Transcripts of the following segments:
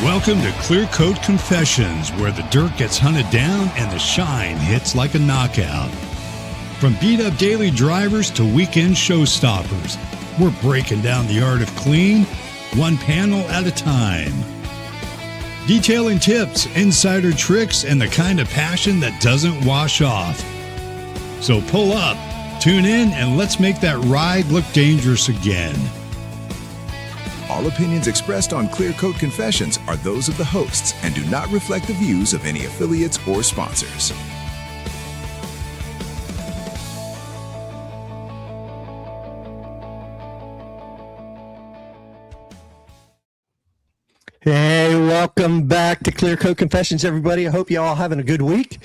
Welcome to Clearcoat Confessions, where the dirt gets hunted down and the shine hits like a knockout. From beat-up daily drivers to weekend showstoppers, we're breaking down the art of clean, one panel at a time. Detailing tips, insider tricks, and the kind of passion that doesn't wash off. So pull up, tune in, and let's make that ride look dangerous again. All opinions expressed on Clearcoat Confessions are those of the hosts and do not reflect the views of any affiliates or sponsors. Hey, welcome back to Clearcoat Confessions, everybody. I hope you all having a good week.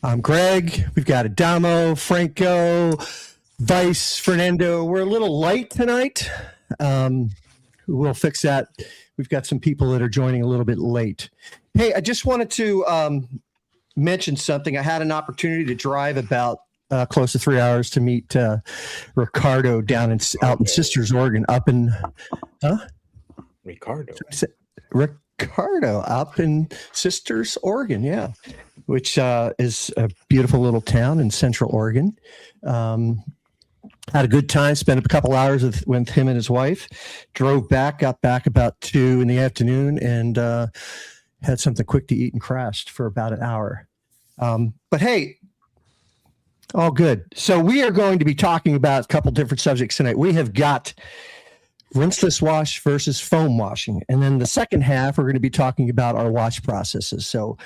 I'm Greg. We've got Adamo, Franco, Vice, Fernando. We're a little light tonight. We'll fix that. We've got some people that are joining a little bit late. Hey, I just wanted to mention something. I had an opportunity to drive about close to 3 hours to meet Ricardo down out in Sisters, Oregon. Ricardo up in Sisters, Oregon, yeah, which is a beautiful little town in Central Oregon. Had a good time, spent a couple hours with him and his wife, drove back, got back about 2 in the afternoon, and had something quick to eat and crashed for about an hour. But hey, all good. So we are going to be talking about a couple different subjects tonight. We have got rinseless wash versus foam washing. And then the second half, we're going to be talking about our wash processes. So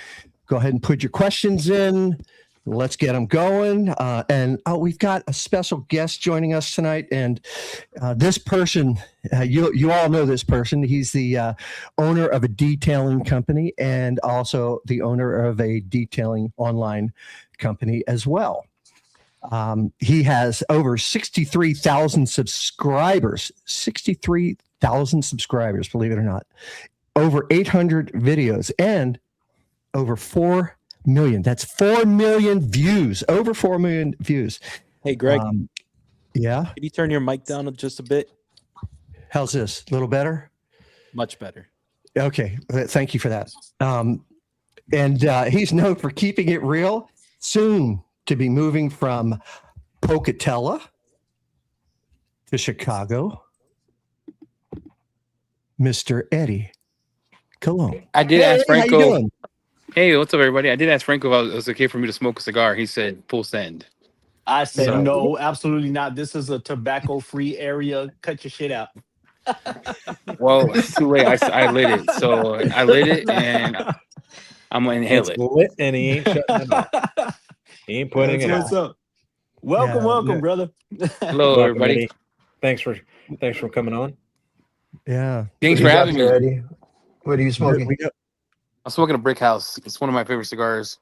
go ahead and put your questions in. Let's get them going. We've got a special guest joining us tonight. And this person, you all know this person. He's the owner of a detailing company and also the owner of a detailing online company as well. He has over 63,000 subscribers, 63,000 subscribers, believe it or not, over 800 videos and over 4 million. That's 4 million views, over 4 million views. Hey, Greg. Yeah. Can you turn your mic down just a bit? How's this? A little better? Much better. Okay. Thank you for that. He's known for keeping it real. Soon to be moving from Pocatello to Chicago, Mr. Eddie Cologne. I did ask Franco. How you doing? Hey, what's up, everybody? I did ask Franco if it was okay for me to smoke a cigar. He said full send. I said no, absolutely not. This is a tobacco-free area. Cut your shit out. Well, it's too late. I lit it. So I lit it, and I'm going to inhale it. Lit and he ain't shutting it off. He ain't putting it What's out. up? Welcome, brother. Hello, everybody. Thanks for coming on. Yeah. Thanks for having me. Eddie? What are you smoking? I'm smoking a Brick House. It's one of my favorite cigars.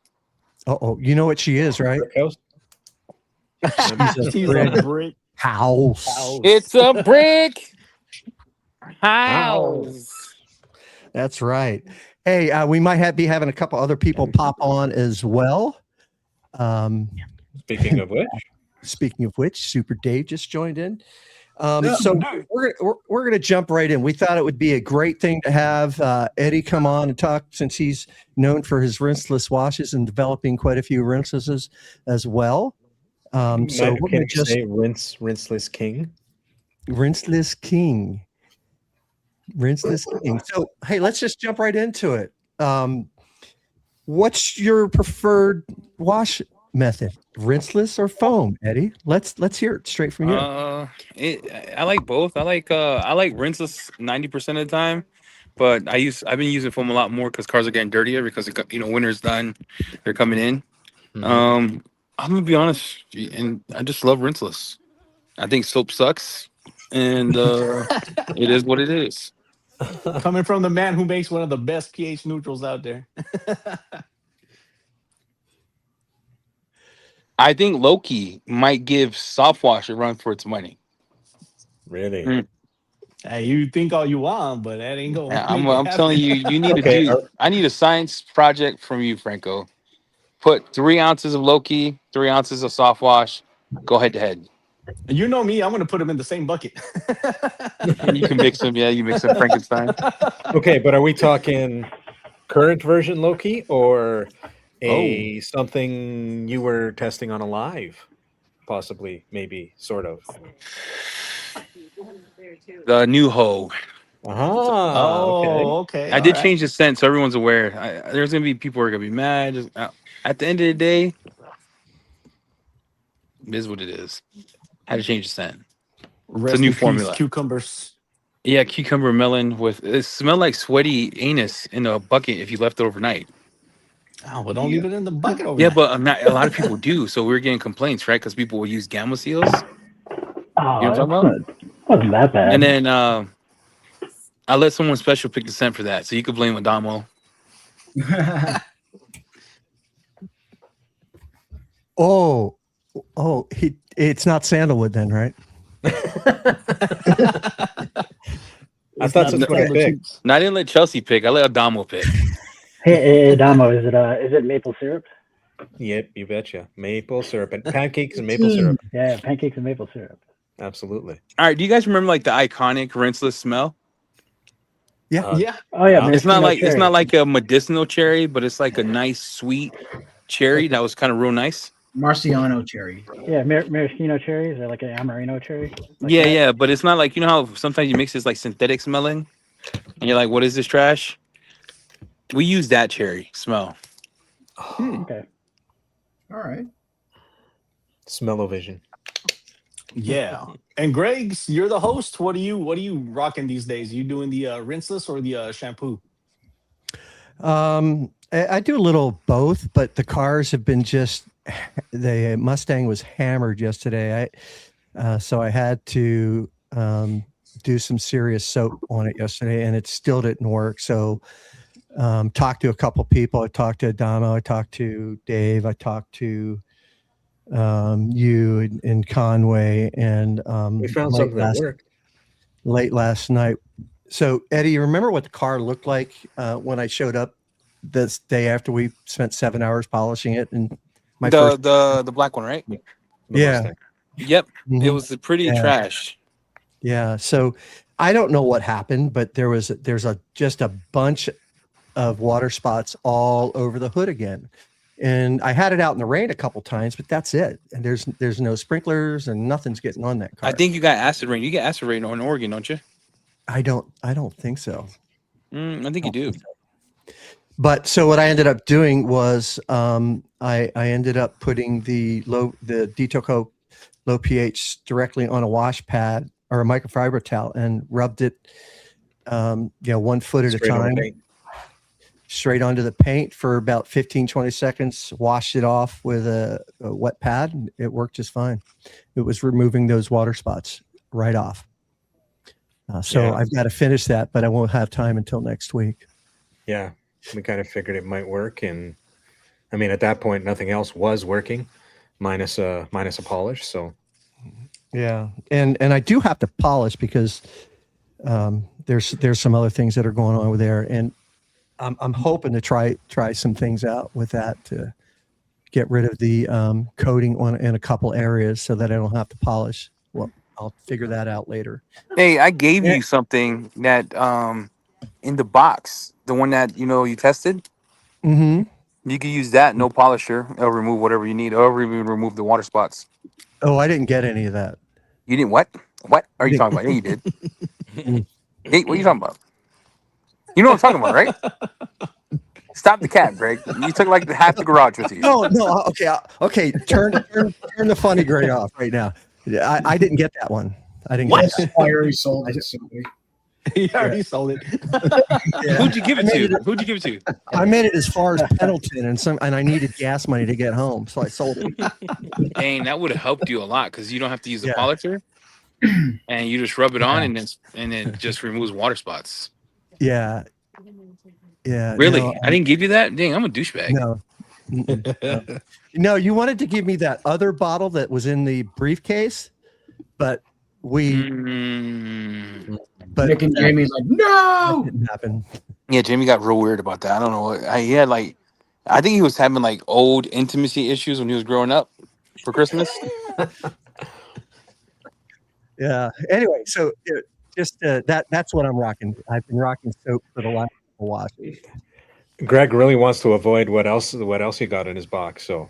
Oh, you know what she is, right? She's a brick House. It's a brick house. That's right. Hey, we might be having a couple other people pop on as well. Speaking of which, Super Dave just joined in. So we're going to jump right in. We thought it would be a great thing to have Eddie come on and talk, since he's known for his rinseless washes and developing quite a few rinselesses as well. So we're going to just say rinseless king. Rinseless king. So hey, let's just jump right into it. What's your preferred wash method, rinseless or foam, Eddie? Let's hear it straight from you. I like both. I like rinseless 90% of the time, but I've been using foam a lot more because cars are getting dirtier because winter's done, they're coming in. Mm-hmm. I'm gonna be honest, and I just love rinseless. I think soap sucks, and it is what it is. coming from the man who makes one of the best pH neutrals out there. I think Loki might give soft wash a run for its money. Really? Mm. Hey, you think all you want, but that ain't going. I'm telling you, you need to do. I need a science project from you, Franco. Put 3 ounces of Loki, 3 ounces of soft wash. Go head to head. You know me, I'm gonna put them in the same bucket. You can mix them. Yeah, you mix them Frankenstein. Okay, but are we talking current version Loki or something you were testing on a live? Possibly, maybe, sort of. The new hoe. Okay. Okay. I All did right. change the scent so everyone's aware. There's gonna be people who are gonna be mad. Just, at the end of the day, it is what it is. I had to change the scent. It's a Rest new in peace, formula. cucumbers. Yeah, cucumber melon with it smelled like sweaty anus in a bucket if you left it overnight. Oh, well, don't leave it in the bucket Yeah, overnight. but not a lot of people do. So we were getting complaints, right? Because people will use gamma seals. Oh, You know what I'm talking about? wasn't that bad. And then I let someone special pick the scent for that, so you could blame Adamo. It's not sandalwood then, right? I thought that's what I picked. No, I didn't let Chelsea pick. I let Adamo pick. Hey, Damo, is it maple syrup? Yep, you betcha. Maple syrup and pancakes and maple syrup. Yeah, pancakes and maple syrup. Absolutely. All right, do you guys remember like the iconic rinseless smell? Yeah. Yeah. Oh yeah, It's not like cherry. a medicinal cherry, but it's like a nice sweet cherry that was kind of real nice. Marciano cherry. Yeah, maraschino cherries or like an Amarino cherry. Like Yeah, that. yeah, but it's not like you know how sometimes you mix this like synthetic smelling, and you're like, "What is this trash?" We use that cherry smell. Okay. All right. Smell-o-vision. Yeah. And Greg's, you're the host. What are you rocking these days? You doing the rinseless or the shampoo? I do a little both, but the cars have been the Mustang was hammered yesterday. So I had to do some serious soap on it yesterday, and it still didn't work. So talked to a couple people. I talked to Adamo. I talked to Dave. I talked to you in Conway, and We found something that worked. Late last night. So Eddie, you remember what the car looked like when I showed up this day after we spent 7 hours polishing it? And the black one, right? Yeah. Yep. Mhm. It was pretty trash. Yeah. So I don't know what happened, but there's just a bunch of water spots all over the hood again. And I had it out in the rain a couple times, but that's it. And there's no sprinklers and nothing's getting on that car. I think you got acid rain. You get acid rain on Oregon, don't you? I don't think so. I think you do. But so what I ended up doing was I ended up putting the Clearcoat low pH directly on a wash pad or a microfiber towel and rubbed it 1 foot at a time straight onto the paint for about 15-20 seconds, washed it off with a wet pad, and it worked just fine. It was removing those water spots right off. I've got to finish that, but I won't have time until next week. Yeah, we kind of figured it might work, and I mean, at that point, nothing else was working, minus a polish. So, yeah, and I do have to polish because there's some other things that are going on over there, and I'm hoping to try some things out with that to get rid of the coating in a couple areas so that I don't have to polish. Well, I'll figure that out later. Hey, I gave you something that in the box, the one that you tested. Mm-hmm. You can use that, no polisher. It'll remove whatever you need. It'll even remove the water spots. Oh, I didn't get any of that. You didn't what? What are you talking about? Yeah, you did. Hey, what are you talking about? You know what I'm talking about, right? Stop the cat, Greg. You took like half the garage with you. No, okay. Turn the funny gray off right now. I didn't get that one. I didn't get that. I already sold it. Simply. He already sold it. Yeah. Who'd you give it to? Who'd you give it to? I made it as far as Pendleton, and I needed gas money to get home, so I sold it. Dang, that would have helped you a lot because you don't have to use the polisher, and you just rub it on, and it just removes water spots. Yeah. Really? No, I didn't give you that? Dang, I'm a douchebag. No. No, you wanted to give me that other bottle that was in the briefcase, but but Nick and Jamie's like, no, that didn't happen. Yeah, Jamie got real weird about that. I don't know what he had I think he was having like old intimacy issues when he was growing up for Christmas. Yeah. Anyway, so just that's what I'm rocking. I've been rocking soap for the last couple washes. Greg really wants to avoid what else he got in his box. So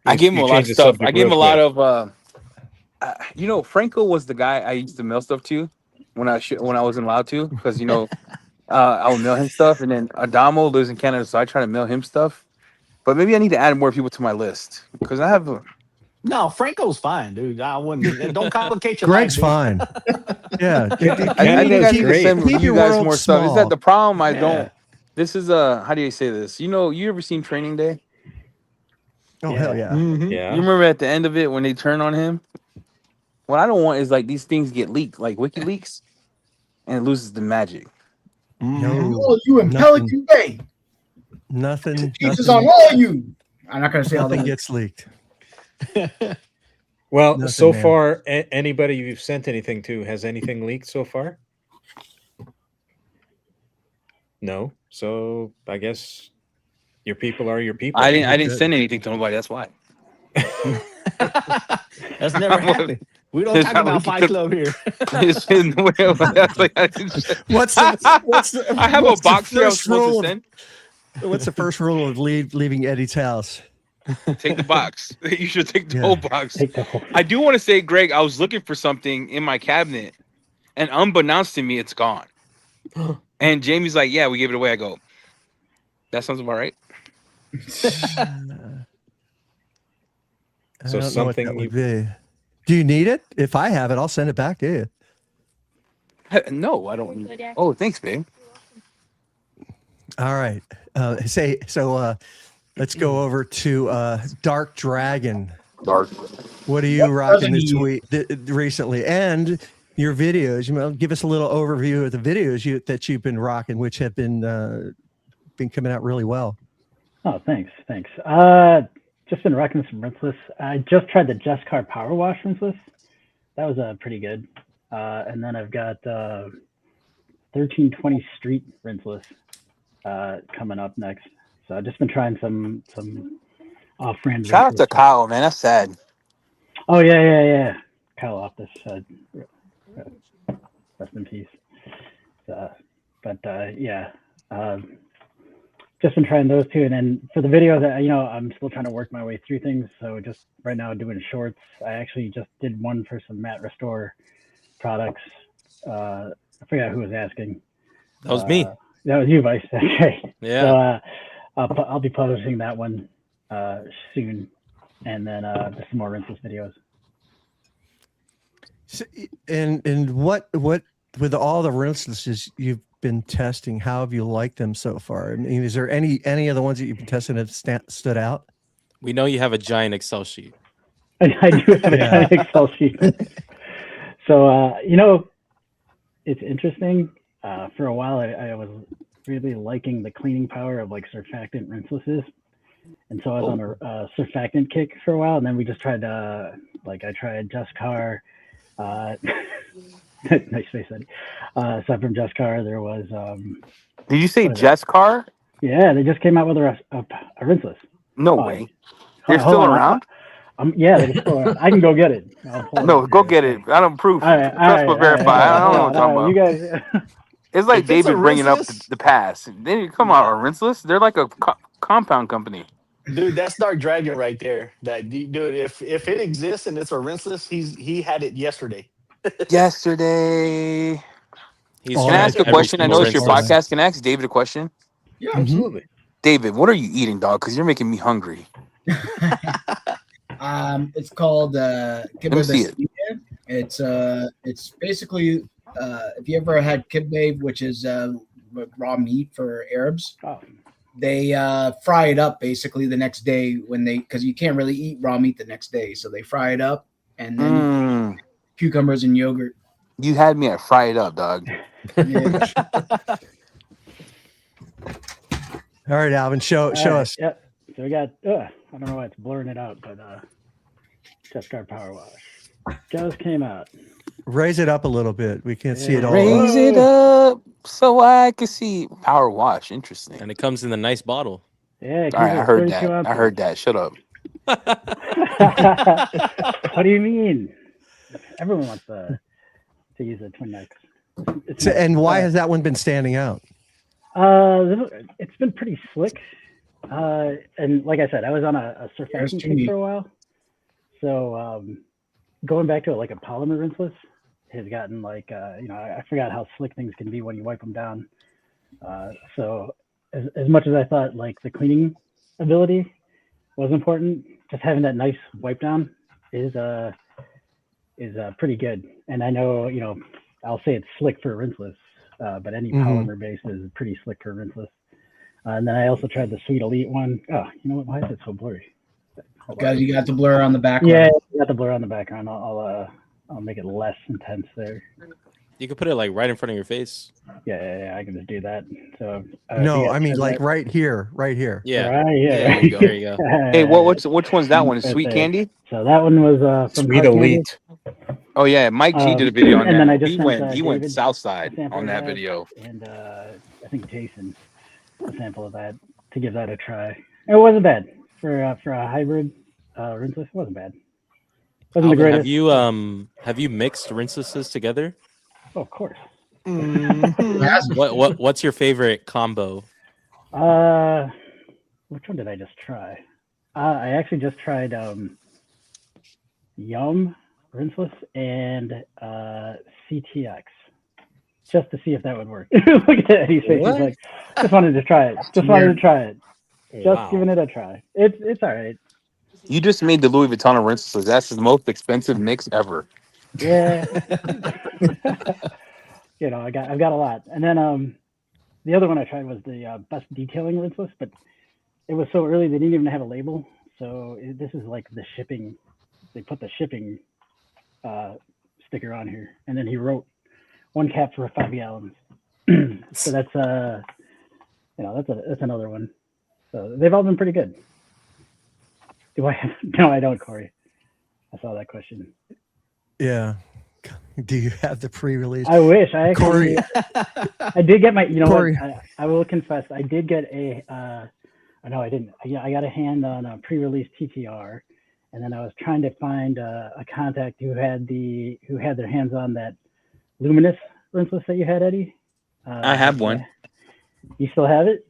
I gave him a lot of changed the stuff. subject I gave him a real lot quick. of Franco was the guy I used to mail stuff to when I wasn't allowed to, because I would mail him stuff, and then Adamo lives in Canada, so I try to mail him stuff. But maybe I need to add more people to my list, because I have No, Franco's fine, dude. I wouldn't. Don't complicate your Greg's life, dude. fine. Yeah. I need that's to great. send Keep you your guys world more stuff. Is that small. the problem? I Yeah. don't. This is how do you say this? You ever seen Training Day? Oh hell yeah. Mhm. You Yeah. remember at the end of it when they turn on him? What I don't want is like these things get leaked, like WikiLeaks, and it loses the magic. No. Oh, you in Nothing. Pelican Bay. Nothing. Jesus Nothing, on all you. I'm not gonna say all nothing that. gets leaked. Well, Nothing, so man. far, anybody you've sent anything to, has anything leaked so far? No. So I guess your people are your people. I didn't good. send anything to nobody. That's why. That's never happened. We don't talk about Fight Club here. What's the I have what's a the box here I was first supposed rule to of- send. What's the first rule of leaving Eddie's house? Take the box. You should take the Yeah. whole box. Take the whole. I do want to say, Greg, I was looking for something in my cabinet, and unbeknownst to me, it's gone. And Jamie's like, "Yeah, we gave it away." I go, "That sounds about right." I So don't know what that something would be. Do you need it? If I have it, I'll send it back to you. No, I don't. Oh, thanks, babe. All right. Let's go over to Dark Dragon. Dark. What are you rocking this week recently? And your videos. Give us a little overview of the videos that you've been rocking, which have been coming out really well. Oh, thanks. Just been rocking some rinseless. I just tried the Just Car Power Wash rinseless. That was pretty good. And then I've got 1320 Street rinseless coming up next. So I've just been trying some off-brand. Shout out to Kyle, man. That's sad. Oh yeah. Kyle off this. Rest in peace. Just been trying those two, and then for the videos, I'm still trying to work my way through things. So just right now doing shorts. I actually just did one for some matte restore products. I forgot who was asking. That was me. That was you, Vice. Okay. Yeah. So I'll be publishing that one soon, and then just some more rinseless videos. So, and what with all the rinselesses you've been testing, how have you liked them so far? I mean, is there any of the ones that you've been testing that stood out? We know you have a giant Excel sheet. I do have a giant Excel sheet. So it's interesting. For a while, I was really liking the cleaning power of like surfactant rinselesses, and so I was on a surfactant kick for a while, and then we just tried I tried Just Car. Nice face, Eddie. Aside from Just Car, there was. Did you say Just Car? Yeah, they just came out with a rinseless. No way. They're still around? Yeah, they're still around. I can go get it. No, go get it. I don't proof. Trust but verify. I don't know what I'm talking about. You guys. It's like If it's David a bringing up rinseless- the past. They come out a rinseless. They're like a compound company. Dude, that's Dark Dragon right there. Dude, if it exists and it's a rinseless, he had it yesterday. Yesterday. He's Can I tried ask a every question? I single know it's your rinseless. podcast. Can I ask David a question? Yeah, absolutely. David, what are you eating, dog? Because you're making me hungry. It's called Let me see it. It's basically if you ever had kibbeh, which is raw meat for Arabs, they fry it up basically the next day because you can't really eat raw meat the next day, so they fry it up and then cucumbers and yogurt. You had me at fry it up, dog. Yeah. All right, Alvin, show us. Yep. So we got. I don't know why it's blurring it out, but Just Car Power Wash just came out. Raise it up a little bit. We can't see it all. Raise it up so I can see. Power wash. Interesting. And it comes in a nice bottle. Yeah. All right, I heard that. I heard that. Shut up. What do you mean? Everyone wants to use a twin neck. So, and why has that one been standing out? It's been pretty slick. And like I said, I was on a surfactant kick for a while. So going back to it, like a polymer rinseless has gotten like, I forgot how slick things can be when you wipe them down. So as much as I thought like the cleaning ability was important, just having that nice wipe down is pretty good. And I know, I'll say it's slick for rinseless, but any polymer base is pretty slick for rinseless. And then I also tried the Sweet Elite one. Oh, you know what? Why is it so blurry? Because you got the blur on the background. Yeah, you got the blur on the background. I'll make it less intense there. You could put it like right in front of your face. Yeah, I can just do that. So no, I mean like right here. Yeah, right here. There you go. There you go. Hey, which one's that one? Sweet Candy? So that one was from Sweet Elite. Oh yeah, Mike G did a video on and that. then I just he went David Southside a on that video. And I think Jason a sample of that to give that a try. It wasn't bad for a hybrid rinseless. It wasn't bad. Wasn't the greatest. Have you mixed rinselesses together? Oh, of course. What's your favorite combo? Which one did I just try? I actually just tried Yum rinseless and CTX just to see if that would work. Look at Eddie's face. He's like, just wanted to try it. Just giving it a try. It's all right. You just made the Louis Vuitton of rinseless. That's the most expensive mix ever. Yeah. I've got a lot. And then the other one I tried was the best detailing rinseless, but it was so early they didn't even have a label. So this is like the shipping. They put the shipping sticker on here, and then he wrote 1 cap for 5 gallons. So that's that's another one. So they've all been pretty good. Do I have? No, I don't, Corey. I saw that question. Yeah. Do you have the pre-release? I wish. I actually. I did get my. Corey. What? I will confess. I did get a. No, I didn't. I got a hand on a pre-release TTR, and then I was trying to find a contact who had their hands on that luminous rinseless that you had, Eddie. I have one. You still have it?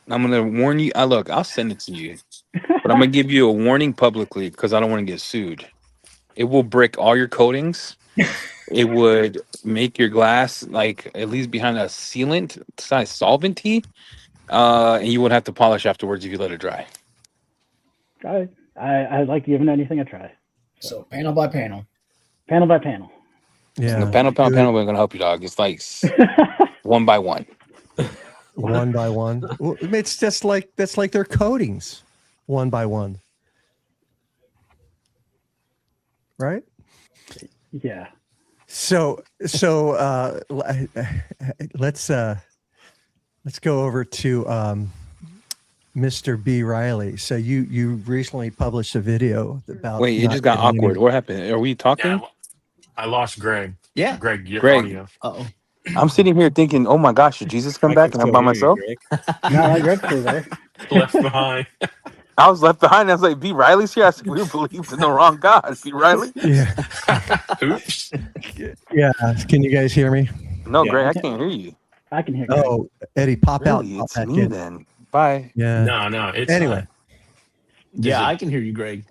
I'm gonna warn you. Look, I'll send it to you, but I'm gonna give you a warning publicly because I don't want to get sued. It will brick all your coatings. It would make your glass like at least behind a sealant size solventy, and you would have to polish afterwards if you let it dry. All right. I'd like giving anything a try. So panel by panel. Panel by panel. Yeah. So panel, we're gonna help you, dog. It's like 1 by 1. 1 by 1. Well, it's just like that's like their coatings, 1 by 1. Right? Yeah. So let's go over to Mr. B. Riley. So you recently published a video about. Wait, it just got awkward. What happened? Are we talking? Yeah, I lost Greg. Yeah, Greg. Greg. Uh-oh. I'm sitting here thinking, oh my gosh, did Jesus come back and I'm by myself? No, Greg's still there. Left behind. I was left behind. I was like, B. Riley's here. I said, we believed in the wrong God. B. Riley? Yeah. Oops. Yeah. Can you guys hear me? No, Greg, I can't hear you. I can hear Greg. Oh, Eddie, pop out. Really? Pop It's back me in. then. Bye. Yeah. No. It's Anyway. Yeah, I can hear you, Greg.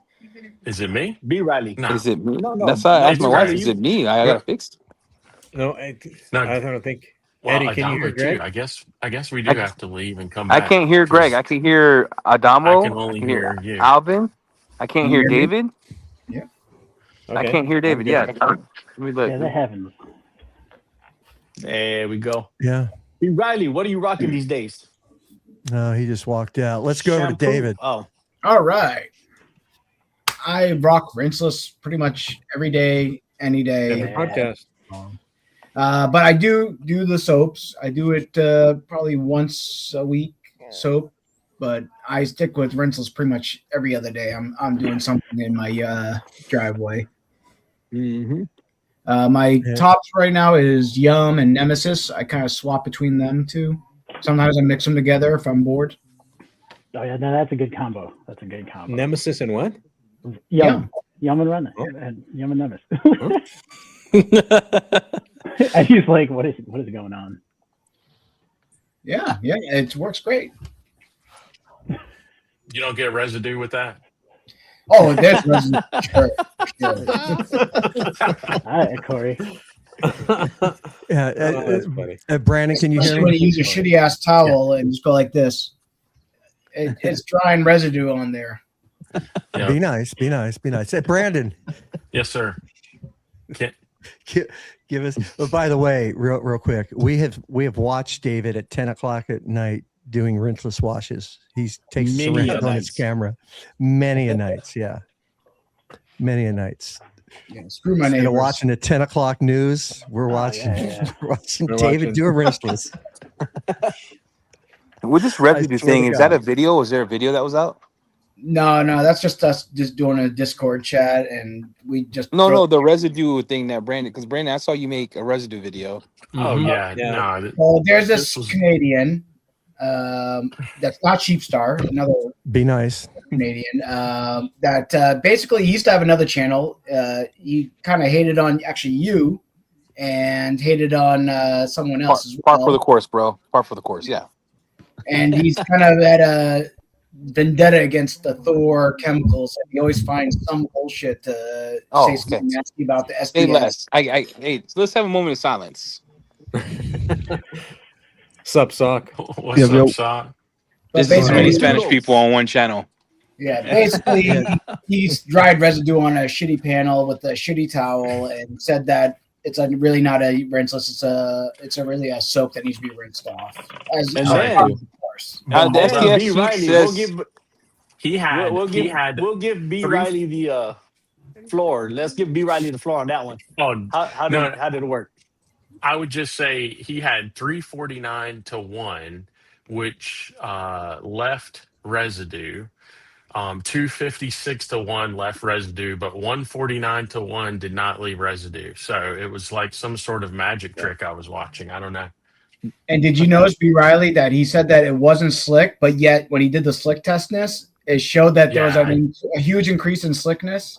Is it me? B. Riley. No. Is it me? No. That's why I asked It's my wife, Greg. is it me? I got it fixed. No, No. I don't think. Well, Eddie, can you hear Adamo Greg? too. I guess we do have to leave and come I back. can't hear Greg. I can hear Adamo. I can only hear you. Alvin. I can't hear hear me? David. Yeah. I can't hear David. Yeah. Let me look. Yeah, that happens. There we go. Yeah. B. Riley, what are you rocking these days? No, he just walked out. Let's go over to Shampoo? David. Oh, All right. I rock rinseless pretty much every day, any day. Every podcast. But I do the soaps. I do it probably once a week, soap. But I stick with rinseless pretty much every other day. I'm doing something in my driveway. Mm-hmm. My tops right now is Yum and Nemesis. I kind of swap between them two. Sometimes I mix them together if I'm bored. Oh yeah, no, that's a good combo. That's a good combo. Nemesis and what? Yum. Yaman Rana. Yaman Nemes. And he's like, what is going on? Yeah, it works great. You don't get residue with that? Oh, there's residue. Sure. All right, Corey. Yeah, that's funny. Brandon, can you hear Especially when me? you use a shitty ass towel and just go like this. It's drying residue on there. Yeah. Be nice. Hey, Brandon. Yes, sir. Give us. But by the way, real quick, we have watched David at 10 o'clock at night doing rinseless washes. He takes syringe on his camera. Many a nights, yeah. Many a nights. Yeah, screw my Instead neighbors. of watching the 10 o'clock news, we're watching We're David watching. do a rinseless. With this residue swear thing, to is that God. a video? Was there a video that was out? No, that's just us just doing a Discord chat, and we just No, the residue thing that Brandon, because Brandon, I saw you make a residue video. Oh yeah, Yeah. no. Well, there's this This was- Canadian that's not Sheepstar, another Be nice. Canadian that basically he used to have another channel. He kind of hated on actually you, and hated on someone else as well. Par for the course, bro. Par for the course, yeah. And he's kind of at a vendetta against the Thor chemicals. He always finds some bullshit to say something nasty about the Say SDS. less. Hey, let's have a moment of silence. Sup, sock? What's up, sock? But There's too many basically, Spanish people on one channel. yeah, basically he's dried residue on a shitty panel with a shitty towel and said that it's really not a rinseless. It's a really a soap that needs to be rinsed off. And of then- course. The SDS B. sheet Riley, says- we'll give B. three- Riley the floor. Let's give B. Riley the floor on that one. Oh, How did it work? I would just say he had 349 to 1, which left residue. 256 to 1 left residue, but 149 to 1 did not leave residue. So it was like some sort of magic trick I was watching. I don't know. And did you notice B. Riley that he said that it wasn't slick, but yet when he did the slick testness, it showed that there was a huge increase in slickness.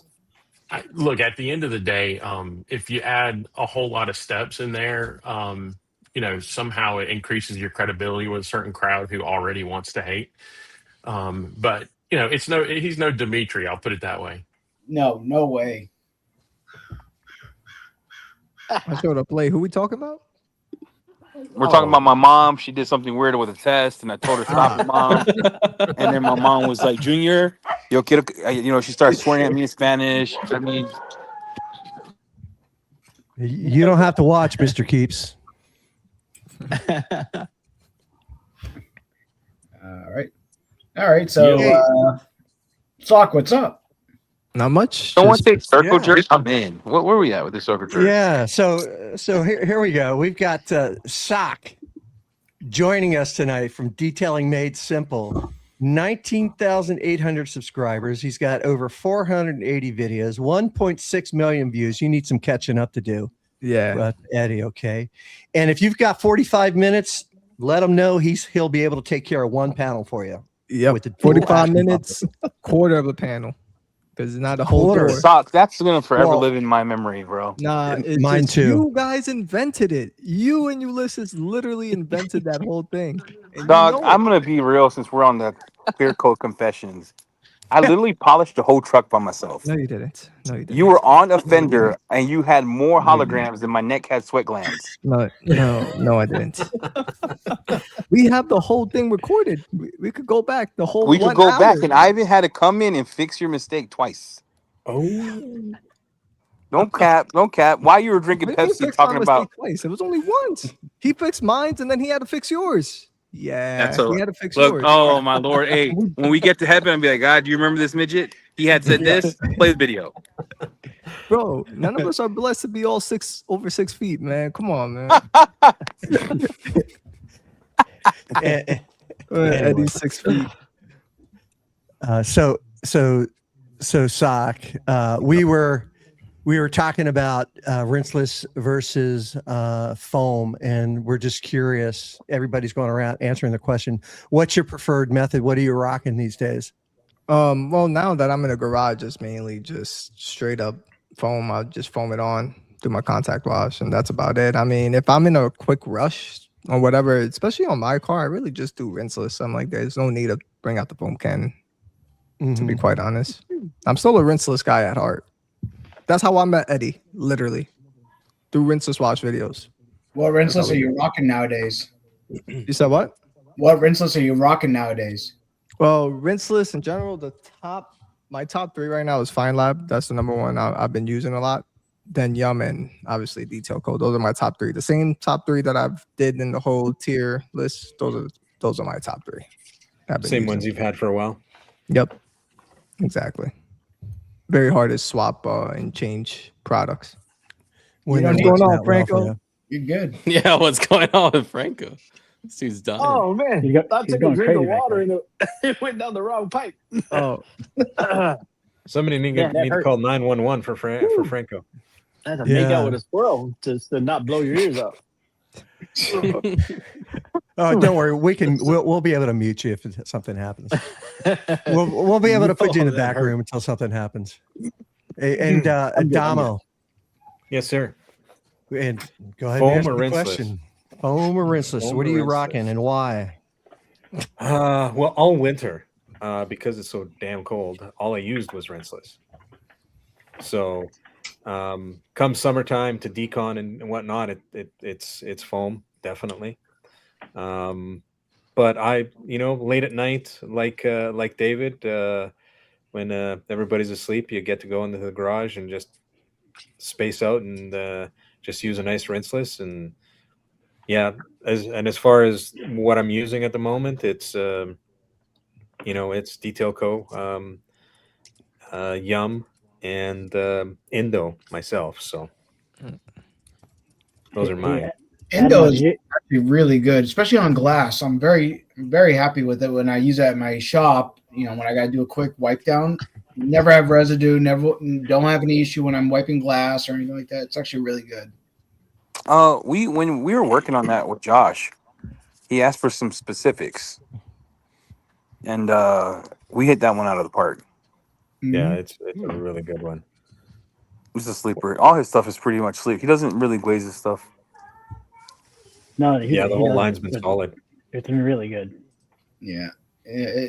Look, at the end of the day, if you add a whole lot of steps in there, somehow it increases your credibility with a certain crowd who already wants to hate. But he's no Dimitri. I'll put it that way. No way. I showed up late. Who we talking about? We're talking about my mom. She did something weird with a test, and I told her stop it, mom. And then my mom was like, "Junior, yo quiero," she started swearing at me in Spanish. I mean, You don't have to watch, Mr. Keeps. All right. So, Sock, what's up? Not much. Someone say circle jerk. I'm in. Where were we at with this circle jerk? Yeah. So here we go. We've got Sock joining us tonight from Detailing Made Simple. 19,800 subscribers. He's got over 480 videos, 1.6 million views. You need some catching up to do. Yeah. Eddie, okay. And if you've got 45 minutes, let him know he'll be able to take care of one panel for you. Yeah. With the 45 minutes, quarter of a panel. Because it's not a whole door. Socks. That's gonna forever live in my memory, bro. Nah, mine too. You guys invented it. You and Ulysses literally invented that whole thing. And Dog, you know I'm gonna be real since we're on the Clearcoat confessions. I literally polished the whole truck by myself. No, you didn't. No, you didn't. You were on a fender and you had more holograms than my neck had sweat glands. No, I didn't. We have the whole thing recorded. We could go back the whole. We could 1 go hour. back, and I even had to come in and fix your mistake twice. Oh, don't cap. Why you were drinking What do you mean Pepsi fix my talking about? mistake twice? It was only once. He fixed mine, and then he had to fix yours. Yeah, That's all. he had to fix Look, yours. oh my lord! Hey, when we get to heaven, I'll be like, God, do you remember this midget? He had said this. Play the video. Bro, none of us are blessed to be all over 6 feet, man. Come on, man. Eddie's 6 feet. So Sock, we were talking about rinseless versus foam, and we're just curious. Everybody's going around answering the question. What's your preferred method? What are you rocking these days? Well, now that I'm in a garage, it's mainly just straight up foam. I'll just foam it on, do my contact wash, and that's about it. I mean, if I'm in a quick rush or whatever, especially on my car, I really just do rinseless. I'm like, there's no need to bring out the foam can, to be quite honest. I'm still a rinseless guy at heart. That's how I met Eddie, literally, through rinseless wash videos. What rinseless are you rocking nowadays? You said what? What rinseless are you rocking nowadays? Well, rinseless in general, my top 3 right now is Fine Lab. That's the number one I've been using a lot. Then Yum and obviously Detail Code. Those are my top 3. The same top 3 that I've did in the whole tier list. Those are my top 3. Same ones you've had for a while. Yep, exactly. Very hard to swap and change products. What's going on, Franco? You're good. Yeah, what's going on with Franco? This dude's done. Oh man, I took a drink of water and it went down the wrong pipe. Oh, somebody need to call 911 for Franco. I had to make out with a squirrel just to not blow your ears out. Oh, don't worry. We'll be able to mute you if something happens. We'll be able to put you in the back room until something happens. And Adamo. Yes, sir. And go ahead Foam and ask or the rinseless? question. Foam or rinseless? Foam What are or you rinseless? rocking and why? Well, all winter, because it's so damn cold, all I used was rinseless. So, come summertime to decon and whatnot, it's foam definitely. But I, late at night, like David, when everybody's asleep, you get to go into the garage and just space out and just use a nice rinseless. And yeah, as far as what I'm using at the moment, it's it's Detail Co, Yum, and Indo myself. So those are mine. Indo is actually really good, especially on glass. I'm very, very happy with it when I use it at my shop. When I got to do a quick wipe down, never have residue, don't have any issue when I'm wiping glass or anything like that. It's actually really good. When we were working on that with Josh, he asked for some specifics, and we hit that one out of the park. Yeah, it's a really good one. He's a sleeper. All his stuff is pretty much sleek. He doesn't really glaze his stuff. No, the whole line's been solid. It's been really good. Yeah,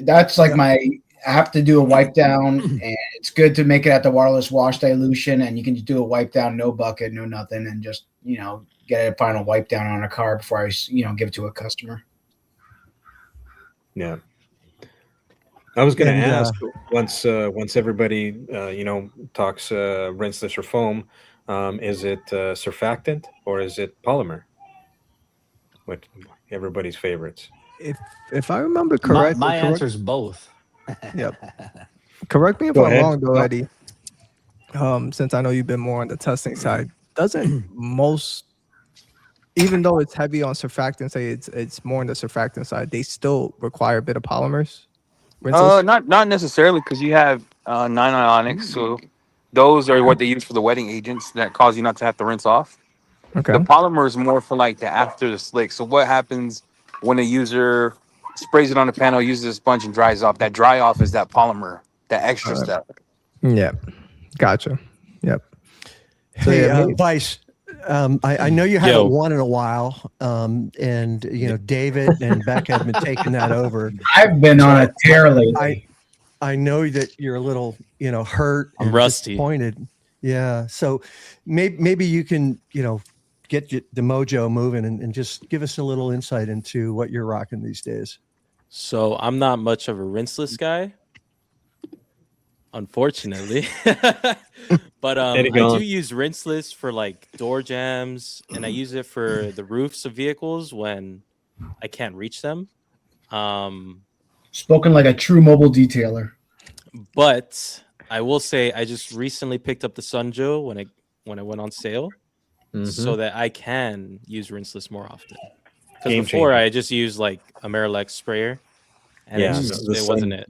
that's like I have to do a wipe down, and it's good to make it at the waterless wash dilution, and you can just do a wipe down, no bucket, no nothing, and just get a final wipe down on a car before I give it to a customer. Yeah. I was going to ask once everybody talks rinseless or foam, is it surfactant or is it polymer? What everybody's favorites? If I remember correctly, my answer is both. Yep. Correct me if Go I'm ahead. wrong, though, Eddie. Since I know you've been more on the testing side, doesn't most, even though it's heavy on surfactant, say it's more on the surfactant side, they still require a bit of polymers? Rinseless? Not necessarily, because you have 9 ionics, so those are what they use for the wetting agents that cause you not to have to rinse off. Okay. The polymer is more for like the after the slick. So what happens when a user sprays it on the panel, uses a sponge and dries off? That dry off is that polymer, that extra step. Yeah. Gotcha. Yep. So Hey, Vice, I know you haven't won in a while, and David and Becca have been taking that over. I've been on a tear lately. I know that you're a little, hurt. I'm and rusty. Disappointed. Yeah. So maybe you can, get the mojo moving and just give us a little insight into what you're rocking these days. So I'm not much of a rinseless guy, unfortunately. But I do use rinseless for like door jams, and I use it for the roofs of vehicles when I can't reach them. Spoken like a true mobile detailer. But I will say I just recently picked up the Sunjo when it went on sale, so that I can use rinseless more often. Because before I just used like a Marilex sprayer, and it wasn't it.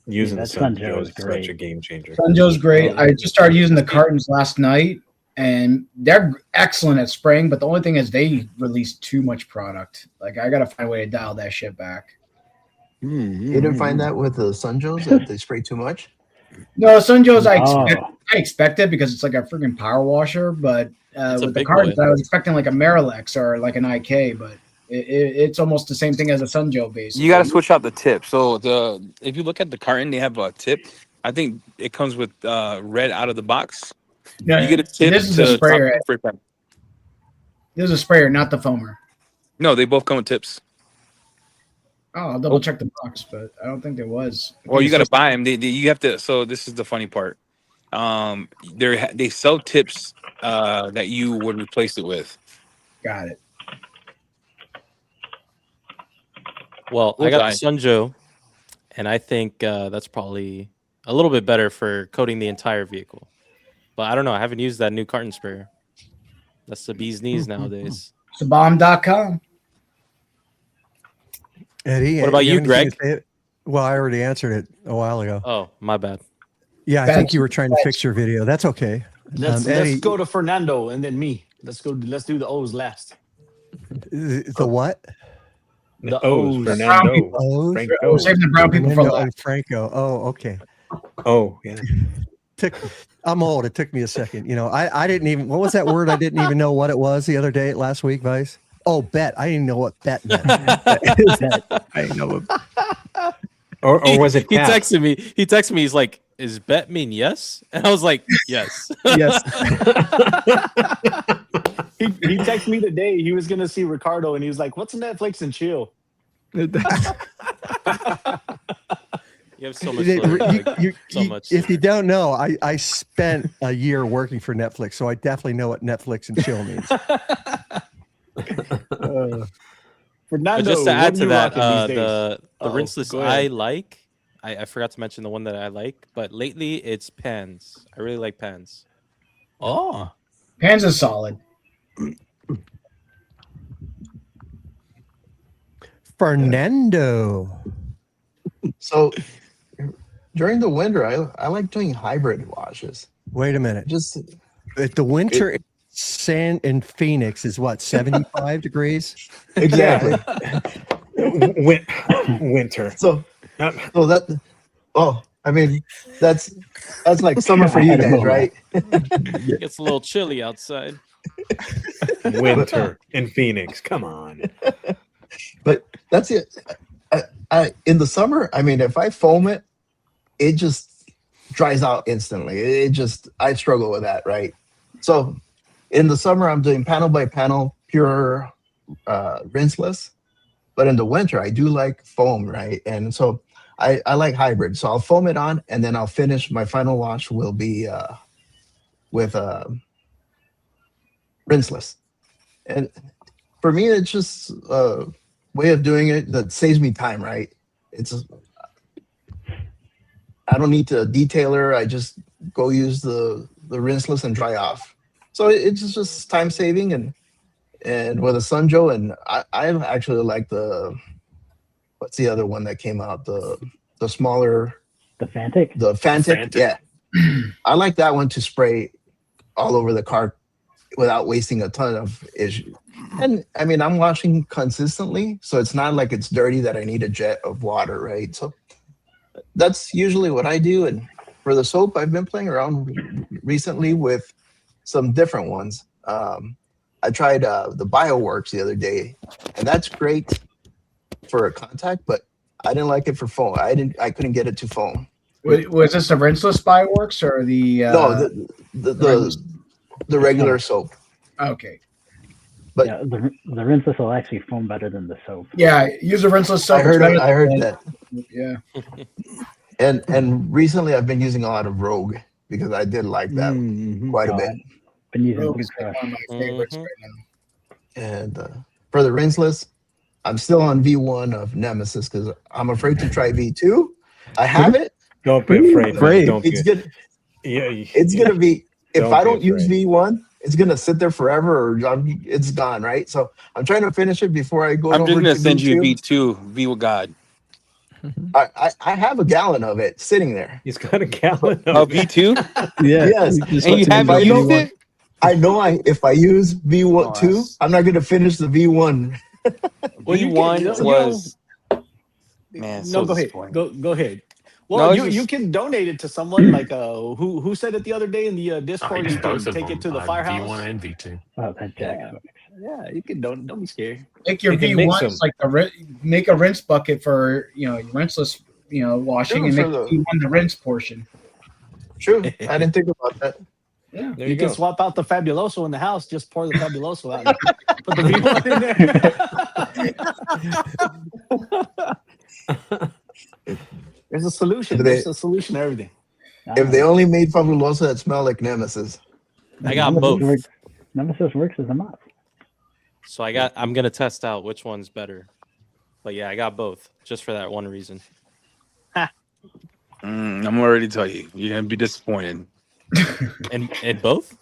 Using the Sunjo is such a game changer. Sunjo's great. I just started using the cartons last night, and they're excellent at spraying. But the only thing is they release too much product. Like I gotta find a way to dial that shit back. You didn't find that with the Sunjos that they spray too much? No, Sunjos Oh. I expected because it's like a freaking power washer, but It's a with the big cartons, boy. I was expecting like a Marilex or like an IK, but it's almost the same thing as a Sunjo basically. You got to switch out the tip. So if you look at the carton, they have a tip. I think it comes with red out of the box. Yeah, You get a tip. this is a sprayer. spray pan. This is a sprayer, not the foamer. No, they both come with tips. Oh, I'll double check the box, but I don't think there was. Well, you got to buy them. You have to. So this is the funny part. They sell tips that you would replace it with. Got it. Well, I got the Sunjo, and I think that's probably a little bit better for coating the entire vehicle. But I don't know. I haven't used that new carton sprayer. That's the bee's knees nowadays. Sabomb.com. Eddie, What about you, have anything Greg? to say? Well, I already answered it a while ago. Oh, my bad. Yeah, I think you were trying to fix your video. That's okay. Let's Eddie, go to Fernando and then me. Let's do the O's last. the what? The O's, O's. Fernando. O's? Franco. We're saving the brown people for Fernando last. and Franco. Oh, okay. Oh, yeah. I'm old. It took me a second. You know, I didn't even. What was that word? I didn't even know what it was the other day, last week, Vice. Oh, bet. I didn't know what bet meant. I didn't know what. Or was it He cap? texted me. He's like, "Is bet mean yes?" And I was like, "Yes." Yes. He texted me today. He was gonna see Ricardo, and he was like, "What's Netflix and chill?" You have so much. Greg. So much. If you don't know, I spent a year working for Netflix, so I definitely know what Netflix and chill means. Fernando, But just to what add are to you that, rocking these days? the Uh-oh, rinseless go ahead. I like. I forgot to mention the one that I like, but lately it's Pans. I really like Pans. Oh, Pans is solid. Fernando. So during the winter, I like doing hybrid washes. Wait a minute. Just At the winter, sand in Phoenix is what, 75 degrees? exactly. Winter. So that. Oh, I mean, that's like summer for you guys, right? It gets a little chilly outside. Winter in Phoenix. Come on. But that's it. I in the summer, I mean, if I foam it, it just dries out instantly. I struggle with that, right? So in the summer, I'm doing panel by panel, pure rinseless. But in the winter, I do like foam, right? And so I like hybrid. So I'll foam it on, and then I'll finish. My final wash will be with rinseless. And for me, it's just a way of doing it that saves me time, right? I don't need to detailer. I just go use the rinseless and dry off. So it's just time saving and with a Sunjo, and I actually like what's the other one that came out? The smaller. The Fantic? The Fantic, yeah. I like that one to spray all over the car without wasting a ton of issue. And I mean, I'm washing consistently, so it's not like it's dirty that I need a jet of water, right? So that's usually what I do. And for the soap, I've been playing around recently with some different ones. I tried the BioWorks the other day, and that's great for a contact, but I didn't like it for foam. I couldn't get it to foam. Was this a rinseless BioWorks or the no, the regular soap. Okay. But yeah, the rinseless will actually foam better than the soap. Yeah, use a rinseless soap. I heard that. Yeah. And recently I've been using a lot of Rogue because I did like that quite a bit. I've been using Rogue is one of my favorites right now. And for the rinseless, I'm still on V1 of Nemesis because I'm afraid to try V2. I have it. Don't be afraid. Don't it's gonna. Yeah, it's gonna be. If I don't use V1, it's gonna sit there forever, or it's gone, right? So I'm trying to finish it before I go. I'm just gonna send you a V2. V with God. I have a gallon of it sitting there. He's got a gallon of V2. Yeah. Yes. And you haven't used it. I know. If I use V2, I'm not gonna finish the V1. V1 was. Man, No, so go ahead. disappointing. Go ahead. No, Well, it's you just can donate it to someone like who said it the other day in the I Discord. use You can both of take it them, to the V1 firehouse. and V2. Oh, that Jack. Yeah, yeah. You can don't be scared. Make your You can mix V1s them. like make a rinse bucket for your rinseless washing, True, and for make the the V1 the rinse portion. true. I didn't think about that. Yeah, There You you can go. swap out the Fabuloso in the house. Just pour the Fabuloso out and put the V1 in there. There's a solution. If they- There's a solution to everything. If they only made Fabuloso that smelled like Nemesis. I got both. Nemesis works as a mop. So I'm gonna test out which one's better. But yeah, I got both just for that one reason. I'm already telling you, you're gonna be disappointed. And both?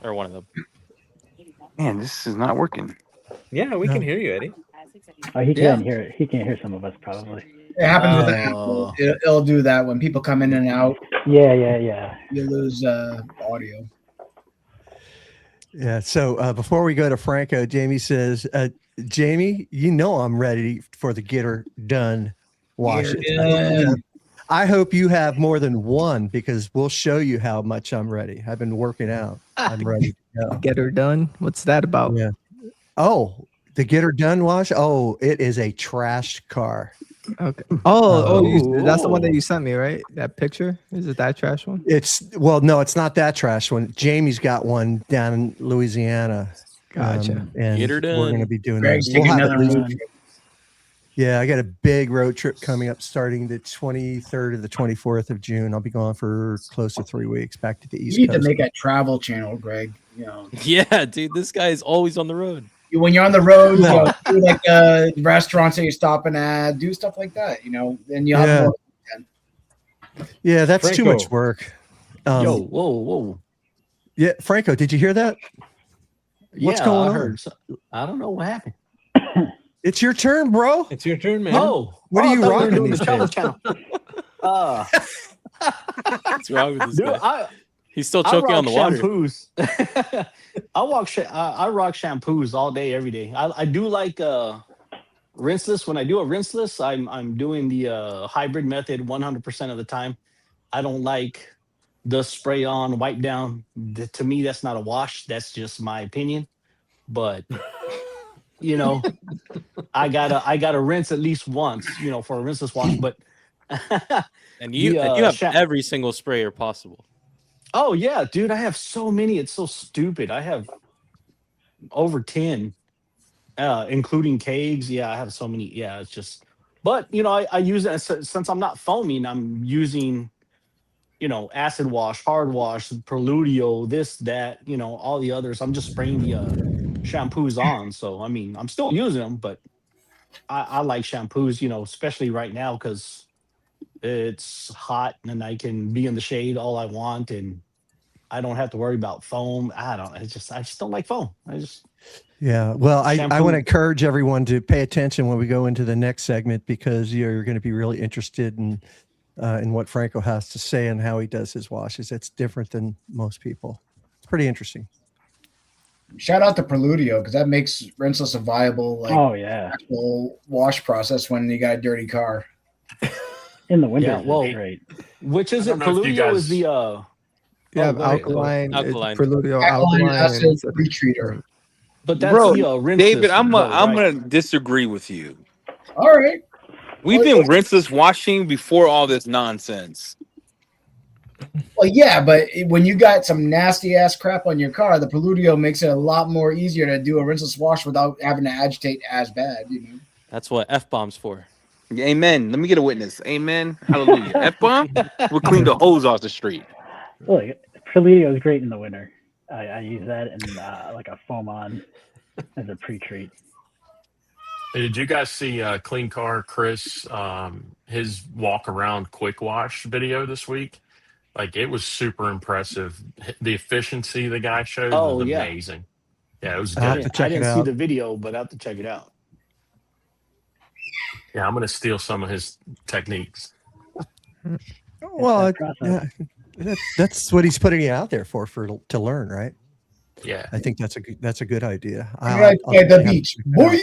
Or one of them? Man, this is not working. Yeah, we can hear you, Eddie. Oh, he can't hear it. He can't hear some of us probably. it happens with Apple. It'll do that when people come in and out. Yeah. You lose audio. Yeah. So before we go to Franco, Jamie says, Jamie, I'm ready for the get her done wash. I hope you have more than one because we'll show you how much I'm ready. I've been working out. I'm ready to go. Get her done. What's that about? Yeah. Oh, the get her done wash. Oh, it is a trashed car. Okay. That's the one that you sent me, right? That picture. Is it that trash one? No, it's not that trash one. Jamie's got one down in Louisiana. Gotcha. And Get her done. we're going to be doing Greg's that. taking We'll have another at least- road trip. Yeah, I got a big road trip coming up starting the 23rd to the 24th of June. I'll be gone for close to 3 weeks back to the East You need Coast. to make a travel channel, Greg. Yeah, dude, this guy is always on the road. When you're on the road, do like restaurants that you're stopping at, do stuff like that. Then you have more content. Yeah, that's too Franco. much work. Whoa. Yeah, Franco, did you hear that? What's going on? I don't know what happened. It's your turn, bro. It's your turn, man. What are you rocking these channel days? channel. What's wrong with this Dude, guy? He's still choking on the water. Shampoos. I rock shampoos all day, every day. I do like rinseless. When I do a rinseless, I'm doing the hybrid method 100% of the time. I don't like the spray on, wipe down. To me, that's not a wash. That's just my opinion. But I gotta rinse at least once, for a rinseless wash. But And you have every single sprayer possible. Oh yeah, dude, I have so many. It's so stupid. I have over 10, including kegs. Yeah, I have so many. Yeah, it's just. But I use it since I'm not foaming. I'm using, acid wash, hard wash, Preludio, this, that, all the others. I'm just spraying the shampoos on. So I mean, I'm still using them, but I like shampoos, especially right now because it's hot and I can be in the shade all I want and I don't have to worry about foam. I just don't like foam. Yeah. Well, I Shampoo. want to encourage everyone to pay attention when we go into the next segment because you're going to be really interested in what Franco has to say and how he does his washes. It's different than most people. It's pretty interesting. Shout out to Preludio because that makes rinseless a viable actual wash process when you got a dirty car. In the winter, great. Which is it? Preludio is the alkaline. Alkaline. Preludio Alkaline alkaline. acid pre-treater. But that's Bro, the rinseless. David, I'm right? gonna disagree with you. All right. We've been rinseless washing before all this nonsense. Well, yeah, but when you got some nasty ass crap on your car, the Preludio makes it a lot more easier to do a rinseless wash without having to agitate as bad. That's what F-bomb's for. Amen. Let me get a witness. Amen. Hallelujah. F-bomb will clean the hose off the street. Look, Preludio is great in the winter. I use that and like a foam on as a pre-treat. Hey, did you guys see Clean Car Chris, his walk around quick wash video this week? Like, it was super impressive. The efficiency the guy showed was amazing. Yeah, it was good. I'll have to check I it didn't see out. the video, but I have to check it out. Yeah, I'm going to steal some of his techniques. Well, that's what he's putting it out there for to learn, right? Yeah. I think that's a good idea. Right by the beach, boy.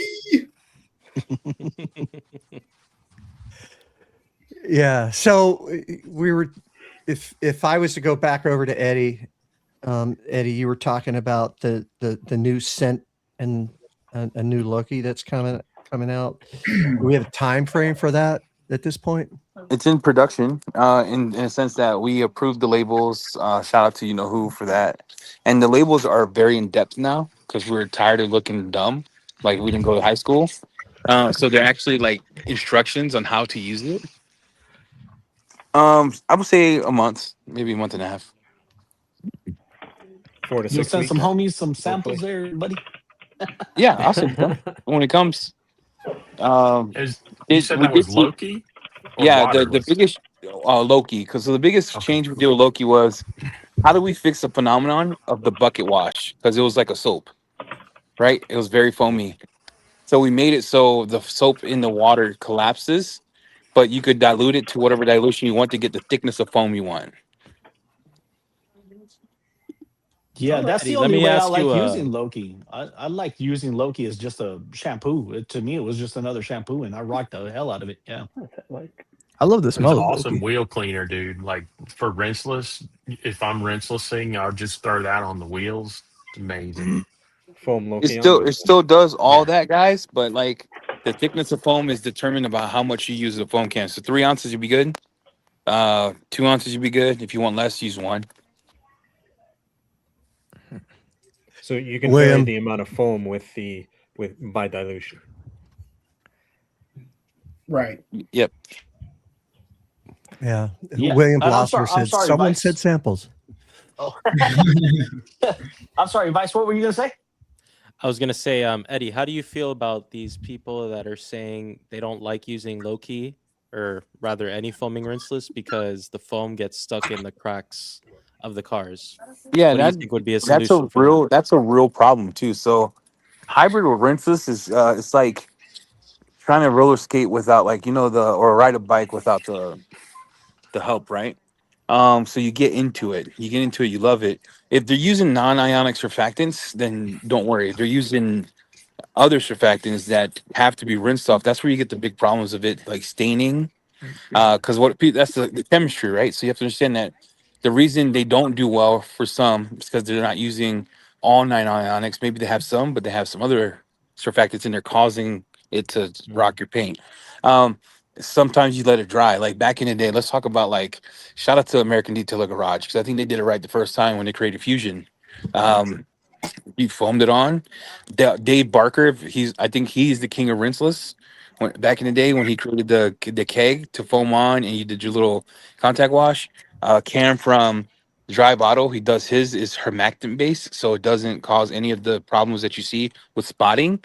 Yeah. So we were, if I was to go back over to Eddie, Eddie, you were talking about the new scent and a new Loki that's coming out. Do we have a time frame for that at this point? It's in production, in a sense that we approved the labels. Shout out to you know who for that. And the labels are very in depth now because we're tired of looking dumb, like we didn't go to high school. So they're actually like instructions on how to use it. I would say a month, maybe a month and a half. 4 to You'll 6 send some weeks. homies some samples there, buddy. Yeah, I'll send them when it comes. You said that was Loki? Or Yeah, the waterless? biggest Loki, because the biggest change we did with Loki was how do we fix the phenomenon of the bucket wash? Because it was like a soap, right? It was very foamy. So we made it so the soap in the water collapses, but you could dilute it to whatever dilution you want to get the thickness of foam you want. Yeah, that's Eddie, the let only me way I ask like you. using Loki. I like using Loki as just a shampoo. To me, it was just another shampoo, and I rocked the hell out of it. Yeah. Like, I love the It's smell an of awesome Loki. wheel cleaner, dude. Like for rinseless, if I'm rinselessing, I'll just throw that on the wheels. It's amazing. Foam It Loki on still the it still does all Yeah. that, guys, but like the thickness of foam is determined about how much you use of the foam can. So 3 ounces you'd be good. 2 ounces you'd be good. If you want less, use 1. So you can vary William. the amount of foam with by dilution. Right. Yep. Yeah. Yeah. William And I'm Blosser sorry, said, someone Vice. said samples. Oh. I'm sorry, Vice. What were you gonna say? I was gonna say, Eddie, how do you feel about these people that are saying they don't like using Loki, or rather any foaming rinseless, because the foam gets stuck in the cracks of the cars? Yeah, What do you think would be a that's solution for that? that's a real problem too. So hybrid with rinseless is it's like trying to roller skate without like or ride a bike without the help, right? So you get into it. You love it. If they're using non-ionic surfactants, then don't worry. If they're using other surfactants that have to be rinsed off, that's where you get the big problems of it, like staining. Because that's the chemistry, right? So you have to understand that the reason they don't do well for some is because they're not using all 9 ionics. Maybe they have some, but they have some other surfactants in there causing it to rock your paint. Um, Sometimes you let it dry. Like back in the day, let's talk about like shout out to American Detailer Garage because I think they did it right the first time when they created Fusion. You foamed it on. Dave Barker, I think he's the king of rinseless. Back in the day when he created the keg to foam on and you did your little contact wash. Cam from Dry Bottle, he does his is hermactant based, so it doesn't cause any of the problems that you see with spotting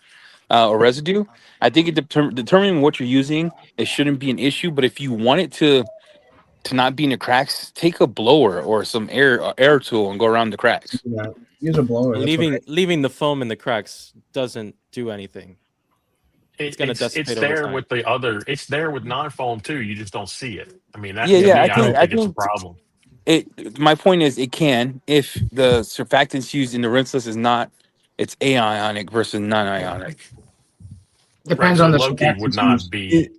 or residue. I think determining what you're using, it shouldn't be an issue. But if you want it to not be in the cracks, take a blower or some air tool and go around the cracks. Yeah. Use a blower. Leaving the foam in the cracks doesn't do anything. It's going to dissipate over there time. with the other. It's there with non-foam too. You just don't see it. I mean, that Yeah, to yeah. me, I don't think it's a problem. My point is, it can if the surfactants used in the rinseless is not, it's ionic versus non-ionic. Depends So on the Loki would surfactants not used. be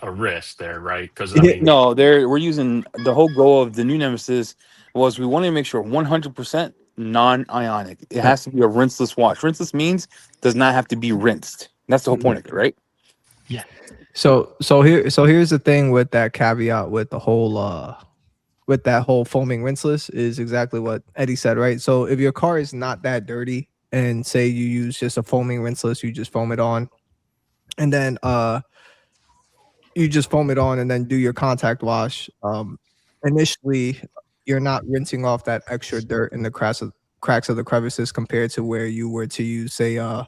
a risk there, right? Because I mean, No, we're using the whole goal of the new Nemesis was we want to make sure 100% non-ionic. It has to be a rinseless wash. Rinseless means does not have to be rinsed. That's the whole point of it, right? Yeah. So here's the thing with that caveat with the whole with that whole foaming rinseless is exactly what Eddie said, right? So if your car is not that dirty and say you use just a foaming rinseless, you just foam it on, and then you just foam it on and then do your contact wash. Initially, you're not rinsing off that extra dirt in the cracks of the crevices compared to where you were to use, say, a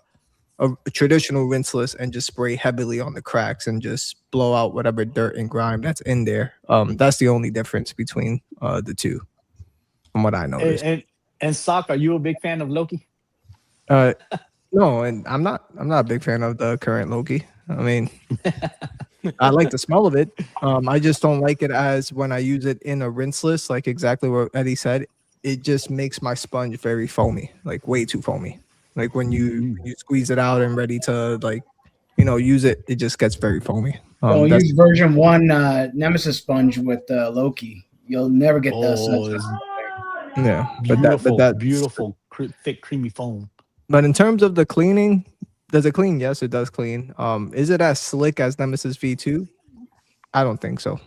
traditional rinseless and just spray heavily on the cracks and just blow out whatever dirt and grime that's in there. That's the only difference between the two, from what I noticed. And Sock, are you a big fan of Loki? No, and I'm not a big fan of the current Loki. I mean, I like the smell of it. I just don't like it as when I use it in a rinseless, like exactly what Eddie said. It just makes my sponge very foamy, like way too foamy. Like when you squeeze it out and ready to like use it, it just gets very foamy. Don't use version 1 Nemesis sponge with Loki. You'll never get the yeah, beautiful, thick, creamy foam. But in terms of the cleaning, does it clean? Yes, it does clean. Is it as slick as Nemesis V2? I don't think so.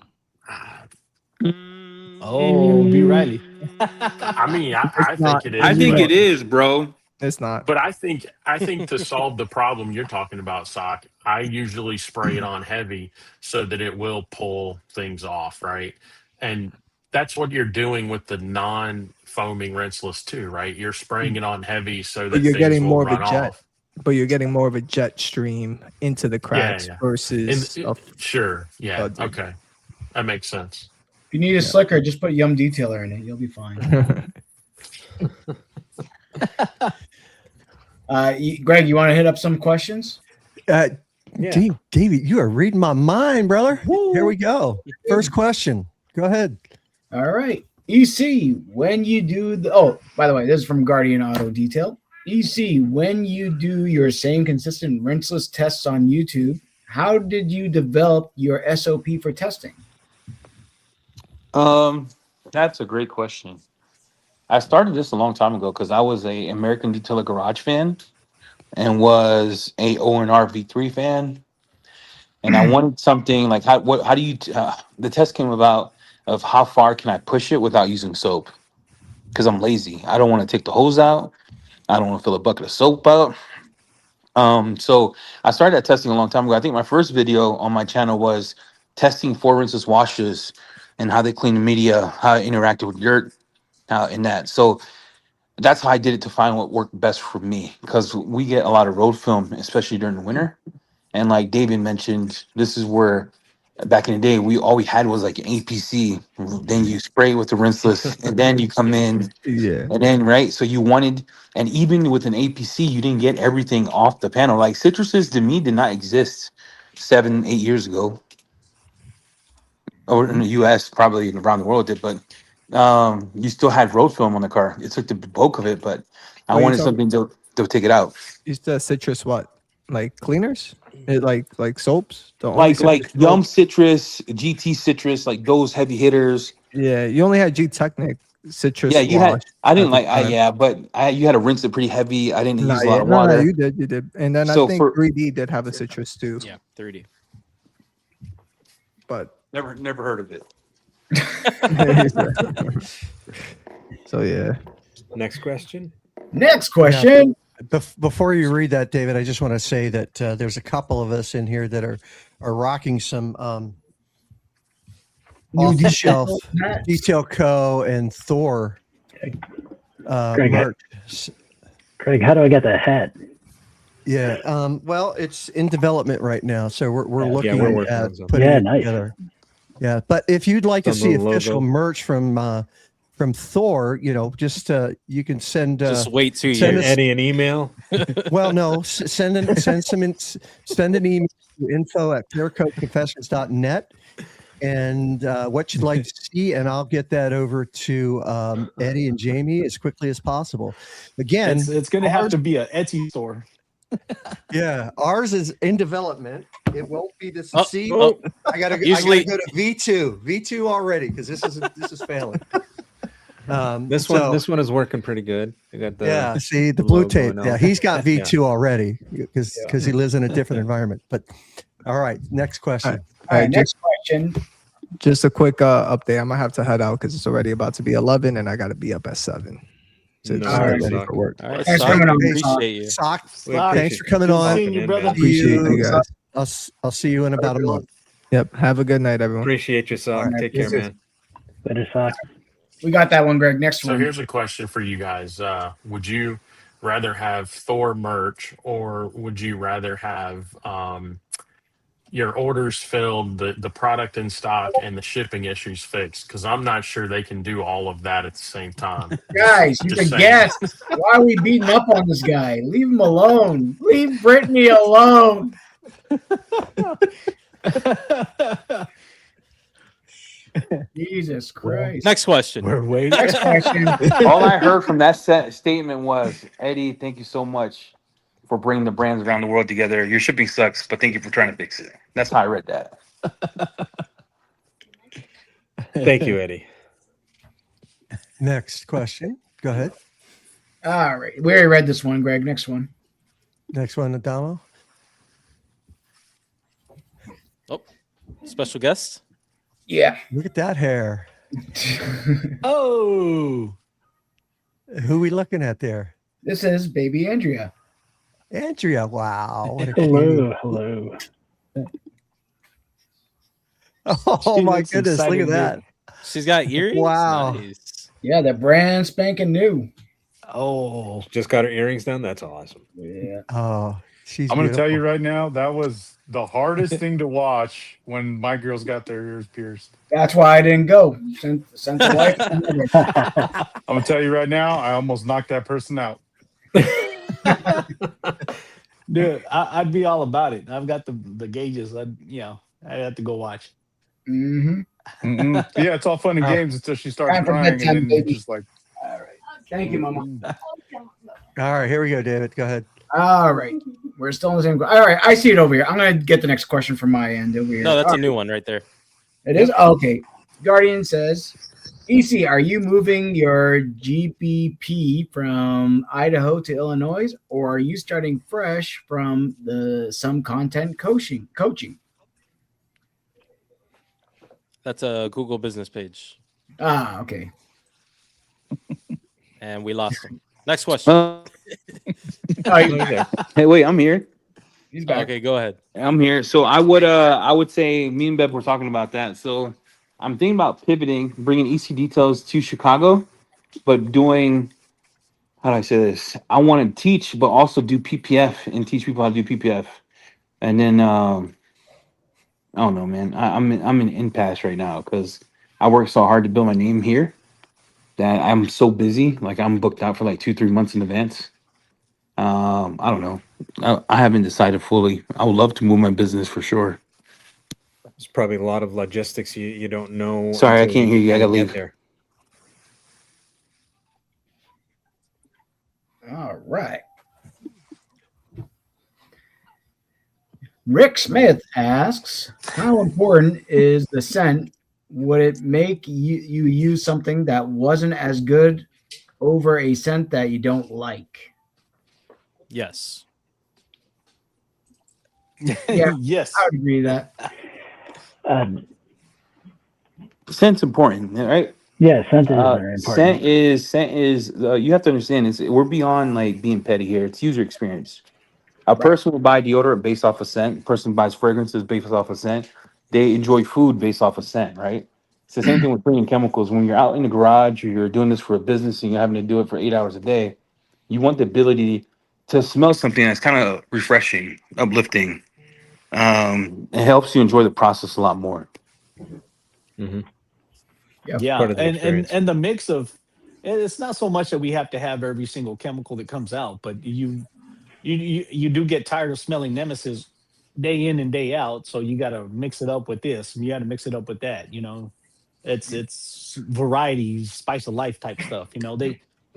Oh, B. Riley. I mean, I think it is. I think it is, bro. It's not. But I think to solve the problem you're talking about, Sock, I usually spray it on heavy so that it will pull things off, right? And that's what you're doing with the non-foaming rinseless too, right? You're spraying it on heavy so that you're things getting will more of run a jet. off. But you're getting more of a jet stream into the cracks versus sure. Yeah. Okay. That makes sense. If you need a slicker, just put Yum Detailer in it. You'll be fine. Greg, you want to hit up some questions? David, you are reading my mind, brother. Here we go. First question. Go ahead. All right. EC, when you do by the way, this is from Guardian Auto Detail. EC, when you do your same consistent rinseless tests on YouTube, how did you develop your SOP for testing? That's a great question. I started this a long time ago because I was a American Detailer Garage fan and was a O&R V3 fan. And I wanted something like how do you the test came about of how far can I push it without using soap? Because I'm lazy. I don't want to take the hose out. I don't want to fill a bucket of soap out. So I started that testing a long time ago. I think my first video on my channel was testing 4 rinseless washes and how they clean the media, how it interacted with dirt, in that. So that's how I did it to find what worked best for me, because we get a lot of road film, especially during the winter. And like David mentioned, this is where back in the day, all we had was like an APC. Then you spray with the rinseless, and then you come in, and then right. So you wanted, and even with an APC, you didn't get everything off the panel. Like citruses to me did not exist 7-8 years ago, or in the U.S. probably around the world did, but you still had road film on the car. It took the bulk of it, but I wanted something to take it out. Is the citrus what? Like cleaners? Like soaps? Like Yum Citrus, GT Citrus, like those heavy hitters. Yeah, you only had G Technic citrus. Yeah, you had. I didn't but you had to rinse it pretty heavy. I didn't use a lot of water. water. You did. And then So I think 3D did have a citrus too. Yeah, 3D. But never heard of it. So yeah. Next question. Yeah. Before you read that, David, I just want to say that there's a couple of us in here that are rocking some off-the-shelf Detail Co. and Thor merch. Craig, how do I get that hat? Yeah, well, it's in development right now, so we're looking at putting it together. Yeah, but if you'd like to see official merch from Thor, just you can send. Just wait 2 years. Send Eddie an email. Well, no, send an email to info@clearcoatconfessions.net and what you'd like to see, and I'll get that over to Eddie and Jamie as quickly as possible. Again, it's going to have to be an Etsy store. Yeah, ours is in development. It won't be this. See, I gotta go to V2 already because this is failing. This one is working pretty good. You got the see the blue tape. Yeah, he's got V2 already because he lives in a different environment. But all right, next question. All right, next question. Just a quick update. I'm gonna have to head out because it's already about to be 11, and I got to be up at 7. So just ready for work. All right, Thanks for coming on. Appreciate you. Sock, thanks for coming on. Appreciate you guys. I'll see you in about a month. Yep. Have a good night, everyone. Appreciate you, Sock. Take care, man. Better Sock. We got that one, Greg. Next one. So here's a question for you guys. Would you rather have Thor merch, or would you rather have your orders filled, the product in stock, and the shipping issues fixed? Because I'm not sure they can do all of that at the same time. Guys, you can guess. Why are we beating up on this guy? Leave him alone. Leave Brittany alone. Jesus Christ. Next question. We're waiting. Next question. All I heard from that statement was, Eddie, thank you so much for bringing the brands around the world together. Your shipping sucks, but thank you for trying to fix it. That's how I read that. Thank you, Eddie. Next question. Go ahead. All right. We already read this one, Greg. Next one. Next one, Adamo. Oh, special guest. Yeah. Look at that hair. Oh, Who we looking at there? This is baby Andrea. Andrea. Wow. What a Hello, cutie. hello. Oh She my looks goodness. Look excited, at that. She's got earrings. Wow. Nice. Yeah, they're brand spanking new. oh, Just got her earrings done. That's awesome. Yeah. Oh, she's I'm going to tell you beautiful. right now, that was the hardest thing to watch when my girls got their ears pierced. That's why I didn't go. Sent the wife. I'm going to tell you right now, I almost knocked that person out. dude, I'd be all about it. I've got the gauges. I'd have to go watch. Mm-hmm. Yeah, it's all fun and games until she starts Time for crying, and bedtime, then baby. just like, All right. Thank you, Mama. All right, here we go, David. Go ahead. All right. We're still in the same. All right. I see it over here. I'm going to get the next question from my end over here. No, that's All a new one right there. It is? Oh, okay. Guardian says, EC, are you moving your GPP from Idaho to Illinois, or are you starting fresh from some content coaching? That's a Google business page. Ah, okay. And we lost him. Next question. Oh, Hey, wait, I'm here. he's back. Okay, go ahead. I'm here. So I would say me and Beb were talking about that. So I'm thinking about pivoting, bringing EC details to Chicago, but doing, how do I say this? I want to teach, but also do PPF and teach people how to do PPF. And then I don't know, man. I'm in impasse right now because I work so hard to build my name here that I'm so busy. Like I'm booked out for like 2-3 months in advance. I don't know. I haven't decided fully. I would love to move my business for sure. There's probably a lot of logistics you don't know. Sorry, I until can't hear you. I gotta get leave. there. All right. Rick Smith asks, how important is the scent? Would it make you use something that wasn't as good over a scent that you don't like? Yes. Yeah, yes. I would agree with that. Scent's important, right? Yeah, scent is very important. Scent is. You have to understand is we're beyond like being petty here. It's user experience. A person will buy deodorant based off of scent. A person buys fragrances based off of scent. They enjoy food based off of scent, right? It's the same thing with cleaning chemicals. When you're out in the garage or you're doing this for a business and you're having to do it for 8 hours a day, you want the ability to smell something that's kind of refreshing, uplifting. It helps you enjoy the process a lot more. Mm-hmm. Yeah, part of the and experience. the mix of it's not so much that we have to have every single chemical that comes out, but you do get tired of smelling Nemesis day in and day out, so you got to mix it up with this, and you got to mix it up with that. It's variety, spice of life type stuff.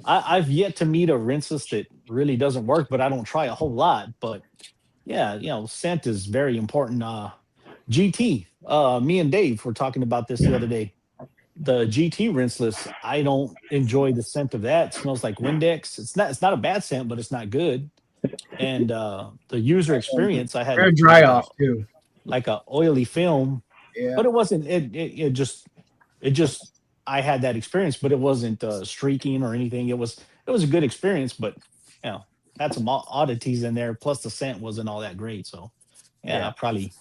I've yet to meet a rinseless that really doesn't work, but I don't try a whole lot. But yeah, scent is very important. GT, me and Dave were talking about this the other day. The GT rinseless, I don't enjoy the scent of that. It smells like Windex. It's not a bad scent, but it's not good. And the user experience, I had Very dry off too, like a oily film. Yeah, but it wasn't. It just I had that experience, but it wasn't streaking or anything. It was a good experience, but had some oddities in there. Plus the scent wasn't all that great. So I probably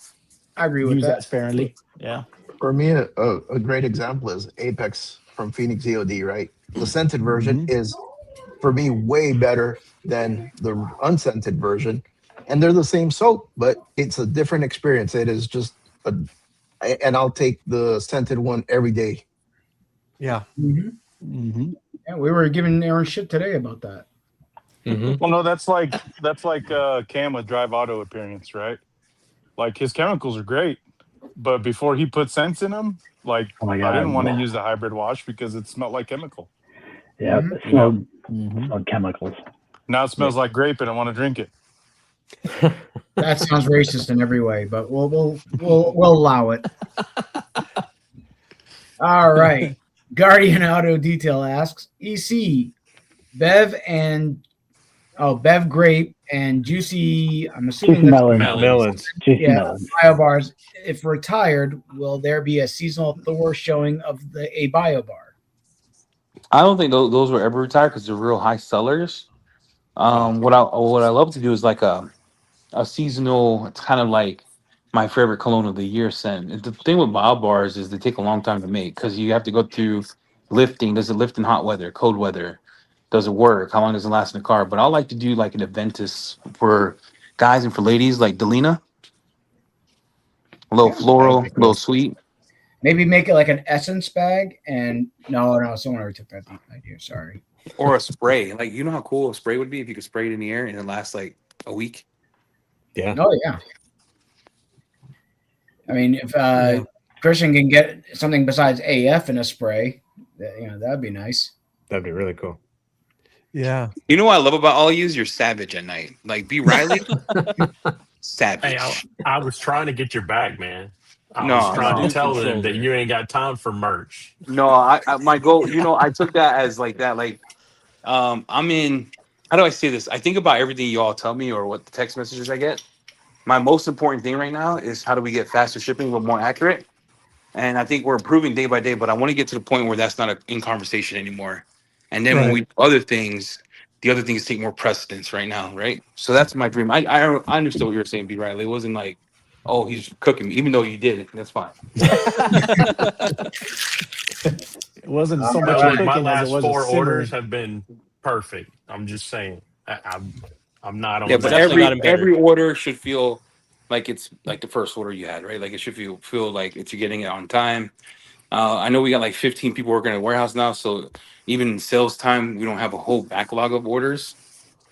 agree with use that. that sparingly. Yeah. For me, a great example is Apex from Phoenix EOD, right? The scented version is, for me, way better than the unscented version. And they're the same soap, but it's a different experience. It is just and I'll take the scented one every day. Yeah. Mm-hmm. Yeah, we were giving Aaron shit today about that. Mm-hmm. Well, no, that's like Cam with Drive Auto appearance, right? Like his chemicals are great, but before he put scents in them, like Oh my I God. didn't want to use the hybrid wash because it smelled like chemical. Yeah, Mhm. it smelled chemicals. Now it smells like grape and I want to drink it. That sounds racist in every way, but we'll allow it. All right. Guardian Auto Detail asks EC Bev Grape and Juicy. I'm assuming Juicy that's Melons. Juicy yeah, melons. bio bars. If retired, will there be a seasonal Thor showing of a bio bar? I don't think those were ever retired because they're real high sellers. What I love to do is like a seasonal. It's kind of like my favorite cologne of the year scent. And the thing with bio bars is they take a long time to make because you have to go through lifting. Does it lift in hot weather, cold weather? Does it work? How long does it last in the car? But I like to do like an Aventus for guys and for ladies, like Delina. A little floral, a little sweet. Maybe make it like an essence bag. And no, someone already took that idea. Sorry. Or a spray. Like, you know how cool a spray would be if you could spray it in the air and it lasts like a week? Yeah. Oh, yeah. I mean, if Christian can get something besides AF in a spray, that'd be nice. That'd be really cool. Yeah. You know what I love about all of you is you're savage at night. Like B. Riley, savage. Hey, I was trying to get your back, man. I No, was trying no. to tell them that you ain't got time for merch. No, I my goal, I took that as like that. Like, I'm in, how do I say this? I think about everything you all tell me or what the text messages I get. My most important thing right now is how do we get faster shipping, a little more accurate? And I think we're improving day by day, but I want to get to the point where that's not in conversation anymore. And then when we do other things, the other things take more precedence right now, right? So that's my dream. I understood what you were saying, B. Riley. It wasn't like, oh, he's cooking me, even though you did it. That's fine. It wasn't so much Like cooking my as last it was 4 a simmering. orders have been perfect. I'm just saying. I'm not on Yeah, but that. every order should feel like it's like the first order you had, right? Like it should feel like you're getting it on time. I know we got like 15 people working at a warehouse now, so even in sales time, we don't have a whole backlog of orders,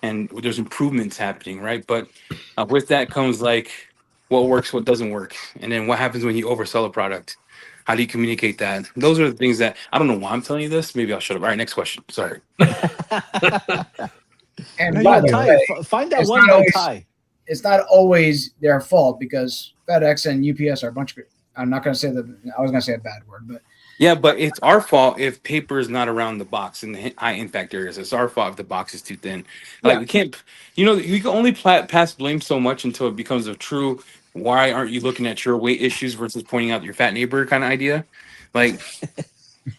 and there's improvements happening, right? But with that comes like what works, what doesn't work, and then what happens when you oversell a product. How do you communicate that? Those are the things that I don't know why I'm telling you this. Maybe I'll shut up. All right, next question. Sorry. And by the way, find that it's one not by always- Ty. It's not always their fault because FedEx and UPS are a bunch of. I'm not going to say I was going to say a bad word, but Yeah, but it's our fault if paper is not around the box in the high impact areas. It's our fault if the box is too thin. Like we can't, you can only pass blame so much until it becomes a true. Why aren't you looking at your weight issues versus pointing out your fat neighbor kind of idea? Like,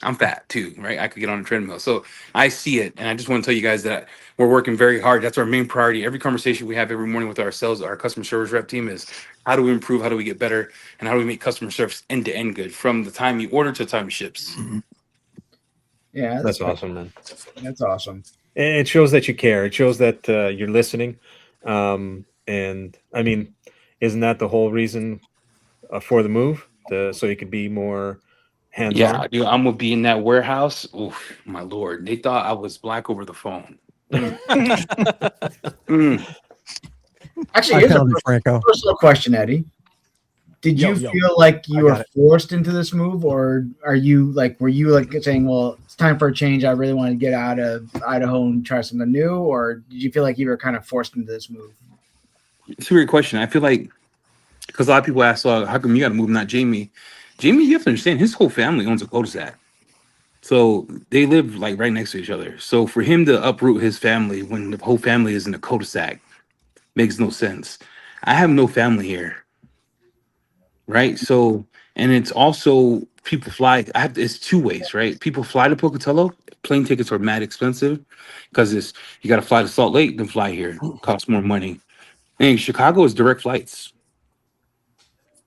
I'm fat too, right? I could get on a treadmill. So I see it. And I just want to tell you guys that we're working very hard. That's our main priority. Every conversation we have every morning with our customer service rep team is how do we improve? How do we get better? And how do we make customer service end to end good from the time you order to the time it ships? yeah, That's awesome, man. That's awesome. And it shows that you care. It shows that you're listening. And I mean, isn't that the whole reason for the move? So you could be more hands-on? Yeah, dude, I'm gonna be in that warehouse. Oof, my lord, they thought I was black over the phone. Actually, here's a personal question, Eddie. Did you feel like you were forced into this move, or were you saying, well, it's time for a change, I really want to get out of Idaho and try something new, or did you feel like you were kind of forced into this move? It's a great question. I feel like, because a lot of people ask, how come you got to move, not Jamie? Jamie, you have to understand, his whole family owns a cul-de-sac. So they live like right next to each other. So for him to uproot his family when the whole family is in a cul-de-sac makes no sense. I have no family here. Right. So, and it's also people fly. It's 2 ways, right? People fly to Pocatello. Plane tickets are mad expensive because you got to fly to Salt Lake, then fly here. It costs more money. And Chicago is direct flights.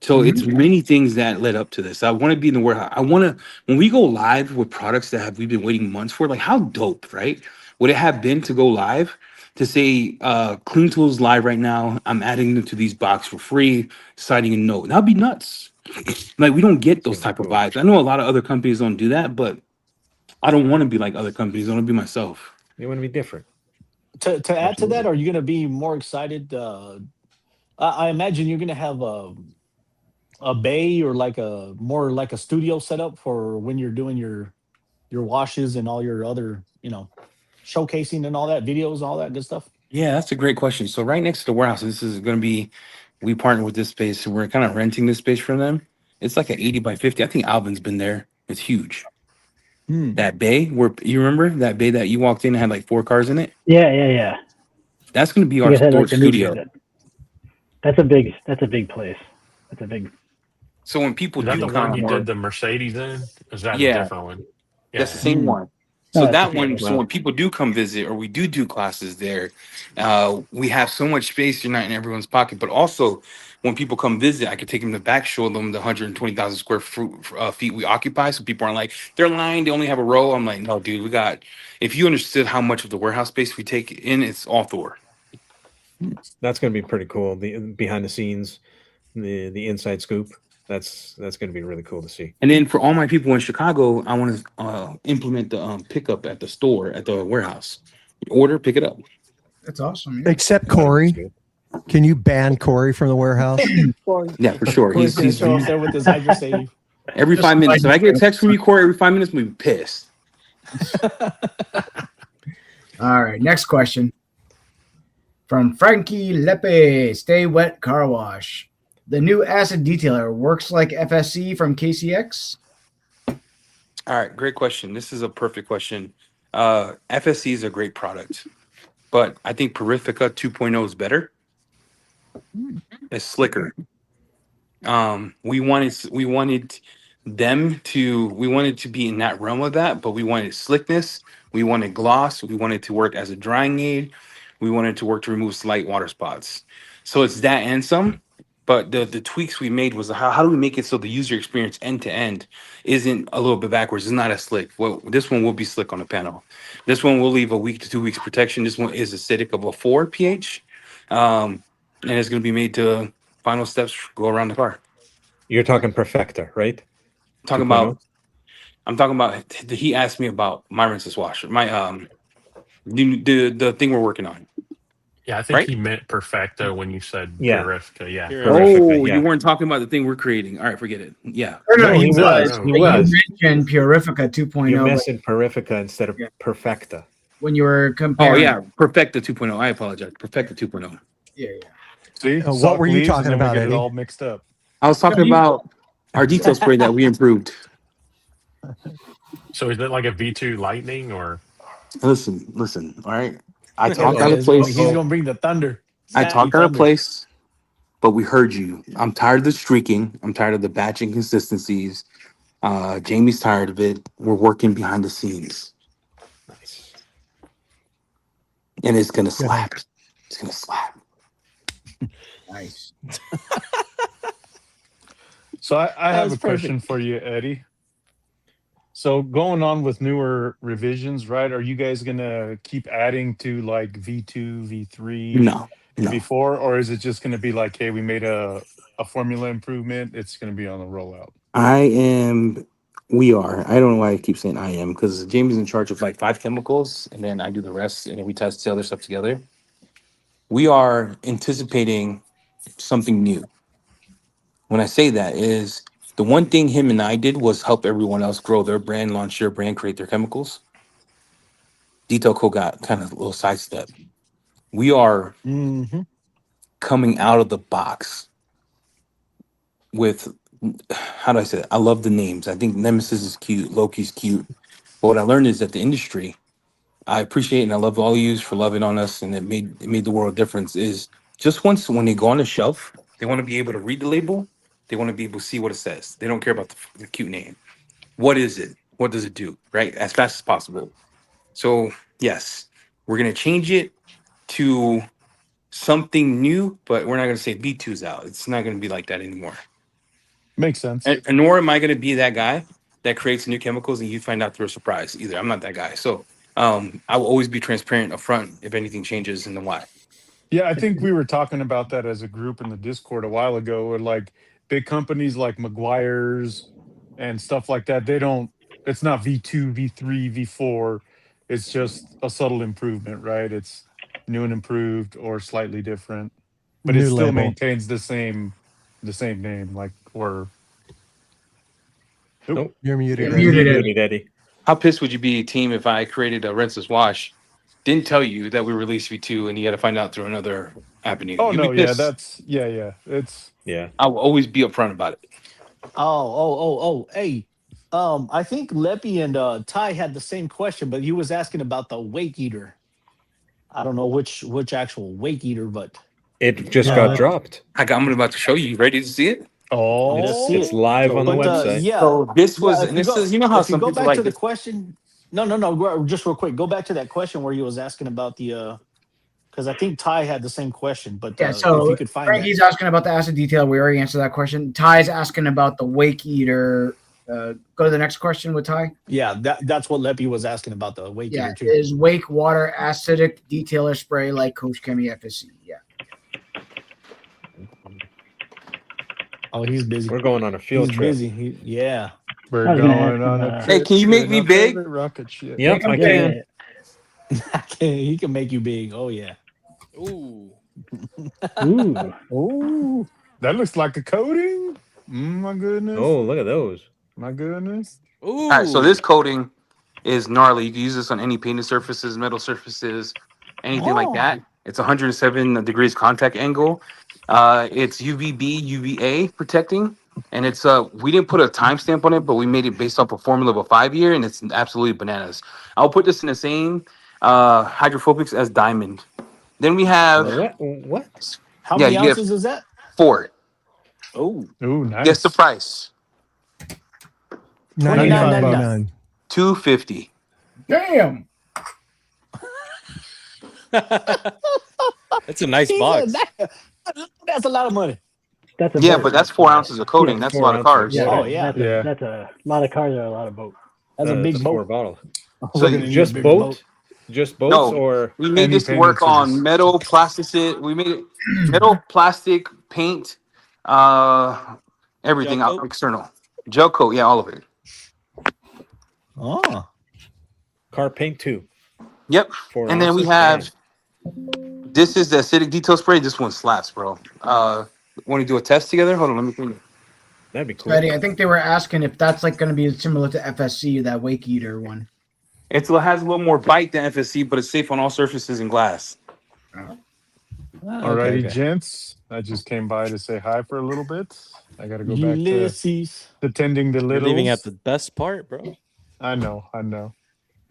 So it's many things that led up to this. I want to be in the warehouse. When we go live with products that we've been waiting months for, like how dope, right? Would it have been to go live to say, Clean Tools live right now, I'm adding them to these boxes for free, citing a note. That'd be nuts. Like, we don't get those type of vibes. I know a lot of other companies don't do that, but I don't want to be like other companies. I want to be myself. You want to be different. To add to that, are you going to be more excited? I imagine you're going to have a bay or more like a studio setup for when you're doing your washes and all your other, showcasing and all that, videos, all that good stuff. Yeah, that's a great question. So right next to the warehouse, this is going to be, we partner with this space, so we're kind of renting this space from them. It's like an 80 by 50. I think Alvin's been there. It's huge. That bay where you remember that bay that you walked in and had like 4 cars in it? Yeah. That's going to be You our guys had like storage the new. studio. That's a big place. That's a big. So when people Is that do the one you come, did the Mercedes in? Is that a yeah, different one? that's the Yeah. same one. No, So that's the that same one, one. so when people do come visit or we do classes there, we have so much space, you're not in everyone's pocket. But also, when people come visit, I could take them to back, show them the 120,000 square feet we occupy. So people aren't like, they're lying, they only have a row. I'm like, no, dude, we got, if you understood how much of the warehouse space we take in, it's all Thor. That's going to be pretty cool. The behind the scenes, the inside scoop. That's going to be really cool to see. And then for all my people in Chicago, I want to implement the pickup at the store, at the warehouse. Order, pick it up. That's awesome. Yeah. Except Corey. Can you ban Corey from the warehouse? Yeah, for sure. Corey's gonna show up there with his hydro save. Every 5 minutes. If I get a text from you, Corey, every 5 minutes, I'm gonna be pissed. All right. Next question from Frankie Lepe. Stay wet car wash. The new acid detailer works like FSC from KCX. All right, great question. This is a perfect question. FSC is a great product, but I think Purifica 2.0 is better. It's slicker. We wanted them to, we wanted to be in that realm of that, but we wanted slickness, we wanted gloss, we wanted to work as a drying aid, we wanted to work to remove slight water spots. So it's that and some. But the tweaks we made was how do we make it so the user experience end to end isn't a little bit backwards? It's not as slick. Well, this one will be slick on the panel. This one will leave a week to 2 weeks protection. This one is acidic of a 4 pH, and it's going to be made to final steps go around the car. You're talking Perfecta, right? I'm talking about. He asked me about my rinseless washer, my the thing we're working on. Yeah, I think he meant Perfecto when you said Purifica. Yeah. Oh, you weren't talking about the thing we're creating. All right, forget it. Yeah. No, he was. You mentioned Purifica 2.0. You mentioned Purifica instead of Perfecta. When you were comparing. Oh, yeah. Perfecta 2.0. I apologize. Perfecta 2.0. Yeah. See, what were you talking about, Get Eddie? it all mixed up. I was talking about our detail spray that we improved. So is it like a V2 Lightning or? Listen. All right. I talked out of place. He's gonna bring the thunder. I talked out of place, but we heard you. I'm tired of the streaking. I'm tired of the batch inconsistencies. Jamie's tired of it. We're working behind the scenes. Nice. And it's gonna slap. It's gonna slap. Nice. So I have a perfect. question for you, Eddie. So going on with newer revisions, right? Are you guys gonna keep adding to like V2, V3, No. V4, or is it just gonna be like, hey, we made a formula improvement, it's gonna be on the rollout? We are. I don't know why I keep saying I am, because Jamie's in charge of like 5 chemicals, and then I do the rest, and then we test the other stuff together. We are anticipating something new. When I say that is the one thing him and I did was help everyone else grow their brand, launch their brand, create their chemicals. Detail Co got kind of a little sidestep. We are coming out of the box with, how do I say that? I love the names. I think Nemesis is cute, Loki's cute. But what I learned is that the industry, I appreciate and I love all you for loving on us, and it made the world difference. Is just once when they go on the shelf, they want to be able to read the label. They want to be able to see what it says. They don't care about the cute name. What is it? What does it do? Right? As fast as possible. So yes, we're gonna change it to something new, but we're not gonna say B2's out. It's not gonna be like that anymore. Makes sense. And nor am I gonna be that guy that creates new chemicals and you find out through a surprise either. I'm not that guy. So I will always be transparent upfront if anything changes and then why. Yeah, I think we were talking about that as a group in the Discord a while ago, where like big companies like McGuire's and stuff like that, it's not V2, V3, V4. It's just a subtle improvement, right? It's new and improved or slightly different, but it New still label. maintains the same name, like, or You're muted. You're muted, Eddie. How pissed would you be, team, if I created a rinseless wash didn't tell you that we released V2 and you had to find out through another avenue. Oh You'd no, be yeah, pissed. it's Yeah. I will always be upfront about it. Hey, I think Leppy and Ty had the same question, but he was asking about the wake eater. I don't know which actual wake eater, but It just got dropped. I'm about to show you. You ready to see it? It's live on the website. Yeah. So this was, if and you this go, is, you know how if you some go people back like to the this. question, just real quick, go back to that question where he was asking about the because I think Ty had the same question, but Yeah, if so you could find Frankie's asking about the acid detail. We already answered that question. Ty's asking about the wake eater. Go to the next question with Ty. Yeah, that's what Leppy was asking about the wake Yeah, eater too. is wake water acidic detailer spray like Coach Chemi FSC? Yeah. Oh, he's busy. We're going on a field He's trip. busy. Yeah. We're I was gonna going ask on him, a Hey, trip can you to make me my big? favorite rocket ship. Yep, I can. He can make you big. Oh yeah. Ooh. Ooh. Oh, that looks like a coating. My goodness. Oh, look at those. My goodness. Ooh. All right, so this coating is gnarly. You can use this on any painted surfaces, metal surfaces, anything like that. It's 107 degrees contact angle. It's UVB, UVA protecting, and it's we didn't put a timestamp on it, but we made it based off a formula of a 5-year, and it's absolutely bananas. I'll put this in the same hydrophobics as diamond. Then we have what? How yeah, many you have ounces is that? 4. Oh, nice. Guess the price. $99.99. $250. Damn. That's a nice box. That's a lot of money. That's a Yeah, boat. but that's 4 ounces of coating. That's a lot of cars. Yeah, Oh, yeah. That's a lot of cars are a lot of boats. That's a big That's boat. 4 bottles. So We're gonna need just a bigger boat? Just boats No, or we made any this to painted work on surface? metal, plastic. We made it metal, plastic, paint, everything Gel out coat? external. Gel coat, yeah, all of it. Oh. car paint too? Yep. 4 And then we ounces? have this is the acidic detail spray. This one slaps, bro. Want to do a test together? Hold on, let me think. That'd be cool. Eddie, I think they were asking if that's like going to be similar to FSC, that wake eater one. It has a little more bite than FSC, but it's safe on all surfaces and glass. Alrighty, gents. I just came by to say hi for a little bit. I got to go back to tending the You're littles. leaving at the best part, bro. I know.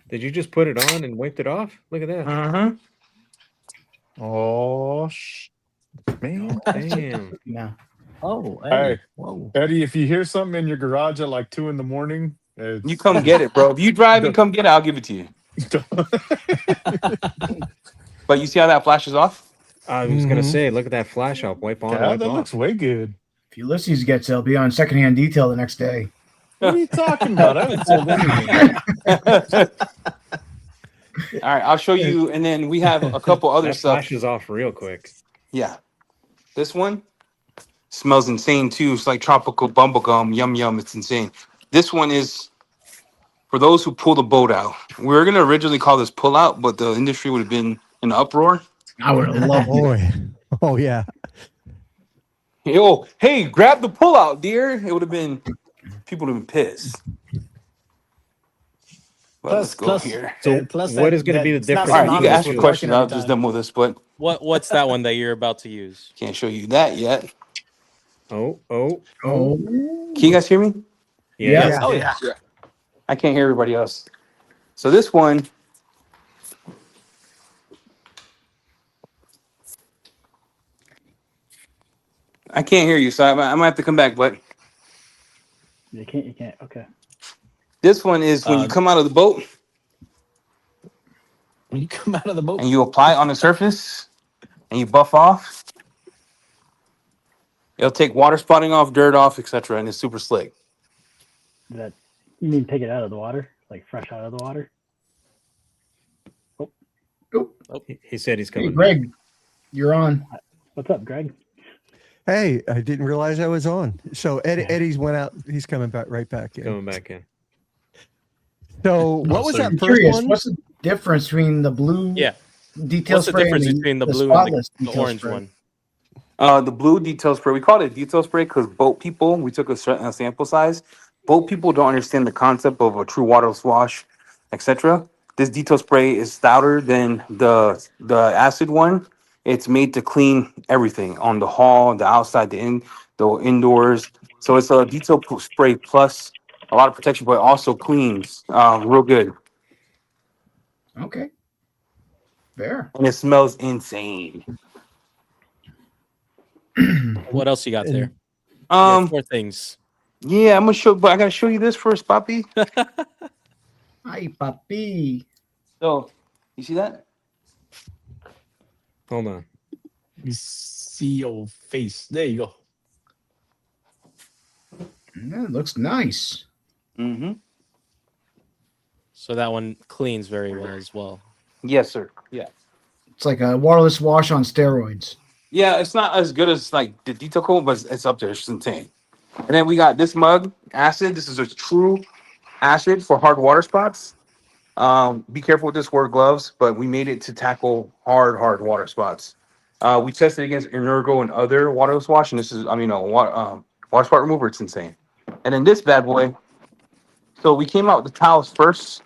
Did you just put it on and wiped it off? Look at that. Oh, man. Damn. Yeah. Oh, Hey, whoa. Eddie, if you hear something in your garage at like 2 a.m, You come get it, bro. If you drive and come get it, I'll give it to you. But you see how that flashes off? I was going to say, look at that flash off. Wipe on, Yeah, wipe that off. looks way good. If Ulysses gets it, it'll be on secondhand detail the next day. What are you talking about? I haven't sold anything. All right, I'll show you. And then we have a couple other That stuff. flashes off real quick. Yeah. This one smells insane too. It's like tropical bubblegum. Yum, yum. It's insane. This one is for those who pull the boat out. We were going to originally call this pull out, but the industry would have been in an uproar. I would have loved it. Boy. Oh, yeah. Yo, hey, grab the pull out, dear. It would have been, people would have been pissed. Well, let's go here. So what is going to be the difference? All right, you can ask me questions. I'll just demo this, but What's that one that you're about to use? can't show you that yet. Oh. Can you guys hear me? Yeah. Oh, yeah. I can't hear everybody else. So this one, I can't hear you, so I might have to come back. But You can't. Okay. this one is when you come out of the boat When you come out of the boat. and you apply it on the surface and you buff off. It'll take water spotting off, dirt off, etc., and it's super slick. You mean take it out of the water, like fresh out of the water? He said he's Hey, coming. Greg, you're on. What's up, Greg? Hey, I didn't realize I was on. So Eddie's went out. He's coming back right back in. Coming back in. So what was that I'm first curious, one? what's the difference between the blue detail What's the spray difference and between the blue and spotless the detail orange spray? one? The blue detail spray, we called it detail spray because boat people, we took a certain sample size. Boat people don't understand the concept of a true water wash, etc. this detail spray is stouter than the acid one. It's made to clean everything on the hall, the outside, the indoors. So it's a spray plus a lot of protection, but also cleans real good. Okay. Fair. And it smells insane. What else you got there? Um, You have 4 things. Yeah, I'm gonna show, but I gotta show you this first, Papi. Hi, papi. So, you see that? Hold on. You see your face. There you go. Yeah, it looks nice. Mm-hmm. So that one cleans very well as well. Yes, sir. Yeah. It's like a waterless wash on steroids. Yeah, it's not as good as like the detail coat, but it's up there. It's insane. And then we got this mug acid. This is a true acid for hard water spots. Be careful with this, wear gloves, but we made it to tackle hard water spots. We tested against Energo and other waterless wash, and this is, water spot remover. It's insane. And then this bad boy. So we came out with the towels first.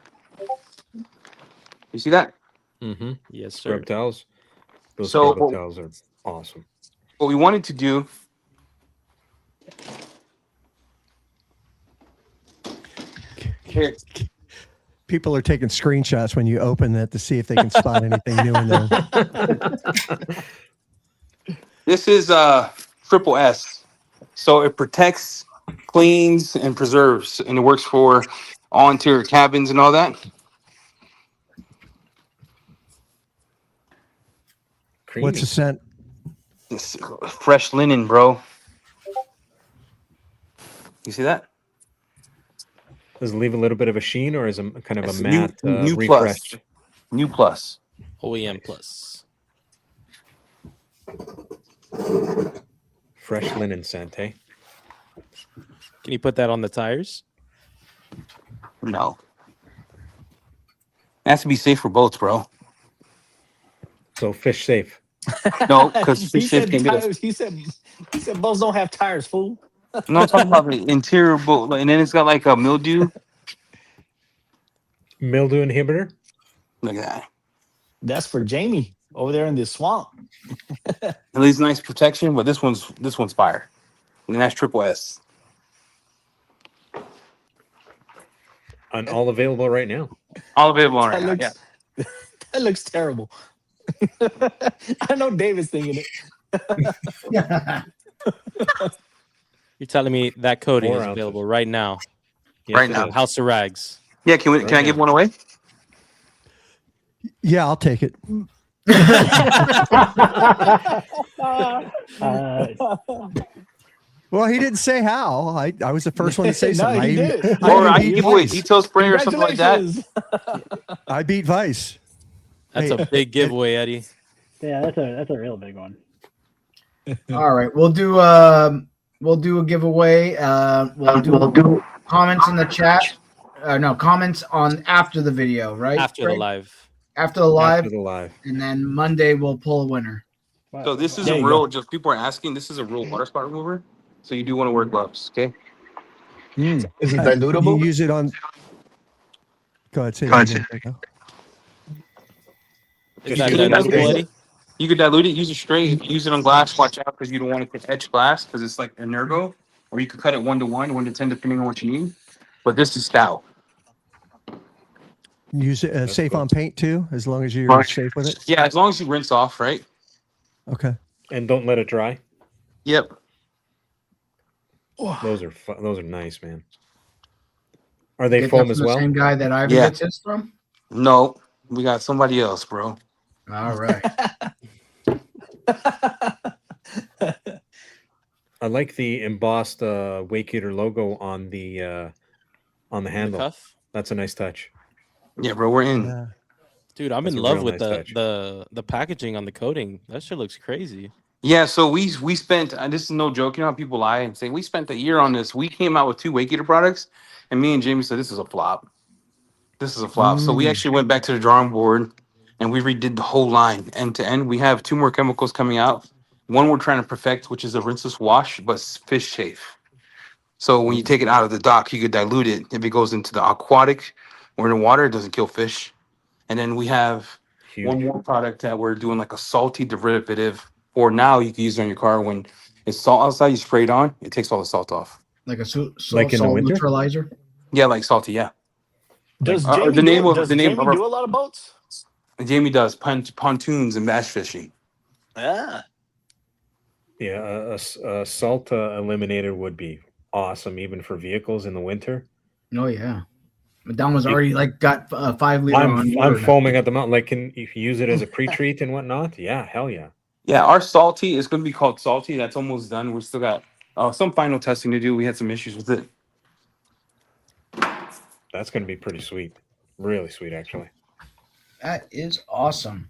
You see that? Mm-hmm. Yes, sir. Scrub towels. Those So- scrub towels are awesome. What we wanted to do. Here. People are taking screenshots when you open that to see if they can spot anything new in there. This is triple S. So it protects, cleans, and preserves, and it works for all interior cabins and all that. What's the scent? It's fresh linen, bro. You see that? Does it leave a little bit of a sheen, or is it kind of It's a matte new refresh? plus. New plus. OEM plus. Fresh linen scent, eh? Can you put that on the tires? No. It has to be safe for boats, bro. So fish safe. No, because he fish safe said can get us. tires. He said boats don't have tires, fool. No, I'm talking about the interior boat, and then it's got like a mildew. Mildew inhibitor. Look at that. That's for Jamie over there in the swamp. It leaves nice protection, but this one's fire. And that's triple S. And all available right now. All available right now. That Yeah. That looks terrible. I know David's thinking it. You're telling me that coating 4 is ounces. available right now? Yes, Right it now. is. House of Rags. Yeah, can I give one away? Yeah, I'll take it. Well, he didn't say how. I was the first one to say No, something. he I, did. even- Or I beat can give away Vice. detail spray or something like that. Congratulations. I beat Vice. That's Hey, a big giveaway, Eddie. Yeah, that's a real big one. All right, we'll do a giveaway. We'll do comments in the chat. No, comments on after the video, right? After the Greg? live. After the live, After the live. and then Monday we'll pull a winner. So this is There a you real, go. just people are asking, this is a real water spot remover. So you do want to wear gloves, okay? Is it You dilutable? use it on. Go ahead. Say that again. Is that You can dilutable, dilute Eddie? it. You could dilute it, use it straight. If you use it on glass, watch out because you don't want it to etch glass because it's like Energo. Or you could cut it 1-to-1, 1-to-10, depending on what you need. But this is stout. Use it safe good. on paint too, as long as you're safe with it. Yeah, as long as you rinse off, right? Okay. And don't let it dry. Yep. Those are nice, man. Are they Get that foam from as the well? Same guy that Ivan Yeah. gets his from. No, we got somebody else, bro. All right. I like the embossed Wakeater logo on the handle. Cuff? That's a nice touch. Yeah, bro, we're in. Yeah. Dude, I'm That's in a love real with nice touch. the packaging on the coating. That shit looks crazy. Yeah, so we spent, and this is no joke, you know how people lie and say, we spent a year on this. We came out with 2 Wakeater products, and me and Jamie said, this is a flop. This is a flop. So we actually went back to the drawing board, and we redid the whole line end to end. We have 2 more chemicals coming out. One we're trying to perfect, which is a rinseless wash, but fish safe. So when you take it out of the dock, you could dilute it. If it goes into the aquatic or in the water, it doesn't kill fish. And then we have Huge. one more product that we're doing like a salty derivative. Or now you can use it on your car when it's salt outside. You spray it on, it takes all the salt off. Like a Like in the salt winter? neutralizer. Yeah, like salty. Yeah. Does Like, Jamie the name do, of does the name Jamie of our, do a lot of boats? Jamie does pontoons and bass fishing. Yeah. Yeah, a salt eliminator would be awesome, even for vehicles in the winter. Oh yeah, Don was already like got 5 liter on. I'm foaming at the mouth. Like, if you use it as a pre-treat and whatnot, yeah, hell yeah. Yeah, our salty is going to be called salty. That's almost done. We still got some final testing to do. We had some issues with it. That's going to be pretty sweet. Really sweet, actually. That is awesome.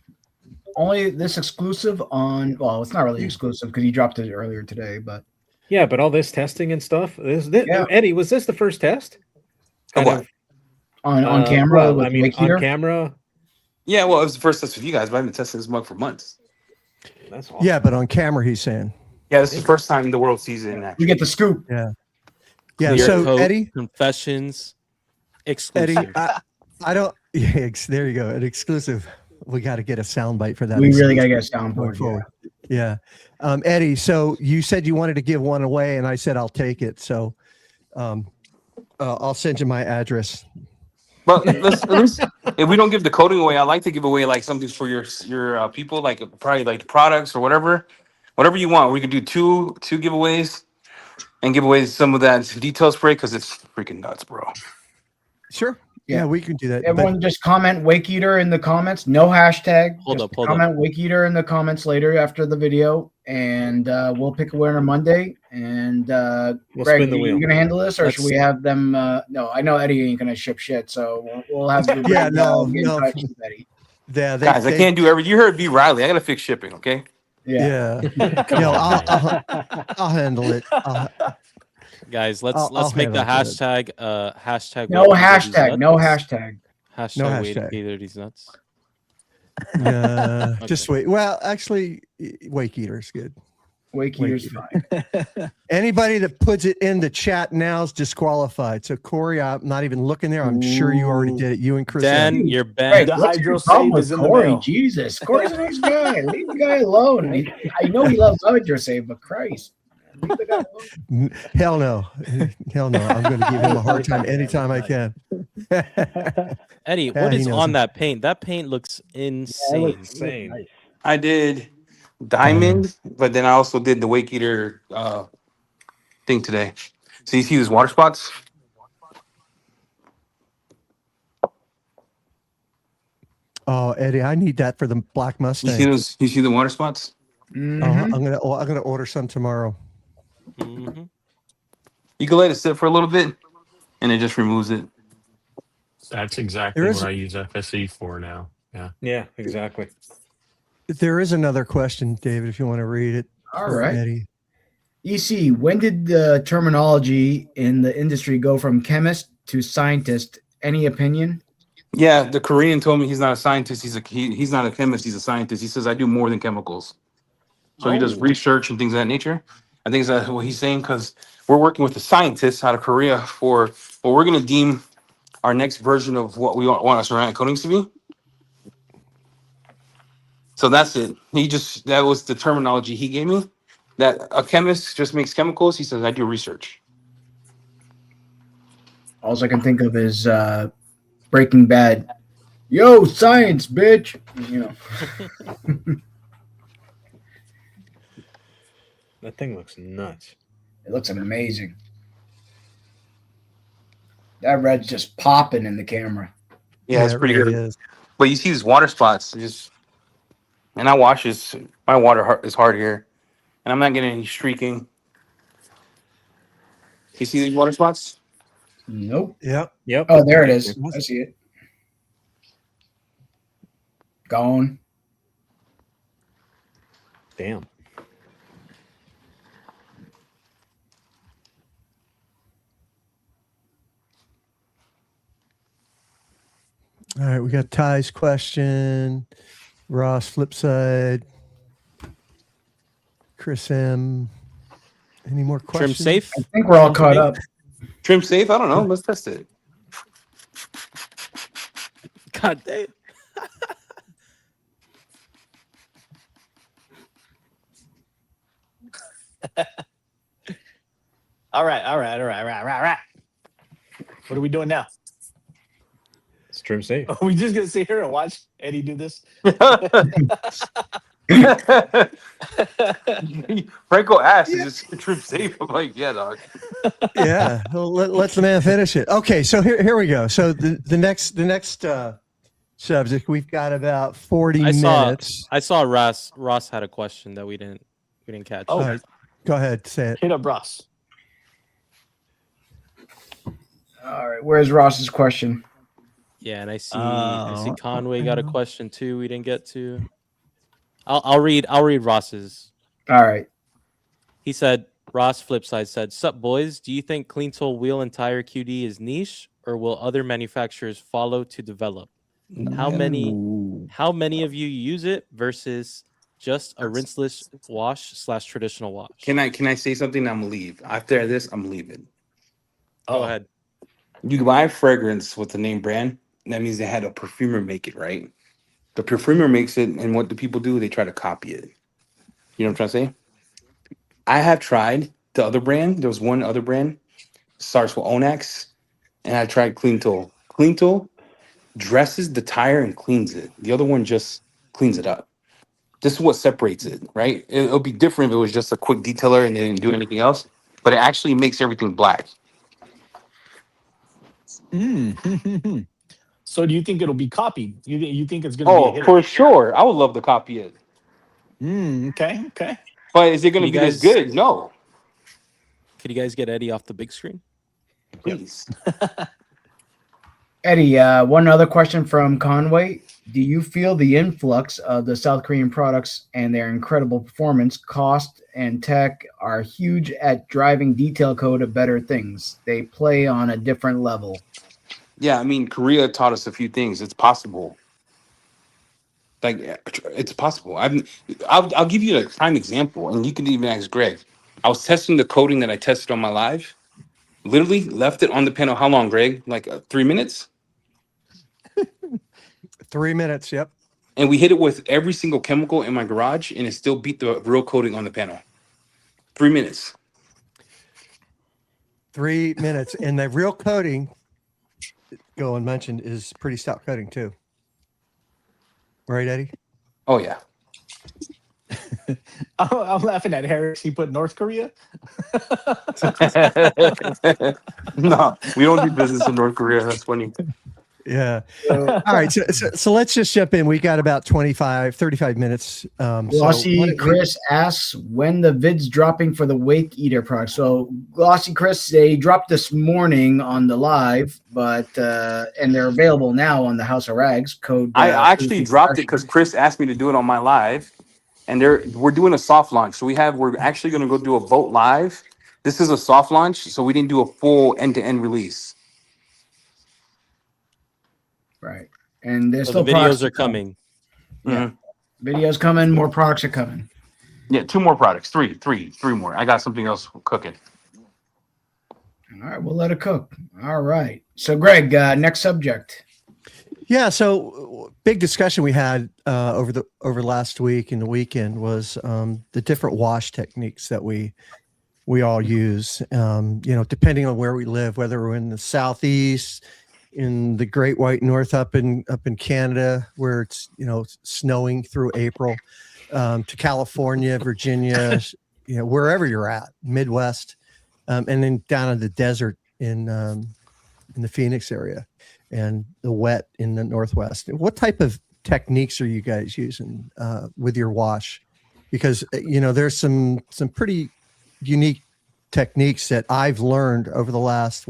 Only this exclusive on. Well, it's not really exclusive because he dropped it earlier today, but Yeah, but all this testing and stuff. Yeah. Eddie, was this the first test? Kind What? of on camera. Well, with I mean, Wake on Heater? camera. Yeah, well, it was the first test with you guys, but I've been testing this mug for months. That's awesome. Yeah, but on camera, he's saying. Yeah, this is the first time the world sees it in action. We get the scoop. Yeah. Yeah. Clear So Coat Eddie, Confessions exclusive. I don't. Yeah, there you go. An exclusive. We got to get a soundbite for that. We really gotta exclusive get a going soundboard. forward. Yeah. Eddie, so you said you wanted to give one away, and I said I'll take it. So I'll send you my address. But at least if we don't give the coating away, I like to give away like something for your people, like probably like products or whatever you want. We could do two giveaways and give away some of that detail spray because it's freaking nuts, bro. Sure. Yeah, we can do that. Everyone just comment Wake Eater in the comments. No hashtag. Hold Just up, hold comment Wake Eater in the comments later after the video, and we'll pick a winner Monday. And We'll Greg, spin the are wheel. you gonna handle this, or should Let's- we have them? No, I know Eddie ain't gonna ship shit, so we'll have. Yeah, no, get in no. touch with Eddie. Yeah, Guys, I can't do everything. You heard B. Riley. I gotta fix shipping, okay? Yeah. No, I'll handle it. Guys, let's I'll make the handle hashtag hashtag No Wade Either These hashtag. No Nuts. hashtag. Hashtag No Wade hashtag. Either These Nuts. Just wait. Well, actually, Wake Eater is good. Wake Wake Eater's fine. Anybody that puts it in the chat now is disqualified. So Corey, I'm not even looking there. I'm sure you already did it. You and Chris. Dan, you're Right, banned. The what's your hydro problem save with is in the Corey? mail. Jesus, Corey's a nice guy. Leave the guy alone. I know he loves hydro save, but Christ, leave the guy alone. Hell no. Hell no. I'm going to give him a hard time anytime I can. Eddie, Yeah, what he is knows on it. that paint? That paint looks insane. Insane. Nice. I did diamond, but then I also did the Wake Eater thing today. So you see these water spots? Oh, Eddie, I need that for the Black You see Mustang. those? You see the water spots? Mhm. I'm gonna order some tomorrow. Mhm. You can let it sit for a little bit, and it just removes it. That's exactly There what is- I use FSE for now. Yeah. Yeah, exactly. There is another question, David, if you want to read it. All for right. Eddie. EC, when did the terminology in the industry go from chemist to scientist? Any opinion? Yeah, the Korean told me he's not a scientist. He's not a chemist. He's a scientist. He says I do more than chemicals. So he does research and things of that nature. I think that's what he's saying because we're working with the scientists out of Korea for what we're going to deem our next version of what we want our ceramic coatings to be. So that's it. That was the terminology he gave me. That a chemist just makes chemicals. He says I do research. All I can think of is Breaking Bad. Yo, science, bitch. You know, That thing looks nuts. it looks amazing. That red's just popping in the camera. Yeah, it's it pretty really good. is. But you see these water spots, and I wash this. My water is hard here, and I'm not getting any streaking. You see these water spots? Nope. Yep. Yep. Oh, there it is. I see it. Gone. Damn. All right, we got Ty's question, Ross flip side, Chris M. Any more Trim questions? safe. I think we're all caught up. Trim safe? I don't know. Let's test it. God damn. All right. What are we doing now? It's trim safe. Are we just gonna sit here and watch Eddie do this? Franco asked, "Is this trip safe?" I'm like, "Yeah, dog." Yeah, well, let the man finish it. Okay, so here we go. So the next subject, we've got about 40 minutes. I saw Ross had a question that we didn't catch. All right, go ahead, say it. Hit up Ross. All right, where's Ross's question? Yeah, and I see Conway got a question too. We didn't get to. I'll read Ross's. All right. He said, Ross Flipside said, "Sup boys? Do you think clean tool wheel and tire QD is niche, or will other manufacturers follow to develop? How many of you use it versus just a rinseless wash / traditional wash?" Can I say something? I'm gonna leave after this. I'm leaving. Go ahead. You buy a fragrance with the name brand. That means they had a perfumer make it, right? The perfumer makes it, and what do people do? They try to copy it. You know what I'm trying to say? I have tried the other brand. There was one other brand, starts with Onax, and I tried Clean Tool. Clean Tool dresses the tire and cleans it. The other one just cleans it up. This is what separates it, right? It'll be different if it was just a quick detailer and they didn't do anything else, but it actually makes everything black. So do you think it'll be copied? You think it's going to be a hit? For sure. I would love to copy it. Okay. But is it going to be as good? No. Could you guys get Eddie off the big screen? Please. Eddie, one other question from Conway. Do you feel the influx of the South Korean products and their incredible performance, cost, and tech are huge at driving detail code of better things? They play on a different level. Yeah, I mean, Korea taught us a few things. It's possible. Like, it's possible. I'll give you a prime example, and you can even ask Greg. I was testing the coating that I tested on my live. Literally left it on the panel. How long, Greg? Like 3 minutes? 3 minutes, yep. And we hit it with every single chemical in my garage, and it still beat the real coating on the panel. 3 minutes. 3 minutes. And the real coating, Golan mentioned, is pretty stout coating too. Right, Eddie? Oh, yeah. I'm laughing at Harris. He put North Korea. No, we don't do business in North Korea. That's funny. Yeah. All right. So let's just jump in. We got about 35 minutes. Glossy Chris asks when the vid's dropping for the Wake Eater product. So Glossy Chris, they dropped this morning on the live, but and they're available now on the House of Rags code. I actually dropped it because Chris asked me to do it on my live, and we're doing a soft launch. So we're actually going to go do a vote live. This is a soft launch, so we didn't do a full end-to-end release. Right. And there's So still the videos are coming. Yeah. Videos coming, more products are coming. Yeah, 2 more products. Three more. I got something else cooking. All right, we'll let it cook. All right. So Greg, next subject. Yeah, so big discussion we had over last week and the weekend was the different wash techniques that we all use. Depending on where we live, whether we're in the southeast, in the Great White North, up in Canada, where it's snowing through April, to California, Virginia, wherever you're at, Midwest, and then down in the desert in the Phoenix area, and the wet in the Northwest. What type of techniques are you guys using with your wash? Because there's some pretty unique techniques that I've learned over the last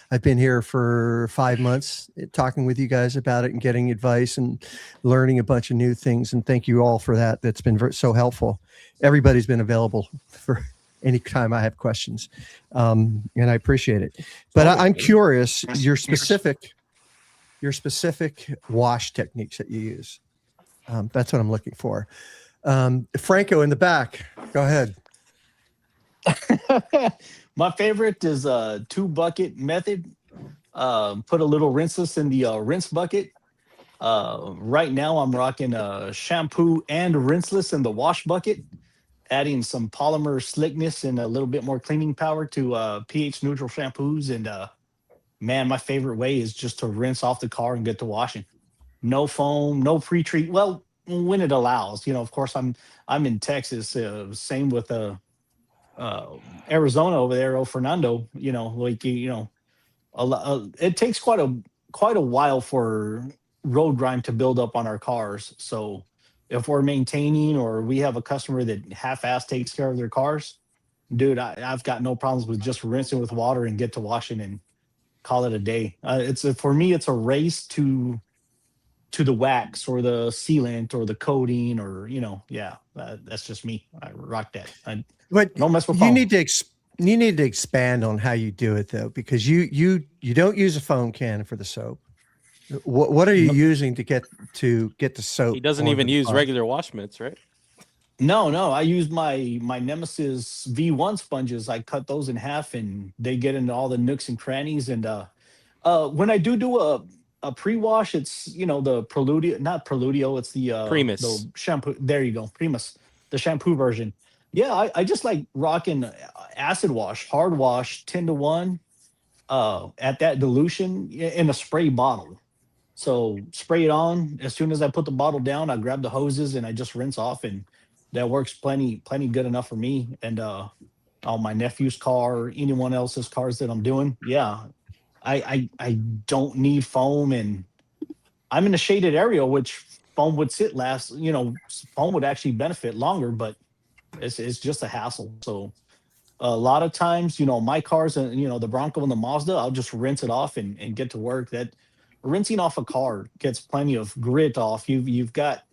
I've been here for 5 months talking with you guys about it and getting advice and learning a bunch of new things, and thank you all for that. That's been so helpful. Everybody's been available for any time I have questions, and I appreciate it. But I'm curious your specific wash techniques that you use. That's what I'm looking for. Franco in the back, go ahead. My favorite is a 2-bucket method. Put a little rinseless in the rinse bucket. Right now I'm rocking shampoo and rinseless in the wash bucket. adding some polymer slickness and a little bit more cleaning power to pH neutral shampoos. And man, my favorite way is just to rinse off the car and get to washing. No foam, no pre-treat. Well, when it allows, of course, I'm in Texas. Same with Arizona over there, Fernando. It takes quite a while for road grime to build up on our cars. So if we're maintaining or we have a customer that half-ass takes care of their cars, dude, I've got no problems with just rinsing with water and get to washing and call it a day. For me, it's a race to the wax or the sealant or the coating or that's just me. I rock that. But don't mess with you foam. you need to expand on how you do it though, because you don't use a foam can for the soap. What are you using to get the soap? He doesn't even use regular wash mitts, right? No, I use my Nemesis V1 sponges. I cut those in half and they get into all the nooks and crannies. And when I do a pre-wash, it's the Preludio, not Preludio, it's the Primus. the shampoo. There you go, Primus, the shampoo version. Yeah, I just like rocking acid wash, hard wash, 10-to-1 at that dilution in a spray bottle. So spray it on. As soon as I put the bottle down, I grab the hoses and I just rinse off, and that works plenty good enough for me. And on my nephew's car or anyone else's cars that I'm doing, yeah, I don't need foam, and I'm in a shaded area, which foam would sit last. Foam would actually benefit longer, but it's just a hassle. So a lot of times, my cars and the Bronco and the Mazda, I'll just rinse it off and get to work. That rinsing off a car gets plenty of grit off. You've got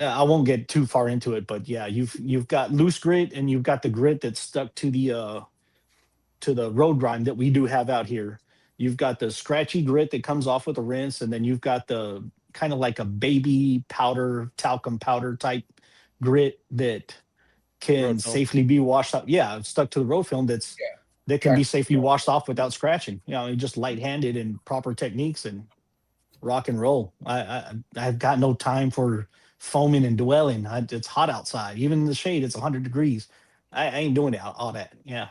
I won't get too far into it, but yeah, you've got loose grit and you've got the grit that's stuck to the road grime that we do have out here. You've got the scratchy grit that comes off with a rinse, and then you've got the kind of like a baby powder, talcum powder type grit that can safely be washed up. Yeah, it's stuck to the road film that can be safely washed off without scratching. Just light-handed and proper techniques and rock and roll. I've got no time for foaming and dwelling. It's hot outside. Even in the shade, it's 100 degrees. I ain't doing all that. Yeah,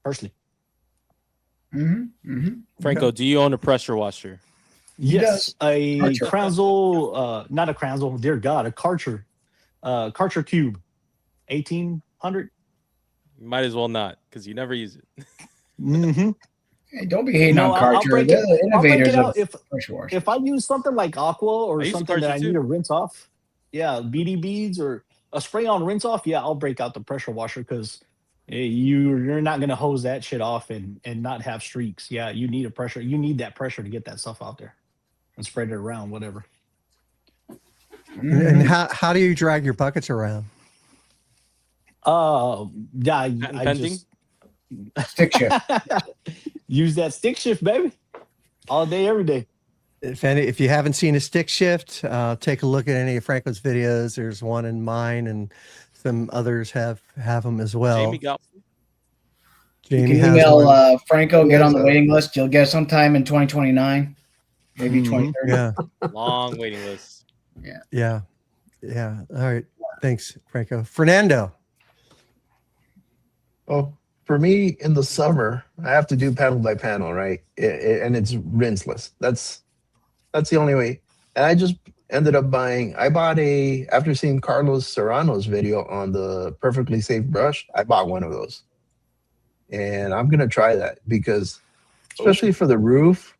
personally. Franco, do you own a pressure washer? Yes, a Kranzel, not a Kranzel, dear God, a Karcher Cube, 1800. Might as well not, because you never use it. Hey, don't be hating on Karcher. They're the innovators of pressure wash. If I use something like Aqua or something that I need to rinse off, BD beads or a spray on rinse off, I'll break out the pressure washer, because you're not going to hose that shit off and not have streaks. Yeah, you need that pressure to get that stuff out there and spread it around, whatever. And how do you drag your buckets around? I just stick shift. Use that stick shift, baby, all day, every day. If you haven't seen a stick shift, take a look at any of Franklin's videos. There's one in mine, and some others have them as well. Jamie got. Jamie you can email Franco, get on the waiting list. You'll get sometime in 2029, maybe 2030. Yeah, long waiting list. Yeah. All right, thanks, Franco. Fernando. Oh, for me in the summer, I have to do panel by panel, right? And it's rinseless. That's the only way. And I just ended up after seeing Carlos Serrano's video on the perfectly safe brush, I bought one of those. And I'm going to try that, because especially for the roof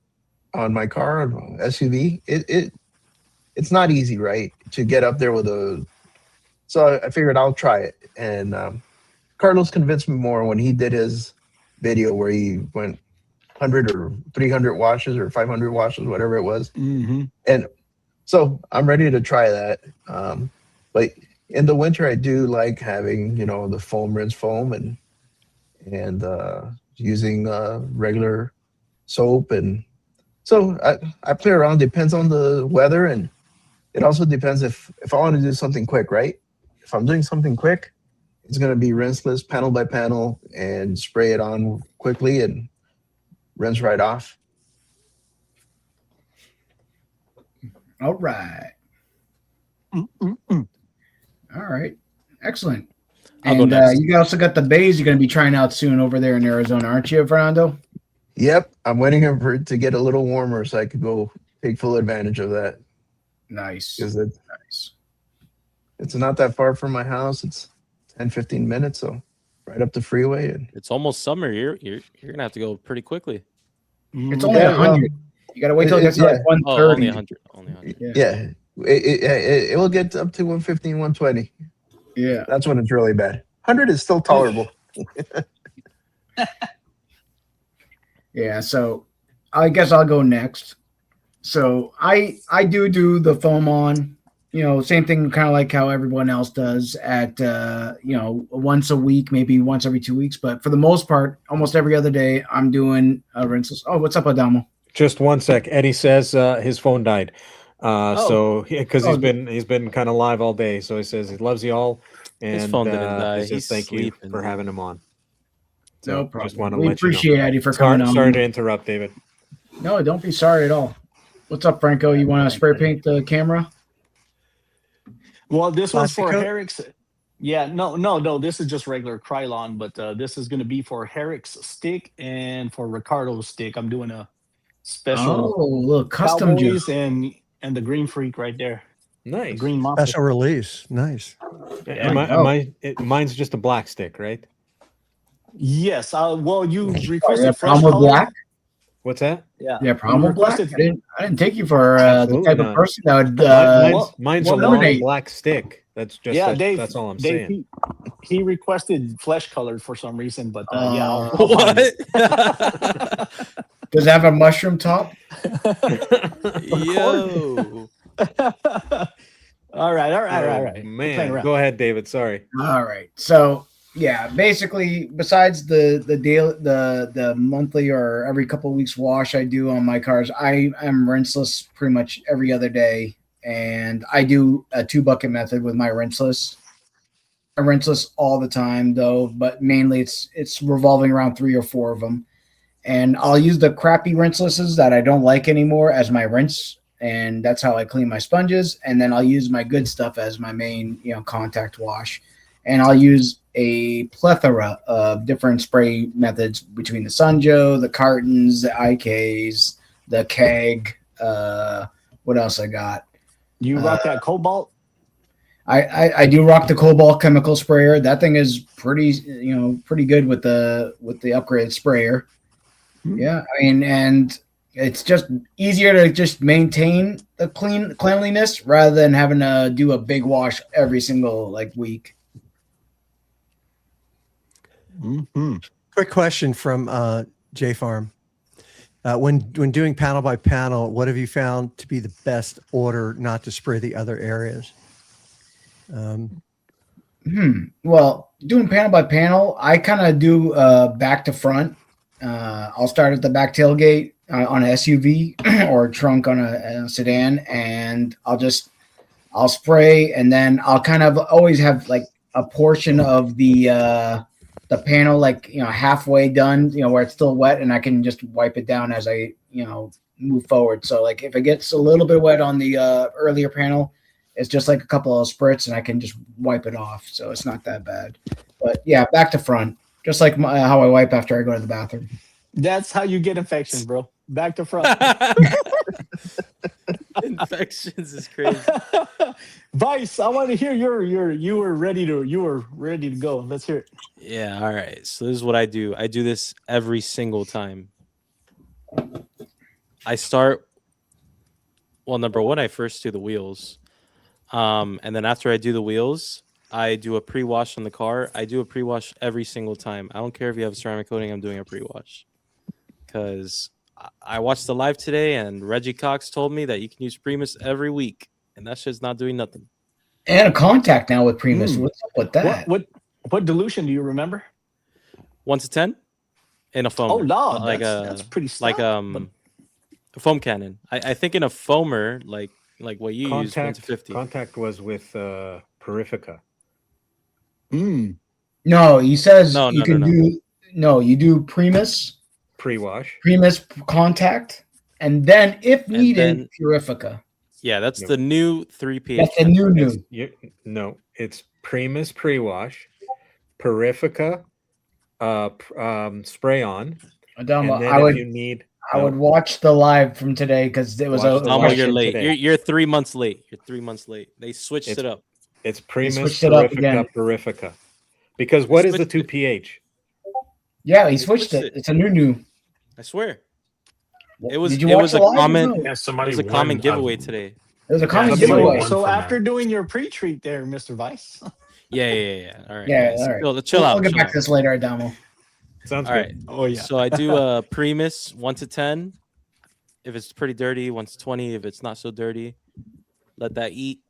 on my car, SUV, it's not easy, right? To get up there so I figured I'll try it. And Carlos convinced me more when he did his video where he went 100 or 300 washes or 500 washes, whatever it was. And so I'm ready to try that. But in the winter, I do like having, the rinse foam and using regular soap. And so I play around. Depends on the weather. And it also depends if I want to do something quick, right? If I'm doing something quick, it's going to be rinseless, panel by panel, and spray it on quickly and rinse right off. All right. All right. Excellent. I'll go And next. you also got the bays you're going to be trying out soon over there in Arizona, aren't you, Fernando? Yep, I'm waiting for it to get a little warmer so I could go take full advantage of that. Nice. Because Nice. it's not that far from my house. It's 10, 15 minutes, so right up the freeway. And It's almost summer. You're gonna have to go pretty quickly. It's only 100. You got to wait till it gets to like 130. Only 100. Only 100. yeah, it will get up to 115, 120. Yeah. That's when it's really bad. 100 is still tolerable. Yeah, so I guess I'll go next. So I do the foam on, same thing, kind of like how everyone else does at once a week, maybe once every 2 weeks, but for the most part, almost every other day, I'm doing rinseless. Oh, what's up, Adamo? Just one sec. Eddie says his phone died. So because he's been kind of live all day, so he says he loves you all, and His phone didn't die. he says He's thank you sleeping. for having him on. So No problem. Just want to We let you know. appreciate Eddie for coming on. Sorry to interrupt, David. No, don't be sorry at all. What's up, Franco? You want to spray paint the camera? Well, this one's for Plastic coat? Herrick's. Yeah, no. This is just regular Krylon, but this is going to be for Herrick's stick and for Ricardo's stick. I'm doing a special. Oh, look, custom Cowboys juice. and the Green Freak right there. Nice. The green monster. Special release. Nice. Mine's just a black stick, right? Yes. Well, you requested Yeah, fresh problem color. black. What's that? Yeah. Yeah, problem You with black. requested- I didn't take you for the Absolutely type not. of person that would. Mine's well, a no, long Dave. black stick. That's just Yeah, Dave. that's all I'm Dave, saying. he requested flesh colored for some reason, but yeah. I'll What? Does it have a mushroom top? Yo. All right. Oh, We're playing man, around. go ahead, David. Sorry. All right. So yeah, basically, besides the daily, the monthly or every couple of weeks wash I do on my cars, I am rinseless pretty much every other day, and I do a 2 bucket method with my rinseless. I rinseless all the time though, but mainly it's revolving around 3 or 4 of them, and I'll use the crappy rinselesses that I don't like anymore as my rinse. And that's how I clean my sponges. And then I'll use my good stuff as my main, contact wash. And I'll use a plethora of different spray methods between the Sunjo, the cartons, the IKs, the keg. What else I got? You rock that cobalt? I do rock the cobalt chemical sprayer. That thing is pretty good with the upgraded sprayer. Yeah, I mean, and it's just easier to just maintain the cleanliness rather than having to do a big wash every single week. Mm-hmm. Quick question from J Farm. When doing panel by panel, what have you found to be the best order not to spray the other areas? Well, doing panel by panel, I kind of do back to front. I'll start at the back tailgate on an SUV or a trunk on a sedan, and I'll spray, and then I'll kind of always have a portion of the panel halfway done, where it's still wet, and I can just wipe it down as I move forward. So if it gets a little bit wet on the earlier panel, it's just a couple of spritz, and I can just wipe it off. So it's not that bad. But yeah, back to front, just like how I wipe after I go to the bathroom. That's how you get infections, bro. Back to front. Infections is crazy. Vice, I want to hear you were ready to go. Let's hear it. Yeah, all right. So this is what I do. I do this every single time. I start number one, I first do the wheels. And then after I do the wheels, I do a pre-wash on the car. I do a pre-wash every single time. I don't care if you have a ceramic coating, I'm doing a pre-wash. Because I watched the live today, and Reggie Cox told me that you can use Primus every week, and that shit's not doing nothing. And a contact now with Primus. What's up with that? What dilution do you remember? 1 to 10 in a foamer. Oh no, that's pretty stout, a foam cannon. I think in a foamer, like what you use, 1 to 50. Contact was with Purifica. No, he says you do Primus. Pre-wash. Primus contact, and then if needed, Purifica. Yeah, that's the new 3 pH. That's the new. No, it's Primus pre-wash, Purifica spray on, Adamo, and then if you need, I would watch the live from today because it was a Adamo, you're late. today. You're 3 months late. You're 3 months late. They switched it up. It's Primus switched it up again. Purifica. Because what is the 2 pH? Yeah, he switched it. It's a new. I swear. It was. Did you It watch was the a live? comment. Yeah, somebody It was a won common a- giveaway today. It was a common somebody giveaway. won So from after that. doing your pre-treat there, Mr. Vice. Yeah. All right. Yeah, guys. all right. Chill out. We'll get chill back out. to this later, Adamo. Sounds All good. right. Oh yeah. So I do a Primus 1 to 10. If it's pretty dirty, 1 to 20. If it's not so dirty, let that eat.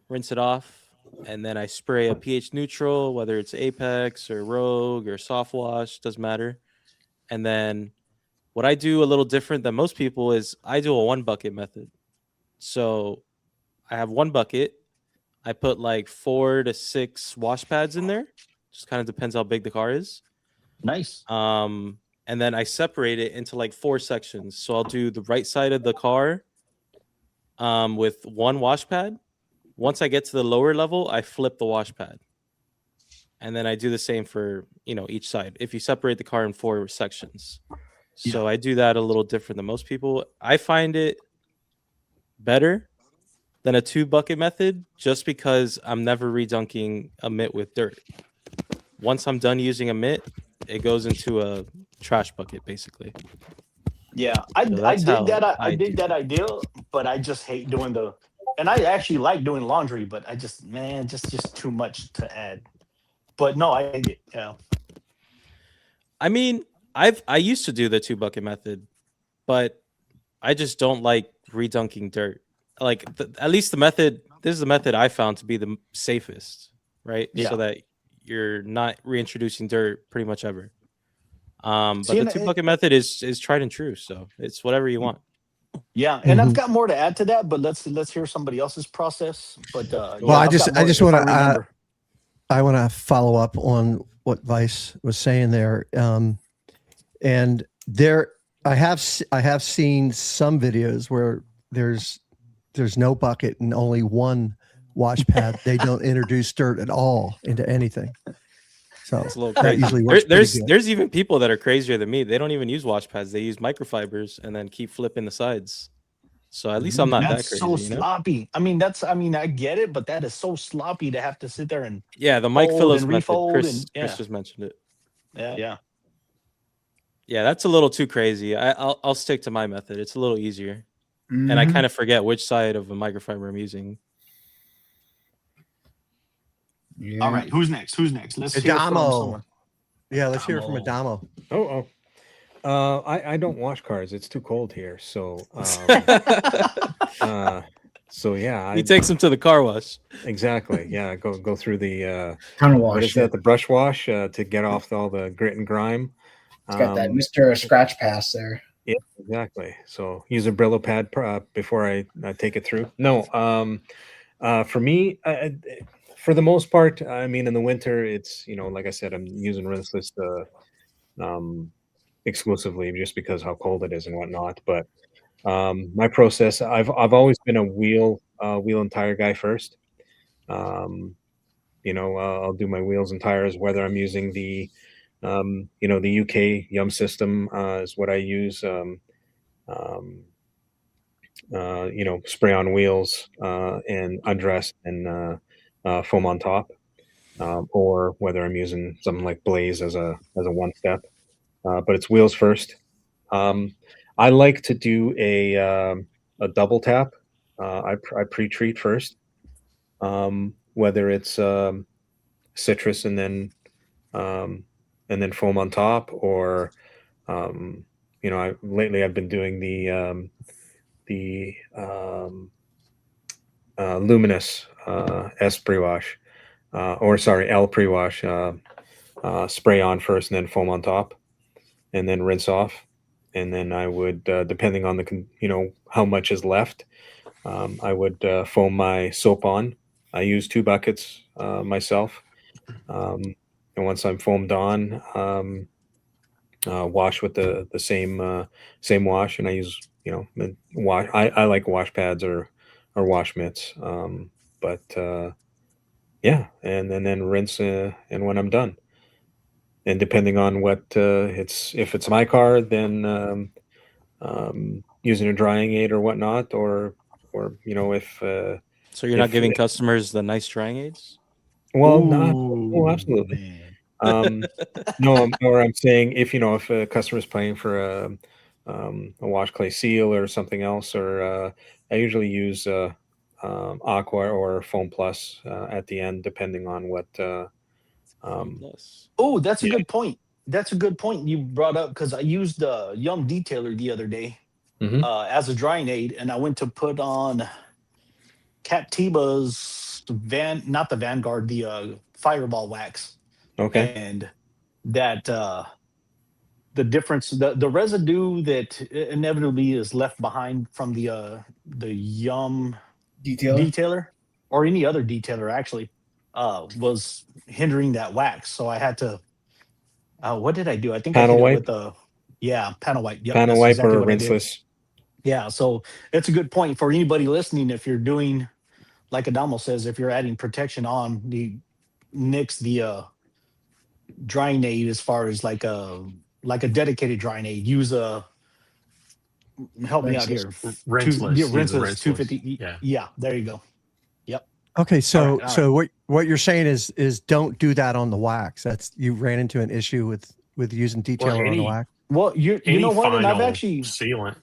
Rinse it off, and then I spray a pH neutral, whether it's Apex or Rogue or Soft Wash, doesn't matter. And then what I do a little different than most people is I do a 1 bucket method. So I have 1 bucket. I put like 4 to 6 wash pads in there. Just kind of depends how big the car is. Nice. And then I separate it into like 4 sections. So I'll do the right side of the car with 1 wash pad. Once I get to the lower level, I flip the wash pad. And then I do the same for, each side. If you separate the car in 4 sections. So I do that a little different than most people. I find it better than a 2 bucket method just because I'm never redunking a mitt with dirt. Once I'm done using a mitt, it goes into a trash bucket basically. Yeah, I So did that's how that. I I did do that idea, but I just hate doing and I actually like doing laundry, but I just just too much to add. But no, I hate it. Yeah. I mean, I used to do the 2 bucket method, but I just don't like redunking dirt. Like at least this is the method I found to be the safest, right? Yeah. So that you're not reintroducing dirt pretty much ever. But See, the 2 bucket method is tried and true, so it's whatever you want. Yeah, and I've got more to add to that, but let's hear somebody else's process. But Well, I just want to I want to follow up on what Vice was saying there. And I have seen some videos where there's no bucket and only 1 wash pad. They don't introduce dirt at all into anything. So It's a little that crazy. usually works pretty good. There's even people that are crazier than me. They don't even use wash pads. They use microfibers and then keep flipping the sides. So at least I'm not that That's crazy. so sloppy. I mean, I get it, but that is so sloppy to have to sit there and The Mike fold Phillips and method. refold Chris and just mentioned it. yeah. Yeah, that's a little too crazy. I'll stick to my method. It's a little easier, and I kind of forget which side of a microfiber I'm using. Yeah. All right, who's next? Let's hear from Adamo. someone. Yeah, let's hear it from Adamo. I don't wash cars. It's too cold here. So yeah, He takes them to the car wash. Exactly. Yeah, go through the Tunnel wash. what is that? The brush wash to get off all the grit and grime. It's got that Mr. Scratch Pass there. Yeah, exactly. So use a Brillo pad before I take it through. No, for me, for the most part, I mean, in the winter, it's like I said, I'm using rinseless exclusively just because how cold it is and whatnot. But my process, I've always been a wheel and tire guy first. I'll do my wheels and tires whether I'm using the the UK Yum system is what I use. Spray on wheels and undress and foam on top, or whether I'm using something like Blaze as a one step. But it's wheels first. I like to do a double tap. I pre-treat first, whether it's citrus and then foam on top, or lately I've been doing the luminous S pre-wash, L pre-wash, spray on first and then foam on top, and then rinse off. And then I would, depending on how much is left, I would foam my soap on. I use 2 buckets myself. And once I'm foamed on, wash with the same wash, and I use wash. I like wash pads or wash mitts, but Yeah, and then rinse, and when I'm done. And depending on what if it's my car, then using a drying aid or whatnot, or if So you're not if giving customers the nice drying aids? well, no, Ooh, oh, absolutely. man. No, or I'm saying if a customer's paying for a wash clay seal or something else, or I usually use Aqua or Foam Plus at the end, depending on what. Plus. Oh, that's a Yeah. good point. That's a good point you brought up because I used the Yum Detailer the other day Mhm. as a drying aid, and I went to put on Captiva's not the Vanguard, the Fireball wax, Okay. and that the difference, the residue that inevitably is left behind from the Yum Detailer. detailer or any other detailer actually was hindering that wax. So I had to what did I do? I think I Panel hit it wipe, with a panel wipe. Yep, panel that's wipe, exactly or what I did. rinseless. Yeah, so it's a good point for anybody listening. If you're doing like Adamo says, if you're adding protection on the nix the drying aid as far as like a dedicated drying aid, use a help me out Rinseless. here. Rinseless. Use a Rinseless rinseless. 250. Yeah. Yeah, there you go. Yep. Okay, All so right, all right. what you're saying is don't do that on the wax. That's you ran into an issue with using Or detailer on the any wax. Well, you know any what? And I've final actually sealant.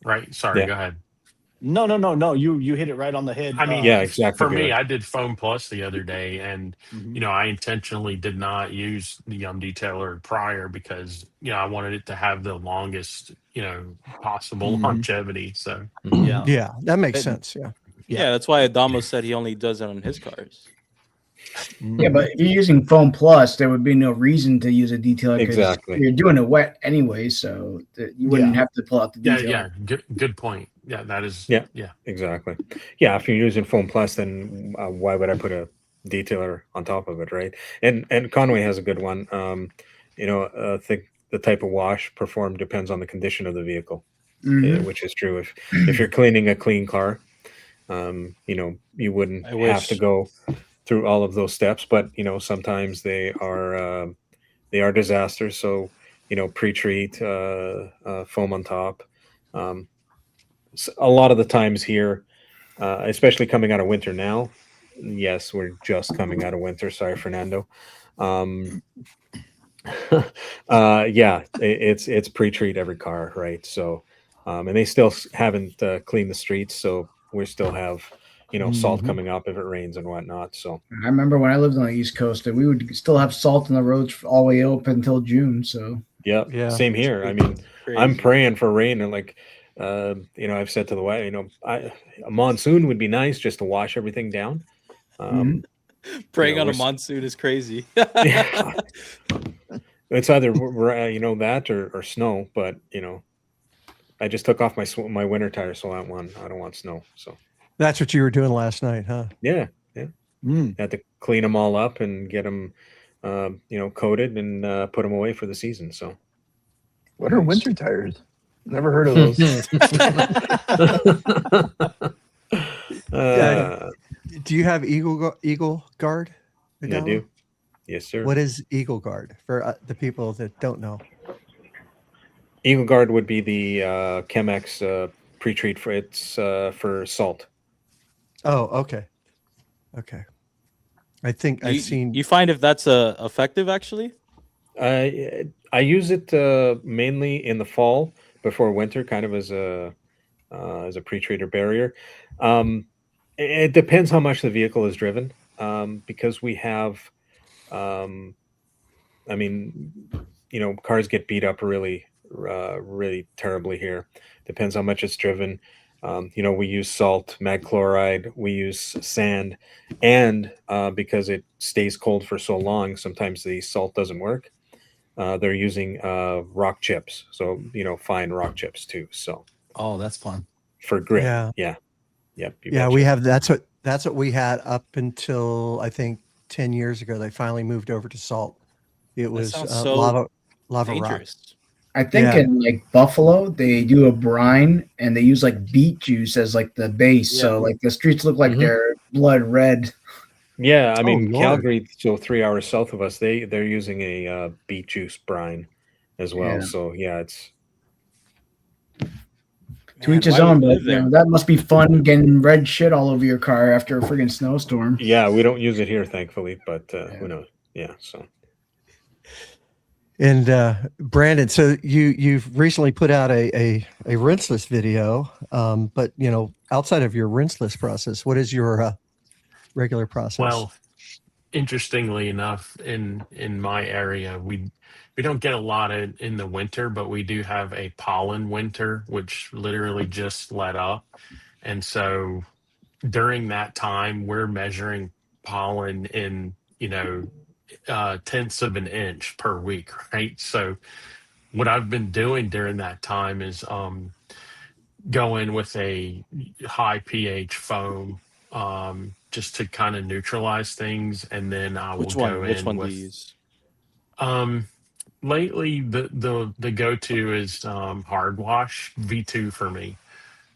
Right. Sorry. Yeah. Go ahead. no. You hit it right on the head. I mean, Yeah, exactly, for me, Gary. I did Foam Plus the other day, and Mhm. I intentionally did not use the Yum Detailer prior because I wanted it to have the longest possible Mhm. longevity. So Yeah. Yeah, that makes It- sense. Yeah. yeah. Yeah, that's why Adamo said he only does it on his cars. Yeah, but Mhm. if you're using Foam Plus, there would be no reason to use a detailer because Exactly. you're doing it wet anyway, so that you wouldn't Yeah. have to pull out the yeah, detailer. good point. Yeah, that is Yeah, yeah. exactly. Yeah, if you're using Foam Plus, then why would I put a detailer on top of it, right? And Conway has a good one. I think the type of wash performed depends on the condition of the vehicle, Mm-hmm. which is true. If you're cleaning a clean car, you wouldn't I have to wish. go through all of those steps, but sometimes they are disasters. So pre-treat, foam on top. Um, a lot of the times here, especially coming out of winter now. Yes, we're just coming out of winter. Sorry, Fernando. Um, yeah, it's pre-treat every car, right? So, and they still haven't cleaned the streets, so we still have salt Mhm. coming up if it rains and whatnot. So, I remember when I lived on the East Coast that we would still have salt on the roads all the way up until June. So yeah, Yeah. same here. I mean, I'm Crazy. praying for rain, and like, I've said to the wife, a monsoon would be nice just to wash everything down. Mhm. Praying on We're a monsoon is crazy. yeah, it's either that or snow, but I just took off my winter tires, so I don't want snow. So That's what you were doing last night, huh? yeah, Mm. had to clean them all up and get them, coated and put them away for the season. So What are winter tires? Never heard of those. uh, Do you have Eagle Guard? I Adamo? do. Yes, sir. What is Eagle Guard for the people that don't know? Eagle Guard would be the Chemex pre-treat for for salt. Oh, okay. Okay. I think I've seen. You find if that's effective actually? I use it mainly in the fall before winter, kind of as a pre-treat or barrier. Um, it depends how much the vehicle is driven, because we have, um, I mean, cars get beat up really terribly here. Depends how much it's driven. We use salt, mag chloride, we use sand, and because it stays cold for so long, sometimes the salt doesn't work. They're using rock chips, so fine rock chips too. So Oh, that's fun. for grip, Yeah. yeah, yep, you Yeah, we betcha. have that's what we had up until I think 10 years ago. They finally moved over to salt. It That was sounds so lava rock. dangerous. I think Yeah. in like Buffalo they do a brine and they use like beet juice as like the base, Yeah. so like the streets look like Mhm. they're blood red. Yeah, I Oh mean Lord. Calgary, so 3 hours south of us, they're using a beet juice brine as well. Yeah. So yeah, it's To Man, each his why would own, you but live there? that must be fun getting red shit all over your car after a friggin' snowstorm. yeah, we don't use it here, thankfully, but Yeah. who knows? Yeah, so And Brandon, so you've recently put out a rinseless video, but outside of your rinseless process, what is your regular process? Well, interestingly enough, in my area, we don't get a lot in the winter, but we do have a pollen winter, which literally just let up. And so during that time, we're measuring pollen in, tenths of an inch per week, right? So what I've been doing during that time is go in with a high pH foam, just to kind of neutralize things, and then I will Which one? go Which in one do you with use? um lately the go-to is hard wash V2 for me.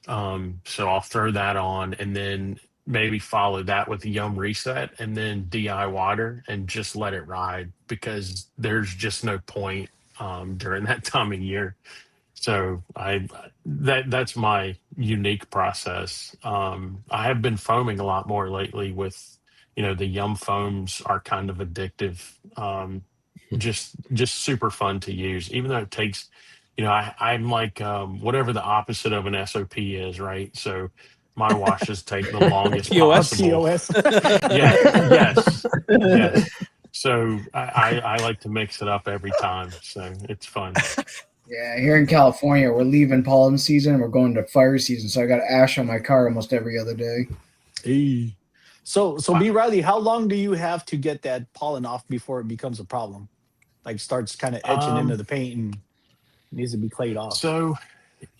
So I'll throw that on and then maybe follow that with Yum Reset and then DI water and just let it ride, because there's just no point during that time of year. So that's my unique process. I have been foaming a lot more lately with, the Yum foams are kind of addictive. Just super fun to use, even though it takes, I'm like whatever the opposite of an SOP is, right? So my washes take the longest A POS? possible. POS. Yeah, yes, yes. So I like to mix it up every time. So it's fun. Yeah, here in California, we're leaving pollen season and we're going to fire season, so I got ash on my car almost every other day. Hey. So B Riley, how long do you have to get that pollen off before it becomes a problem? Like starts kind of etching into Um, the paint and needs to be clayed off. so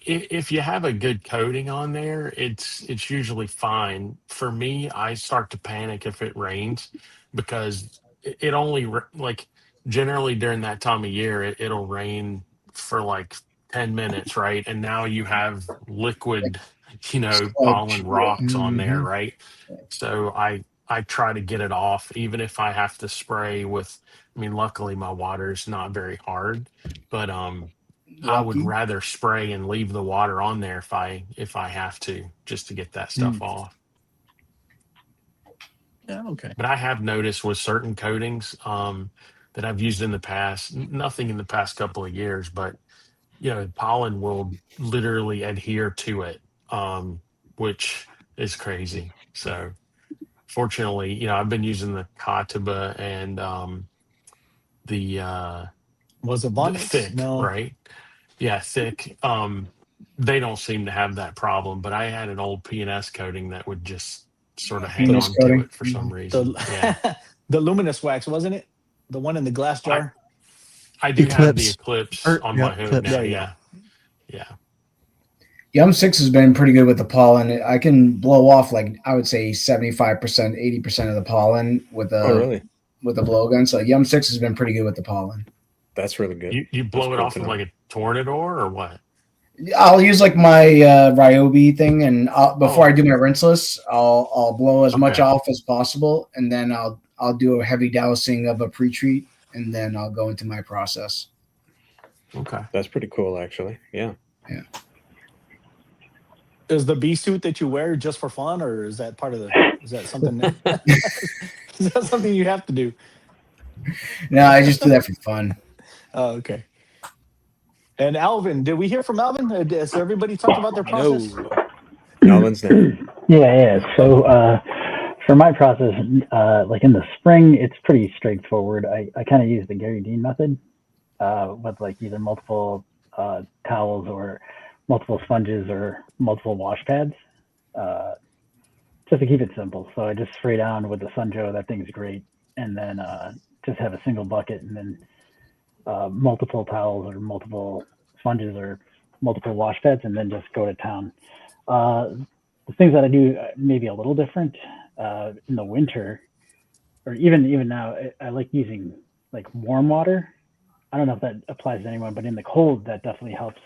if you have a good coating on there, it's usually fine. For me, I start to panic if it rains, because it only like generally during that time of year it'll rain for like 10 minutes, right? And now you have liquid, Sludge. pollen Yeah. rocks on there, Hmm. right? So I try to get it off, even if I have to spray with. I mean, luckily my water's not very hard, but I would Lucky. rather spray and leave the water on there if I have to, just to get that stuff off. Yeah. Okay. But I have noticed with certain coatings that I've used in the past, nothing in the past couple of years, but pollen will literally adhere to it, which is crazy. So fortunately, I've been using the Katiba and the Was it the Vonix? thick, No. right? Yeah, thick. They don't seem to have that problem, but I had an old P&S coating that would just sort of hang The Penis on to coating. it for some the reason. Yeah. the luminous wax, wasn't it? The one in the glass I jar. I do have the Eclipse. Eclipse Or on yeah, my hood Eclipse. now. There you go. Yeah. Yeah. Yum 6 has been pretty good with the pollen. I can blow off like I would say 75%, 80% of the pollen with oh a really? blowgun. So Yum 6 has been pretty good with the pollen. That's really good. You That's blow it cool off to with know. like a tornador or what? I'll use like my Ryobi thing, and before Oh, I do my rinseless, I'll blow as much okay. off as possible, and then I'll do a heavy dousing of a pre-treat, and then I'll go into my process. Okay. That's pretty cool, actually. Yeah. Yeah. Is the bee suit that you wear just for fun, or is that part of the? Is that something? Is that something you have to do? No, I just do that for fun. Oh, okay. And Alvin, did we hear from Alvin? Has everybody talked about their process? No. Alvin's there. Yeah. So for my process, like in the spring, it's pretty straightforward. I kind of use the Gary Dean method with like either multiple towels or multiple sponges or multiple wash pads, just to keep it simple. So I just spray down with the Sunjo. That thing's great. And then just have a single bucket and then multiple towels or multiple sponges or multiple wash pads, and then just go to town. The things that I do maybe a little different in the winter, or even now, I like using like warm water. I don't know if that applies to anyone, but in the cold, that definitely helps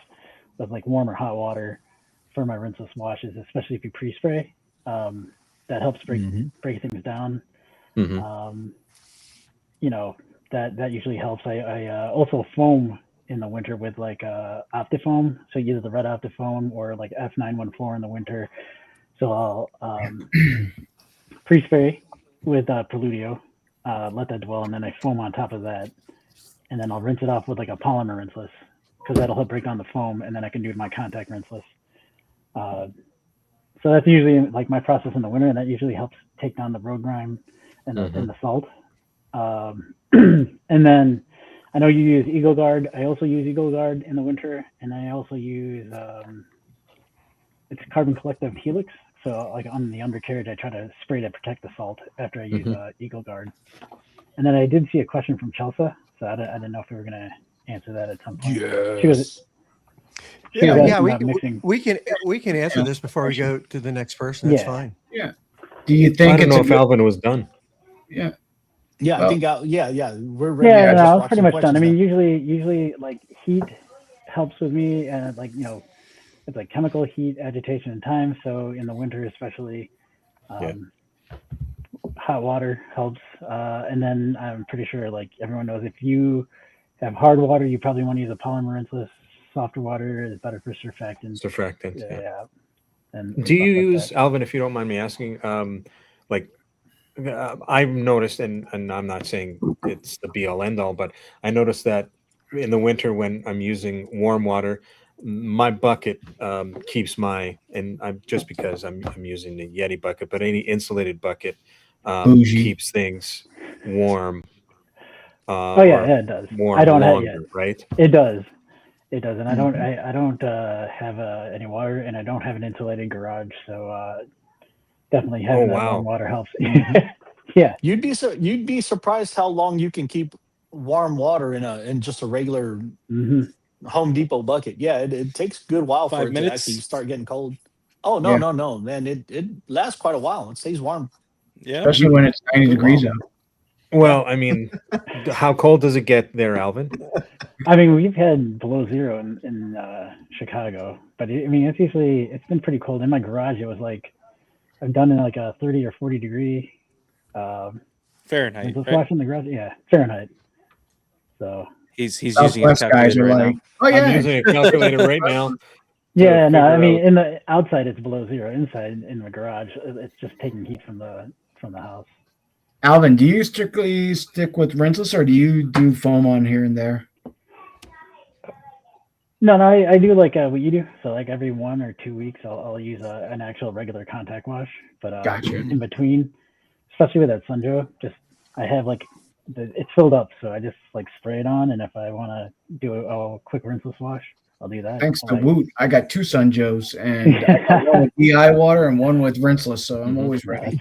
with like warm or hot water for my rinseless washes, especially if you pre-spray. That helps break things down. Mhm. You know, that usually helps. I also foam in the winter with like Optifoam, so either the red Optifoam or like F914 in the winter. So I'll pre-spray with Preludio, let that dwell, and then I foam on top of that, and then I'll rinse it off with like a polymer rinseless, because that'll help break down the foam, and then I can do my contact rinseless. So that's usually like my process in the winter, and that usually helps take down the road grime and the salt. And then I know you use Eagle Guard. I also use Eagle Guard in the winter, and I also use it's Carbon Collective Helix. So like on the undercarriage, I try to spray to protect the salt after I use Eagle Guard. And then I did see a question from Chelsea, so I didn't know if we were going to answer that at some point. Yes. We can answer this before we go to the next person. That's fine. Yeah. Do you think I don't know if Alvin was done? Yeah. Yeah, Well, I think we're ready. Yeah, to no, I was watch pretty some much done. I questions mean, now. usually like heat helps with me, and like it's like chemical heat, agitation, and time. So in the winter, especially, hot water helps. And then I'm pretty sure like everyone knows if you have hard water, you probably want to use a polymer rinseless. Softer water is better for surfactants. Yeah. And do you stuff like use that. Alvin? If you don't mind me asking, I've noticed, and I'm not saying it's the be all end all, but I noticed that in the winter when I'm using warm water, my bucket keeps and I'm just because I'm using the Yeti bucket, but any insulated bucket keeps things warm. Oh yeah, it does. Warm I don't longer, have yet. right? It does, and I don't have any water, and I don't have an insulated garage, so definitely having that warm water helps. Yeah, You'd be surprised how long you can keep warm water in just a regular Home Depot bucket. Yeah, it takes a good while for 5 it minutes? to actually start getting cold. Oh no, man! It lasts quite a while. It stays warm. Yeah, especially when it's 90 degrees out. Well, I mean, how cold does it get there, Alvin? I mean, we've had below zero in Chicago, but it's been pretty cold. In my garage, it was like I've done in like a 30 or 40 degree Fahrenheit. Just Right? watching the garage, Fahrenheit. So he's using a Southwest guys calculator are right like, now. oh yeah, I'm using a calculator right now. yeah, no, I mean out. in the outside it's below zero. Inside in the garage, it's just taking heat from the house. Alvin, do you strictly stick with rinseless or do you do foam on here and there? No, I do like what you do. So like every 1 or 2 weeks, I'll use an actual regular contact wash. But Gotcha. in between, especially with that Sunjoe, just I have like it's filled up, so I just like spray it on, and if I want to do a quick rinseless wash, I'll do that. Thanks to Woot, I got 2 Sunjoes, and I got one with DI water and one with rinseless, so I'm always ready.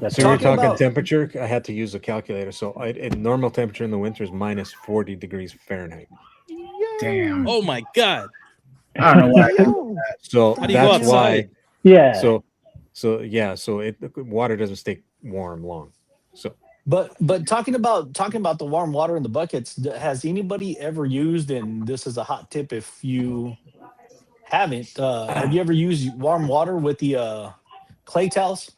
So you're talking temperature. I had to use a calculator. So normal temperature in the winter is minus 40 degrees Fahrenheit. Damn. Oh my god. I don't know why I did that. So How do you go that's why. outside? Yeah. So water doesn't stay warm long. So. But talking about the warm water in the buckets, has anybody ever used? And this is a hot tip if you haven't. Have you ever used warm water with the clay towels?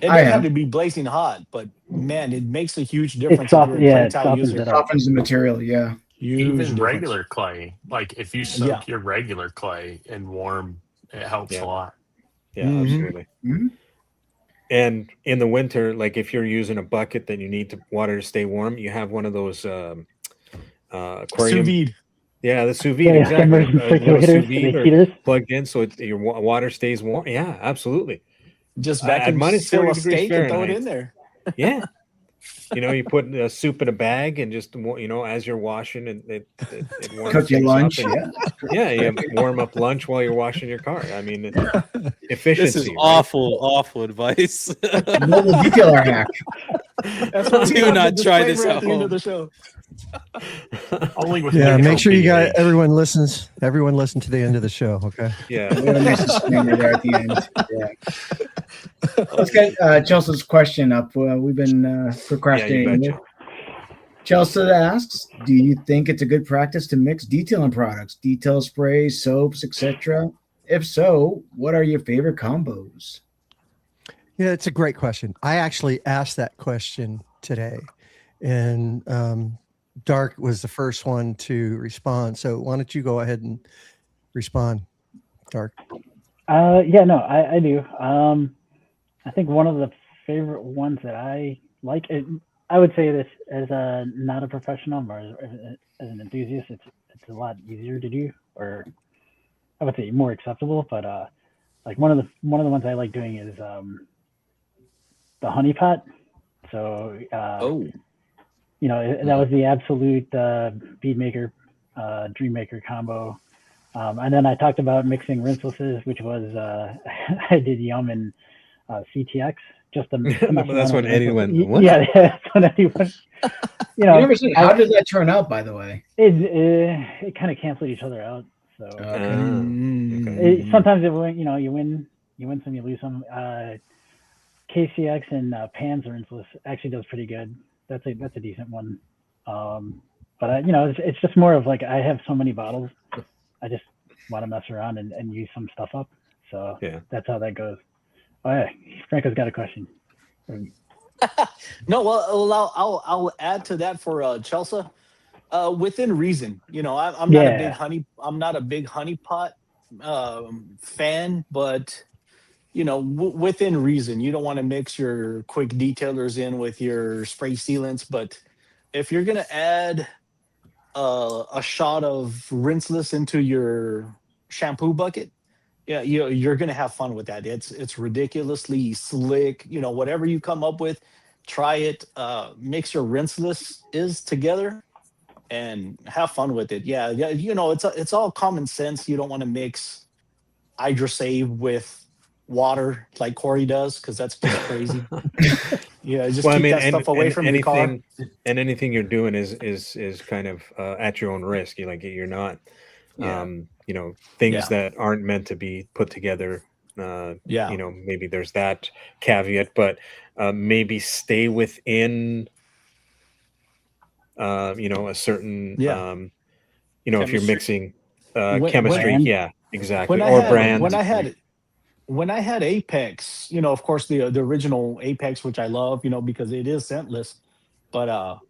It doesn't have to be blazing hot, but man, it makes a huge difference. It softens the material. Yeah, even regular clay. Like if you soak your regular clay in warm, it helps a lot. Yeah, absolutely. Mm-hmm. And in the winter, like if you're using a bucket that you need the water to stay warm, you have one of those aquarium. Sous vide. Yeah, the sous vide, exactly. Sous vide plugged in so your water stays warm. Yeah, absolutely. Just vacuum seal a steak and throw it in there. Yeah. You put soup in a bag and just, as you're washing and it warms cook your lunch. You warm up lunch while you're washing your car. I mean, efficiency. This is awful advice. Mobile detailer hack. Do not try this at home. End of the show. Only with make sure you guys, everyone listen to the end of the show. Okay. Yeah. Nice disclaimer there at the end. Yeah. Let's get Chelsea's question up. We've been procrastinating. Yeah, Chelsea asks, do you think it's a good practice to mix detailing products, detail sprays, soaps, etc.? If so, what are your favorite combos? Yeah, it's a great question. I actually asked that question today, and Dark was the first one to respond. So why don't you go ahead and respond, Dark? Yeah, no, I do. I think one of the favorite ones that I like, I would say this as a not a professional, or as an enthusiast, it's a lot easier to do, or I would say more acceptable. But like one of the ones I like doing is the honey pot. So you know, that was the absolute bead maker, dream maker combo. And then I talked about mixing rinselesses, which was I did Yum and CTX. Just to That's what Eddie went. What? Yeah, that's what Eddie went. You know, never seen. How did that turn out, by the way? It kind of canceled each other out. So sometimes you win some, you lose some. KCX and Pan's rinseless actually does pretty good. That's a decent one. But it's just more of like I have so many bottles, I just want to mess around and use some stuff up. So that's how that goes. Oh yeah, Franco's got a question. No, well, I'll add to that for Chelsea. Within reason, I'm not a big honey pot fan, but within reason. You don't want to mix your quick detailers in with your spray sealants, but if you're gonna add a shot of rinseless into your shampoo bucket, you're gonna have fun with that. It's ridiculously slick. Whatever you come up with, try it. Mix your rinseless together and have fun with it. Yeah. It's all common sense. You don't want to mix Hydrosave with water like Corey does, because that's just crazy. Just keep that stuff away from your car. And anything you're doing is kind of at your own risk. You're not things that aren't meant to be put together. Maybe there's that caveat, but maybe stay within a certain if you're mixing chemistry, exactly, brand. When I had Apex, of course the original Apex, which I love, because it is scentless. But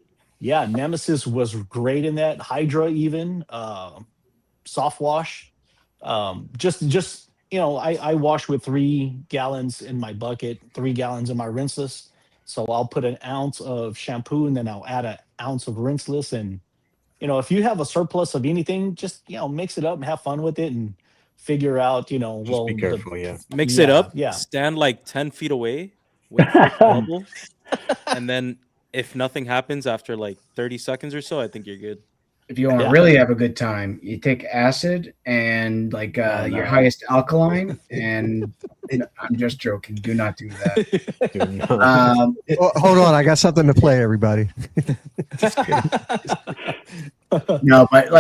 Nemesis was great in that. Hydra even, soft wash. I wash with 3 gallons in my bucket, 3 gallons in my rinseless. So I'll put an ounce of shampoo and then I'll add an ounce of rinseless. And if you have a surplus of anything, just mix it up and have fun with it and figure out, be careful, mix it up, stand like 10 feet away, wait for it to bubble, and then if nothing happens after like 30 seconds or so, I think you're good. If you want to really have a good time, you take acid and your highest alkaline, and I'm just joking. Do not do that. Hold on, I got something to play, everybody. Just kidding. No, but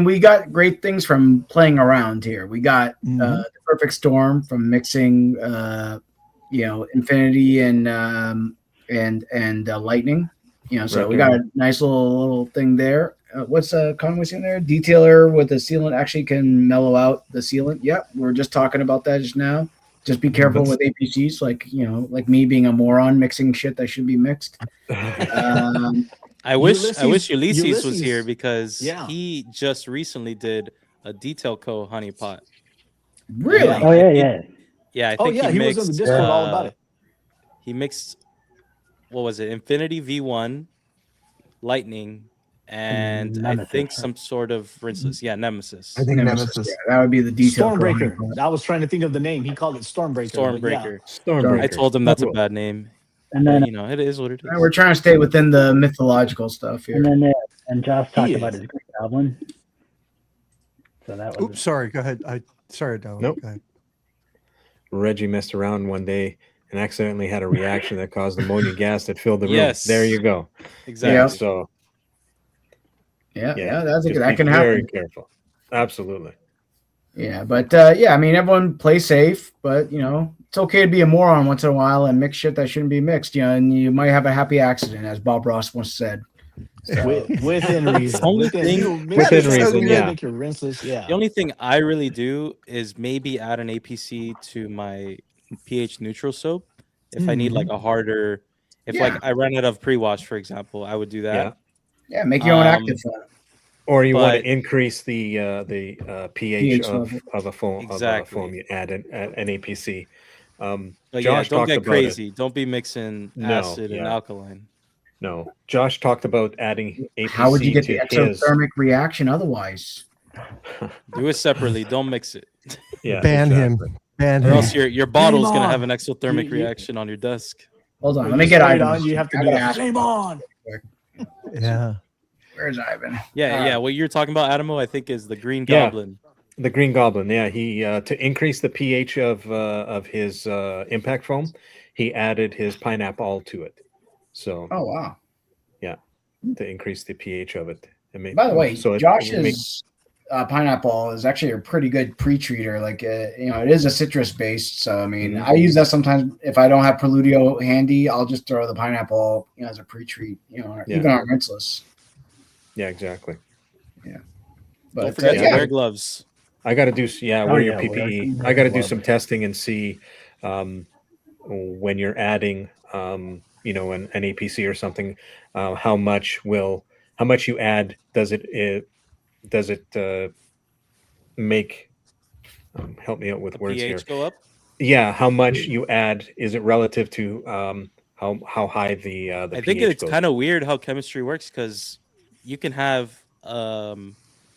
we got great things from playing around here. We got the perfect storm from mixing, infinity and lightning. So we got a nice little thing there. What's Conway saying there? Detailer with the sealant actually can mellow out the sealant. Yep, we were just talking about that just now. Just be careful with APCs, like me being a moron mixing shit that should be mixed. I wish Ulysses was here, because he just recently did a Detail Co. honey pot. Really? Oh yeah. Yeah, I think he was on the Discord all about it. He mixed, what was it? Infinity V1, Lightning, and Nemesis, I think some sort of rinseless. Yeah, Nemesis. I think Nemesis. Yeah, that would be the Detail Stormbreaker. I was trying to think of the name. He called it Stormbreaker. Stormbreaker. I told him that's a bad name. And then it is what it is. We're trying to stay within the mythological stuff here. And then Josh talked about his Green Goblin. So that was. Oops, sorry. Go ahead. Sorry, Donald. Nope. Reggie messed around one day and accidentally had a reaction that caused ammonia gas that filled the room. Yes. There you go. Exactly. Yeah. So. Yeah, that can happen. Very careful. Absolutely. Yeah, but everyone play safe, but it's okay to be a moron once in a while and mix shit that shouldn't be mixed, and you might have a happy accident, as Bob Ross once said. So, within reason. Within reason, yeah. Make your rinseless, The only thing I really do is maybe add an APC to my pH neutral soap, if I need like a harder, if like I ran out of pre-wash, for example, I would do that. Yeah, make your own active foam. Or you want But- to increase the pH of a foam. Exactly. Of a foam, you add an APC. But Josh don't talked get about crazy. it. Don't be mixing acid and alkaline. No, Josh talked about adding APC. How would you get the his... exothermic reaction otherwise? Do it separately. Don't mix it. Yeah, ban him. Ban Or him. else your bottle is gonna have an exothermic reaction on your desk. Hold on, let me get Ivan. You have to do that. Flame on. Yeah. Where's Ivan? Yeah. What you're talking about, Adamo, I think is the Green Goblin. The Green Goblin. Yeah, he to increase the pH of his impact foam, he added his pineapple to it. So. Oh wow. Yeah, to increase the pH of it. By the way, so Josh's pineapple is actually a pretty good pre-treater. Like, it is a citrus based. So, I mean, I use that sometimes if I don't have Preludio handy, I'll just throw the pineapple, as a pre-treat, even on rinseless. Yeah, exactly. Yeah. But don't But forget to wear gloves. I got to do, wear your PPE. I got to do some testing and see when you're adding, an APC or something, how much you add. Does it make help me out with words pH here? Go up? Yeah, how much you add? Is it relative to how high the I pH think it's goes? kind of weird how chemistry works because you can have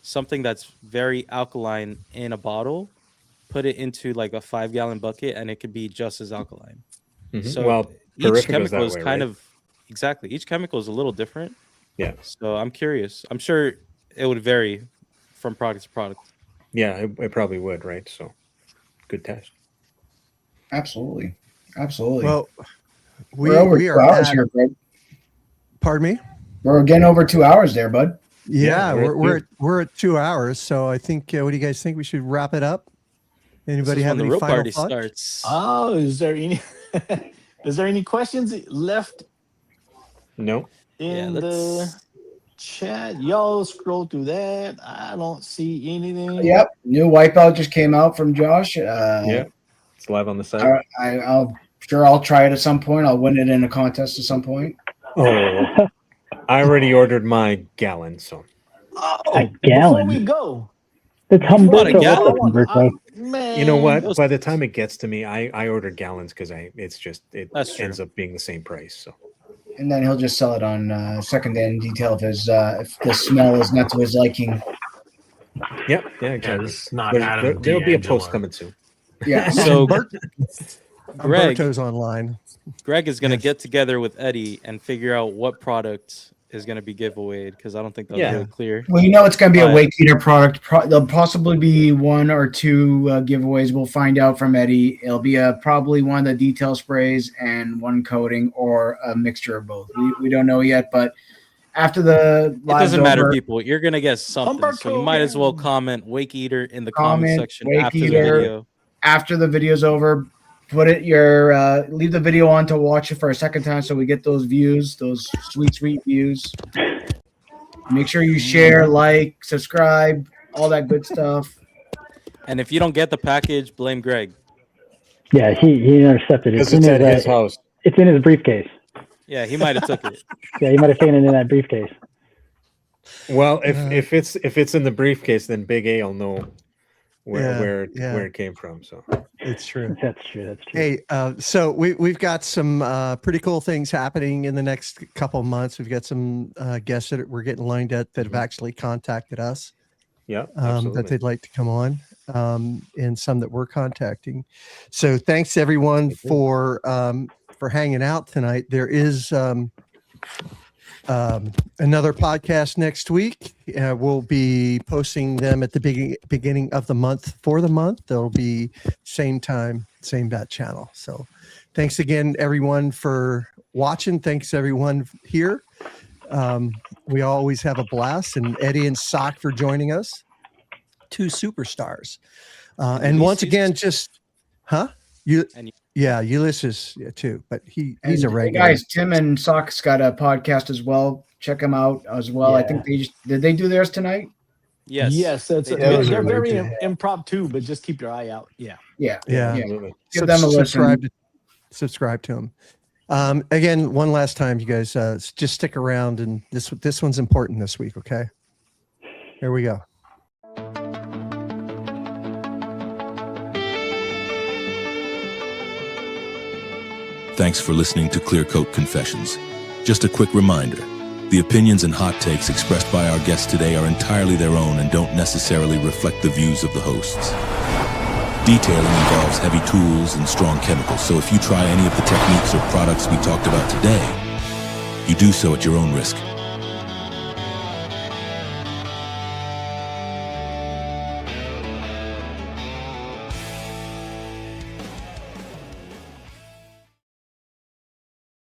something that's very alkaline in a bottle, put it into like a 5-gallon bucket, and it could be just as alkaline. Mhm. So Well, each Purifica chemical is that is way, kind right? of exactly. Each chemical is a little different. Yeah. So I'm curious. I'm sure it would vary from product to product. Yeah, it probably would, right? So, good test. Absolutely. Well, we're over we 2 are hours at- here, bud. Pardon me? We're getting over 2 hours there, bud. Yeah, we're at we're at 2 hours. So I think, what do you guys think? We should wrap it up. Anybody This is have when any the real final party thoughts? starts. Oh, is there any questions left No. in Yeah, the chat? Y'all scroll through that. I don't see anything. Yep. New wipeout just came out from Josh. Yeah, it's live on the site. I'll try it at some point. I'll win it in a contest at some point. Oh, I already ordered my gallon, so. Oh, A before gallon. we go, It's bought a Humberto. gallon? What's up, Humberto? man, You know what? By the time it gets to me, I order gallons because it That's true. ends up being the same price. So. And then he'll just sell it on second-hand detail if the smell is not to his liking. Yep. Yeah. Exactly. It's not There's- Adam there'll be a D'Angelo. post coming soon. Yeah. So Greg, Humberto's online. Greg is going to get together with Eddie and figure out what product is going to be giveawayed because I don't think that's really clear. Well, it's going to be a But- weight heater product. There'll possibly be 1 or 2 giveaways. We'll find out from Eddie. It'll be probably one of the detail sprays and 1 coating or a mixture of both. We don't know yet, but after the It doesn't live's matter, over, people. You're going to get something. So you might as well comment Wake Eater in the comment Comment, section Wake after the Eater. video. after the video's over, leave the video on to watch it for a second time so we get those views, those sweet views. Make sure you share, like, subscribe, all that good stuff. And if you don't get the package, blame Greg. Yeah, he intercepted it. Because it's at his house. It's in his briefcase. Yeah, he might have took it. Yeah, he might have taken it in that briefcase. Well, if it's in the briefcase, then Big A will know where it came from. So it's true. That's true. Hey, so we've got some pretty cool things happening in the next couple of months. We've got some guests that we're getting lined up that have actually contacted us. Yeah, that they'd like to come on, and some that we're contacting. So thanks everyone for hanging out tonight. There is another podcast next week. We'll be posting them at the beginning of the month for the month. They'll be same time, same bat channel. So thanks again, everyone, for watching. Thanks everyone here. We always have a blast, and Eddie and Sock for joining us. 2 superstars. And once again, Ulysses too, but he's a regular. Hey guys, Tim and Sock's got a podcast as well. Check them out as well. Yeah. I think did they do theirs tonight? Yes. They're very impromptu, but just keep your eye out. Yeah. Yeah. Yeah. Give them a listen. subscribe to them. Again, one last time, you guys, just stick around, and this one's important this week. Okay, here we go. Thanks for listening to Clearcoat Confessions. Just a quick reminder, the opinions and hot takes expressed by our guests today are entirely their own and don't necessarily reflect the views of the hosts. Detailing involves heavy tools and strong chemicals, so if you try any of the techniques or products we talked about today, you do so at your own risk.